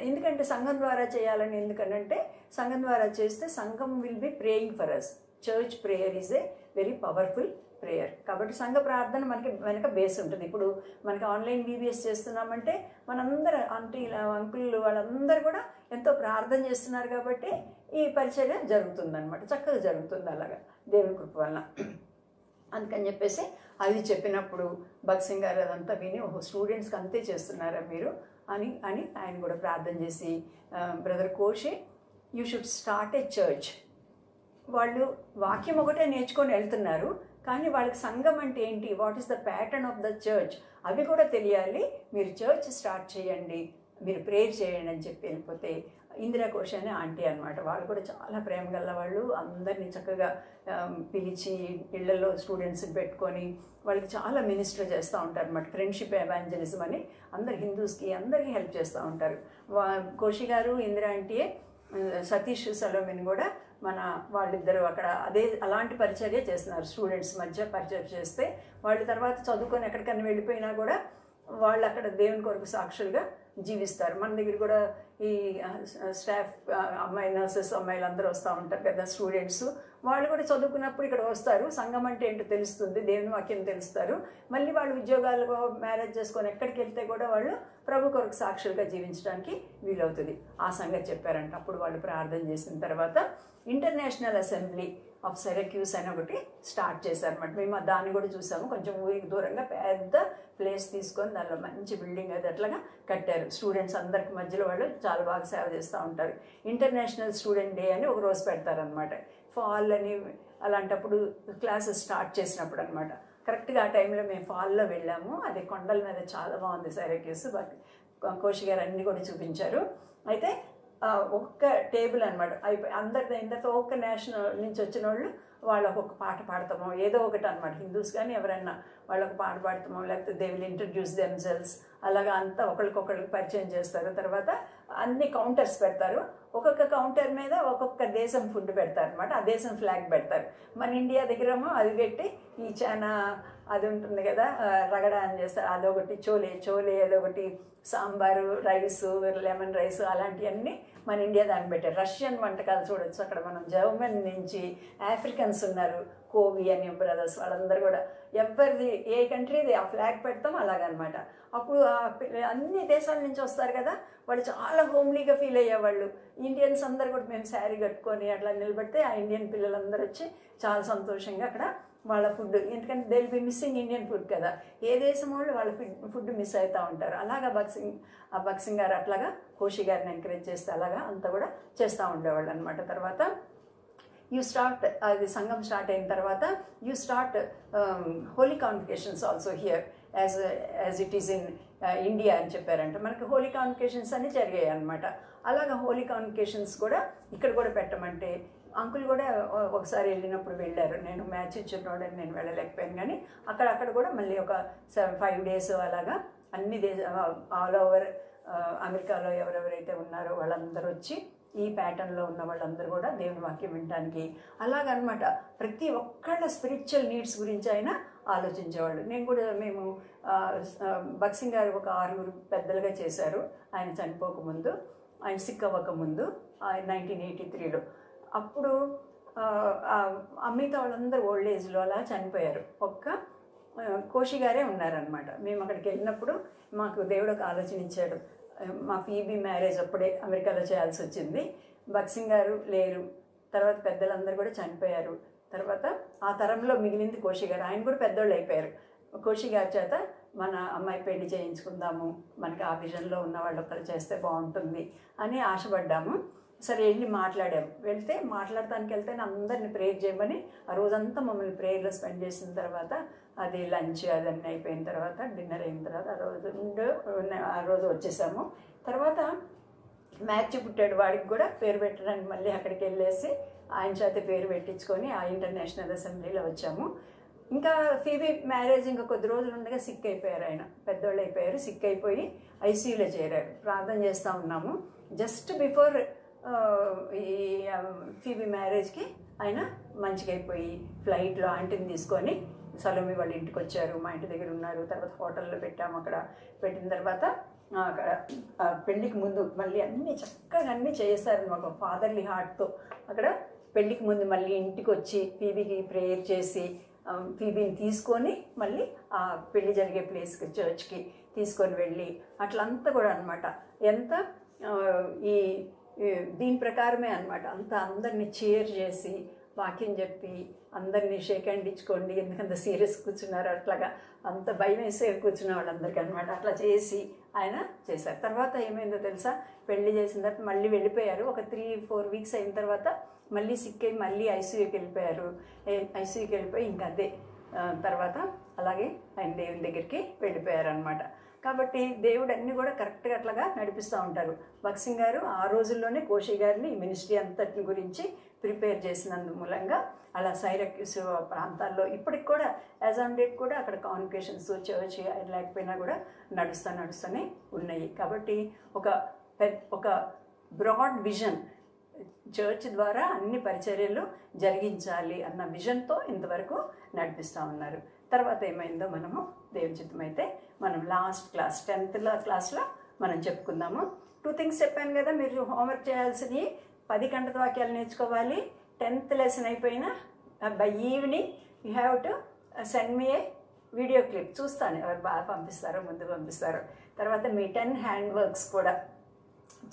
ఎందుకంటే సంఘం ద్వారా చేయాలని, ఎందుకంటే సంఘం ద్వారా చేస్తే సంఘం will be praying for us. Church prayer is a very powerful prayer. కాబట్టి సంఘ ప్రార్థన మనకి వెనక బేస్ ఉంటుంది. ఇప్పుడు మనకి ఆన్లైన్ బీబీఎస్ చేస్తున్నామంటే మనందరూ అంకుల్ వాళ్ళందరూ కూడా ఎంతో ప్రార్థన చేస్తున్నారు కాబట్టి ఈ పరిచర్య జరుగుతుందన్నమాట, చక్కగా జరుగుతుంది అలాగా దేవుని కృప వలన. అందుకని చెప్పేసి అది చెప్పినప్పుడు భక్సింగ్ గారు అదంతా విని స్టూడెంట్స్కి అంతే చేస్తున్నారా మీరు అని ఆయన కూడా ప్రార్థన చేసి, brother Koshy you should start a church. వాళ్ళు వాక్యం ఒకటే నేర్చుకొని వెళ్తున్నారు, కానీ వాళ్ళకి సంఘం అంటే ఏంటి, what is the pattern of the church అవి కూడా తెలియాలి. మీరు చర్చ్ స్టార్ట్ చేయండి, మీరు ప్రేయర్ చేయండి అని చెప్పి వెళ్ళిపోతే, ఇందిరా కోష్ అనే ఆంటీ అనమాట, వాళ్ళు కూడా చాలా ప్రేమ గల వాళ్ళు. అందరినీ చక్కగా పిలిచి ఇళ్లలో స్టూడెంట్స్ని పెట్టుకొని వాళ్ళకి చాలా మినిస్టర్ చేస్తూ ఉంటారు అనమాట. ఫ్రెండ్షిప్ ఎవాంజలిజం అని అందరు హిందూస్కి అందరికీ హెల్ప్ చేస్తూ ఉంటారు. కోషి గారు ఇందిరా ఆంటీయే సతీష్ సలోమిని కూడా వాళ్ళిద్దరూ అక్కడ అలాంటి పరిచర్య చేస్తున్నారు. స్టూడెంట్స్ మధ్య పరిచర్య చేస్తే వాళ్ళు తర్వాత చదువుకొని ఎక్కడికన్నా వెళ్ళిపోయినా కూడా వాళ్ళు అక్కడ దేవుని కొరకు సాక్షులుగా జీవిస్తారు. మన దగ్గర కూడా ఈ స్టాఫ్ నర్సెస్ అమ్మాయిలు అందరూ వస్తూ ఉంటారు కదా, స్టూడెంట్స్. వాళ్ళు కూడా చదువుకున్నప్పుడు ఇక్కడ వస్తారు, సంఘం అంటే ఏంటో తెలుస్తుంది, దేవుని వాక్యం తెలుస్తారు. మళ్ళీ వాళ్ళు ఉద్యోగాలు మ్యారేజ్ చేసుకొని ఎక్కడికి వెళ్తే కూడా వాళ్ళు ప్రభు కొరకు సాక్షులుగా జీవించడానికి వీలవుతుంది. ఆ సంగతి చెప్పారంట. అప్పుడు వాళ్ళు ప్రార్థన చేసిన తర్వాత ఇంటర్నేషనల్ అసెంబ్లీ ఆఫ్ సిరక్యూస్ అని ఒకటి స్టార్ట్ చేశారన్నమాట. మేము దాన్ని కూడా చూసాము. కొంచెం ఊరికి దూరంగా పెద్ద ప్లేస్ తీసుకొని దానిలో మంచి బిల్డింగ్ అది అట్లాగా కట్టారు. స్టూడెంట్స్ అందరికి మధ్యలో వాళ్ళు చాలా బాగా సేవ చేస్తూ ఉంటారు. ఇంటర్నేషనల్ స్టూడెంట్ డే అని ఒక రోజు పెడతారనమాట. ఫాల్ అని అలాంటప్పుడు క్లాసెస్ స్టార్ట్ చేసినప్పుడు అనమాట. కరెక్ట్గా ఆ టైంలో మేము ఫాల్లో వెళ్ళాము. అది కొండల మీద చాలా బాగుంది సిరక్యూస్. కోషి గారు అన్నీ కూడా చూపించారు. అయితే ఒక్క టేబుల్ అనమాట అయిపోయి అందరితో ఒక్క నేషనల్ నుంచి వచ్చిన వాళ్ళు ఒక్కొక్క పాట పాడతామో ఏదో ఒకటి అనమాట. హిందూస్ కానీ ఎవరైనా వాళ్ళొక పాట పాడతామో, లేకపోతే దే విల్ ఇంట్రడ్యూస్ దెమ్సెల్స్, అలాగా అంతా ఒకరికొకరికి పరిచయం చేస్తారు. తర్వాత అన్ని కౌంటర్స్ పెడతారు. ఒక్కొక్క కౌంటర్ మీద ఒక్కొక్క దేశం ఫుడ్ పెడతారు అనమాట. ఆ దేశం ఫ్లాగ్ పెడతారు. మన ఇండియా దగ్గరేమో అది పెట్టి ఈ చానా అది ఉంటుంది కదా, రగడ అని చేస్తారు, అదొకటి. చోలే అదొకటి, సాంబారు, రైసు, లెమన్ రైస్ అలాంటివన్నీ మన ఇండియా దాన్ని పెట్టారు. రష్యన్ వంటకాలు చూడొచ్చు అక్కడ. మనం జర్మన్ నుంచి ఆఫ్రికన్స్ ఉన్నారు, కోవి అని బ్రదర్స్, వాళ్ళందరూ కూడా ఎవరిది ఏ కంట్రీది ఆ ఫ్లాగ్ పెడతాం అలాగనమాట. అప్పుడు అన్ని దేశాల నుంచి వస్తారు కదా, వాళ్ళు చాలా హోమ్లీగా ఫీల్ అయ్యేవాళ్ళు. ఇండియన్స్ అందరు కూడా మేము శారీ కట్టుకొని అట్లా నిలబడితే ఆ ఇండియన్ పిల్లలందరూ వచ్చి చాలా సంతోషంగా అక్కడ వాళ్ళ ఫుడ్, ఎందుకంటే they will be missing Indian food కదా, ఏ దేశం వాళ్ళు వాళ్ళ ఫుడ్ మిస్ అవుతూ ఉంటారు. అలాగా భక్సింగ్ గారు అట్లాగా కోషి గారిని ఎంకరేజ్ చేస్తే అలాగా అంతా కూడా చేస్తూ ఉండేవాళ్ళు అనమాట. తర్వాత అది సంఘం స్టార్ట్ అయిన తర్వాత you start holy convocations also here as it is in India అని చెప్పారంట. మనకి హోలీ కాన్వకేషన్స్ అన్నీ జరిగాయి అనమాట. అలాగా హోలీ కాన్వకేషన్స్ కూడా ఇక్కడ కూడా పెట్టమంటే అంకుల్ కూడా ఒకసారి వెళ్ళినప్పుడు వెళ్ళారు. నేను మ్యాచ్ ఇచ్చినోడని నేను వెళ్ళలేకపోయాను, కానీ అక్కడ కూడా మళ్ళీ ఒక 5 days అలాగా అన్ని ఆల్ ఓవర్ అమెరికాలో ఎవరెవరైతే ఉన్నారో వాళ్ళందరూ వచ్చి ఈ ప్యాటర్న్లో ఉన్న వాళ్ళందరూ కూడా దేవుని వాక్యం వినడానికి అలాగనమాట. ప్రతి ఒక్కళ్ళ స్పిరిచువల్ నీడ్స్ గురించి ఆయన ఆలోచించేవాళ్ళు. మేము భక్సింగ్ గారు ఒక 6 పెద్దలుగా చేశారు ఆయన చనిపోకముందు, ఆయన సిక్ అవ్వకముందు 1983లో. అప్పుడు మిగతా వాళ్ళందరూ ఓల్డ్ ఏజ్లో అలా చనిపోయారు. ఒక్క కోషి గారే ఉన్నారనమాట. మేము అక్కడికి వెళ్ళినప్పుడు మాకు దేవుడు ఒక ఆలోచన ఇచ్చాడు. మా ఫీబీ మ్యారేజ్ అప్పుడే అమెరికాలో చేయాల్సి వచ్చింది. భక్సింగ్ గారు లేరు, తర్వాత పెద్దలందరూ కూడా చనిపోయారు. తర్వాత ఆ తరంలో మిగిలింది కోషి గారు. ఆయన కూడా పెద్దోళ్ళు అయిపోయారు. కోషి గారి చేత మన అమ్మాయి పెళ్లి చేయించుకుందాము, మనకి ఆ విజన్లో ఉన్న వాళ్ళు ఒకరు చేస్తే బాగుంటుంది అని ఆశపడ్డాము. సరే వెళ్ళి మాట్లాడాము. మాట్లాడటానికి వెళ్తే అందరిని ప్రేయర్ చేయమని ఆ రోజంతా మమ్మల్ని ప్రేయర్లో స్పెండ్ చేసిన తర్వాత అది లంచ్ అదన్నీ అయిపోయిన తర్వాత డిన్నర్ అయిన తర్వాత ఆ రోజు వచ్చేసాము. తర్వాత మ్యాచ్ పుట్టాడు, వాడికి కూడా పేరు పెట్టడానికి మళ్ళీ అక్కడికి వెళ్ళేసి ఆయన చేత పేరు పెట్టించుకొని ఆ ఇంటర్నేషనల్ అసెంబ్లీలో వచ్చాము. ఇంకా ఫీబీ మ్యారేజ్ ఇంకా కొద్ది రోజులు ఉండగా సిక్ అయిపోయారు. ఆయన పెద్దోళ్ళు అయిపోయారు, సిక్ అయిపోయి ఐసీయూలో చేరారు. ప్రార్థన చేస్తూ ఉన్నాము. జస్ట్ బిఫోర్ ఈ ఫీబీ మ్యారేజ్కి ఆయన మంచిగా అయిపోయి ఫ్లైట్లో ఆంటీని తీసుకొని సలోమి వాళ్ళ ఇంటికి వచ్చారు. మా ఇంటి దగ్గర ఉన్నారు. తర్వాత హోటల్లో పెట్టాము. అక్కడ పెట్టిన తర్వాత అక్కడ పెళ్ళికి ముందు మళ్ళీ అన్నీ చక్కగా అన్నీ చేస్తారు మాకు ఫాదర్లీ హార్ట్తో. అక్కడ పెళ్ళికి ముందు మళ్ళీ ఇంటికి వచ్చి ఫీబీకి ప్రేయర్ చేసి ఫీబీని తీసుకొని మళ్ళీ ఆ పెళ్ళి జరిగే ప్లేస్కి చర్చ్కి తీసుకొని వెళ్ళి అట్లంతా కూడా అనమాట. ఎంత ఈ దీని ప్రకారమే అనమాట. అంతా అందరినీ చీర్ చేసి వాక్యం చెప్పి అందరినీ షేక్ హ్యాండ్ ఇచ్చుకోండి, ఎందుకంత సీరియస్ కూర్చున్నారు, అట్లాగా అంత భయం వేసే కూర్చున్న వాళ్ళందరికీ అనమాట. అట్లా చేసి ఆయన చేశారు. తర్వాత ఏమైందో తెలుసా, పెళ్లి చేసిన తర్వాత మళ్ళీ వెళ్ళిపోయారు. ఒక 3-4 వీక్స్ అయిన తర్వాత మళ్ళీ సిక్ అయ్యి మళ్ళీ ఐసీయూకి వెళ్ళిపోయారు. ఐసీయూకి వెళ్ళిపోయి ఇంకా అదే తర్వాత అలాగే ఆయన దేవుని దగ్గరికి వెళ్ళిపోయారు అనమాట. కాబట్టి దేవుడు అన్నీ కూడా కరెక్ట్గా అట్లాగా నడిపిస్తూ ఉంటారు. భక్సింగ్ గారు ఆ రోజుల్లోనే కోషి గారిని ఈ మినిస్ట్రీ అంతటి గురించి ప్రిపేర్ చేసినందు మూలంగా అలా సైరక్యూస్ ప్రాంతాల్లో ఇప్పటికి కూడా యాజ్ ఆన్ డేట్ కూడా అక్కడ కాన్వకేషన్స్ చర్చ్ లేకపోయినా కూడా నడుస్తూనే ఉన్నాయి. కాబట్టి ఒక బ్రాడ్ విజన్ చర్చ్ ద్వారా అన్ని పరిచర్యలు జరిగించాలి అన్న విజన్తో ఇంతవరకు నడిపిస్తూ ఉన్నారు. తర్వాత ఏమైందో మనము దేవుని చిత్తమైతే మనం లాస్ట్ క్లాస్ 10th క్లాస్లో మనం చెప్పుకుందాము. 2 థింగ్స్ చెప్పాను కదా, మీరు హోంవర్క్ చేయాల్సినవి 10 గంటల వాక్యాలు నేర్చుకోవాలి. 10th లెసన్ అయిపోయినా by evening you have to send me A video clip. చూస్తాను ఎవరు బాగా పంపిస్తారో, ముందు పంపిస్తారో. తర్వాత మీ 10 హ్యాండ్ వర్క్స్ కూడా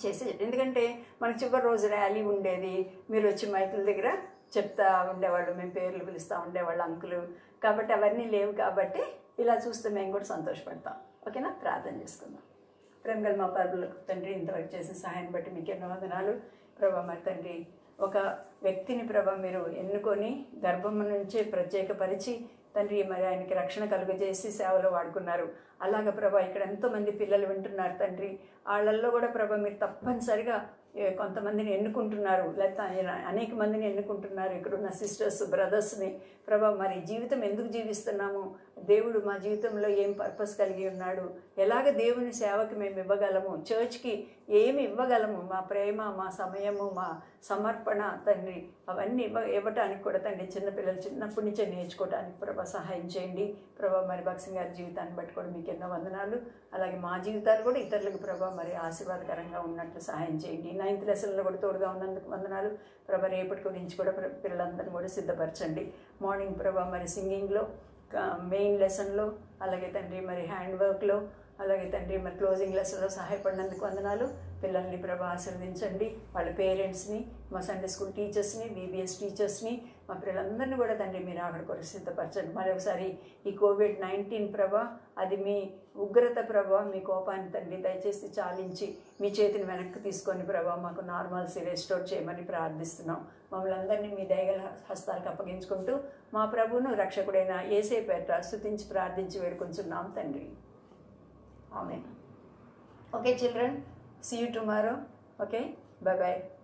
చేసి, ఎందుకంటే మనకు చివరి రోజు ర్యాలీ ఉండేది, మీరు వచ్చి మైకుల దగ్గర చెప్తా ఉండేవాళ్ళు, మేము పేర్లు పిలుస్తూ ఉండేవాళ్ళు అంకులు. కాబట్టి అవన్నీ లేవు. కాబట్టి ఇలా చూస్తే మేము కూడా సంతోషపడతాం. ఓకేనా? ప్రార్థన చేసుకుందాం. ప్రేమగల మా పరులకు తండ్రి, ఇంతవరకు చేసిన సహాయాన్ని బట్టి మీకు ఎన్నో వందనాలు ప్రభా. మరి తండ్రి, ఒక వ్యక్తిని ప్రభా మీరు ఎన్నుకొని గర్భం నుంచే ప్రత్యేకపరిచి తండ్రి మరి ఆయనకి రక్షణ కలుగజేసి సేవలో వాడుకున్నారు. అలాగ ప్రభా ఇక్కడ ఎంతోమంది పిల్లలు వింటున్నారు తండ్రి. వాళ్ళల్లో కూడా ప్రభా మీరు తప్పనిసరిగా కొంతమందిని ఎన్నుకుంటున్నారు, లేకపోతే అనేక మందిని ఎన్నుకుంటున్నారు. ఇక్కడున్న సిస్టర్స్ బ్రదర్స్ని ప్రభా మరి జీవితం ఎందుకు జీవిస్తున్నాము, దేవుడు మా జీవితంలో ఏం పర్పస్ కలిగి ఉన్నాడు, ఎలాగ దేవుని సేవకి మేము ఇవ్వగలము, చర్చ్కి ఏమి ఇవ్వగలము, మా ప్రేమ, మా సమయము, మా సమర్పణ తండ్రి అవన్నీ ఇవ్వటానికి కూడా తండ్రి చిన్నపిల్లలు చిన్నప్పటి నుంచే నేర్చుకోవడానికి ప్రభా సహాయం చేయండి ప్రభా. మరి భక్సింగ్ గారి జీవితాన్ని బట్టి కూడా మీకు ఎన్నో వందనాలు. అలాగే మా జీవితాలు కూడా ఇతరులకు ప్రభా మరి ఆశీర్వాదకరంగా ఉన్నట్లు సహాయం చేయండి. 9th లెసన్లో కూడా తోడుగా ఉన్నందుకు వందనాలు ప్రభా. రేపటి గురించి కూడా పిల్లలందరినీ కూడా సిద్ధపరచండి. మార్నింగ్ ప్రభా మరి సింగింగ్లో, మెయిన్ లెసన్లో, అలాగే తండ్రి మరి హ్యాండ్ వర్క్లో, అలాగే తండ్రి మరి క్లోజింగ్ లెసన్లో సహాయపడినందుకు వందనాలు. పిల్లల్ని ప్రభా ఆశీర్వదించండి, వాళ్ళ పేరెంట్స్ని, మా సండే స్కూల్ టీచర్స్ని, బీబీఎస్ టీచర్స్ని, మా పిల్లలందరినీ కూడా తండ్రి మీరు అక్కడ కూడా సిద్ధపరచండి. మరొకసారి ఈ COVID-19 ప్రభా అది మీ ఉగ్రత ప్రభా, మీ కోపాన్ని తండ్రి దయచేసి చాలించి మీ చేతిని వెనక్కి తీసుకొని ప్రభా మాకు నార్మల్సీ రెస్టోర్ చేయమని ప్రార్థిస్తున్నాం. మమ్మల్ని అందరినీ మీ దయగల హస్తాలకు అప్పగించుకుంటూ మా ప్రభువును రక్షకుడైన యేసే పేరిట స్తుతించి ప్రార్థించి వేడుకొంచున్నాం తండ్రి. Amen. Okay children, see you tomorrow. Okay, bye bye.